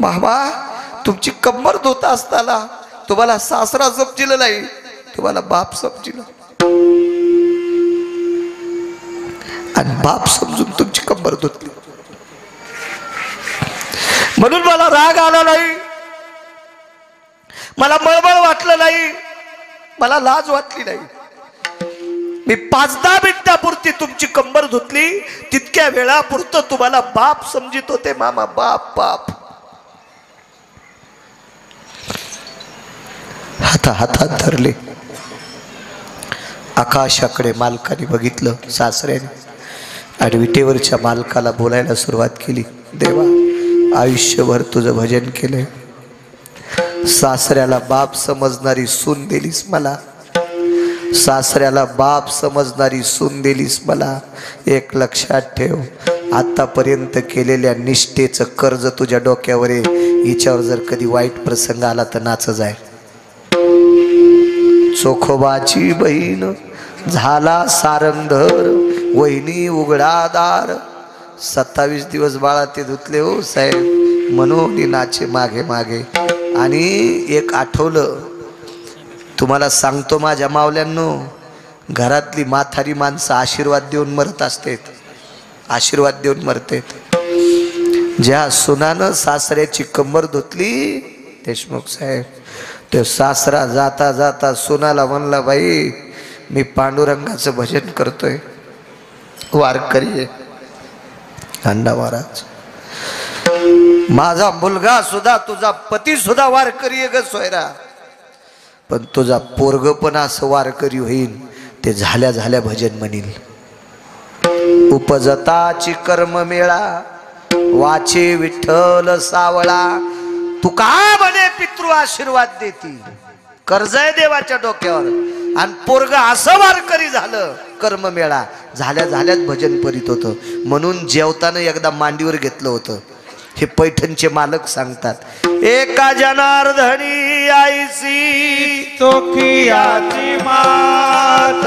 मामा, तुमची कंबर धुता असताना तुम्हाला सासरा समजिलं नाही, तुम्हाला बाप समजिलं. आणि बाप समजून तुमची कंबर धुतली. म्हणून मला राग आला नाही, मला मळमळ वाटलं नाही, मला लाज वाटली नाही. मी 5-10 मिनिटापुरती तुमची कंबर धुतली. तितक्या वेळापुरतं तुम्हाला बाप समजित होते मामा. बाप बाप. हातात धरले. आकाशाकडे मालकाने बघितलं, सासऱ्याने, आणि विटेवरच्या मालकाला बोलायला सुरुवात केली. देवा, आयुष्यभर तुझं भजन केलंय. सासऱ्याला बाप समजणारी सून दिलीस मला. सासऱ्याला बाप समजणारी सून दिलीस मला. एक लक्षात ठेव, आतापर्यंत केलेल्या निष्ठेचं कर्ज तुझ्या डोक्यावर आहे. हिच्यावर जर कधी वाईट प्रसंग आला तर नाचच आहे. चोखोबाची बहीण झाला सारंगधर, वहिनी उघडादार. 27 दिवस बाळा ते धुतले हो साहेब, म्हणून नाचे मागे मागे. आणि एक आठवलं तुम्हाला सांगतो माझ्या मावल्यांनो, घरातली म्हातारी माणसं आशीर्वाद देऊन मरत असते. आशीर्वाद देऊन मरते. ज्या सुनानं सासऱ्याची कंबर धुतली, देशमुख साहेब, तो सासरा जाता जाता सुनाला म्हणला, बाई मी पांडुरंगाचं भजन करतोय, वारकरी आहे. अण्णा महाराज, माझा मुलगा सुद्धा, तुझा पती सुद्धा वारकरी आहे ग सोयरा, पण तुझा पोरग पण असं वारकरी होईल ते झाल्या झाल्या भजन म्हणील. उपजताची कर्म मेळा, वाचे विठ्ठल सावळा. तू का म्हणे पितृ आशीर्वाद देती, कर्ज आहे देवाच्या डोक्यावर, आणि पोरग असं वारकरी झालं, कर्म मेळा. झाल्या झाल्याच भजन करीत होतं. म्हणून जेवताना एकदा मांडीवर घेतलं होतं. हे पैठणचे मालक सांगतात, एका जनार्दनी आईसी चोखियाची मात.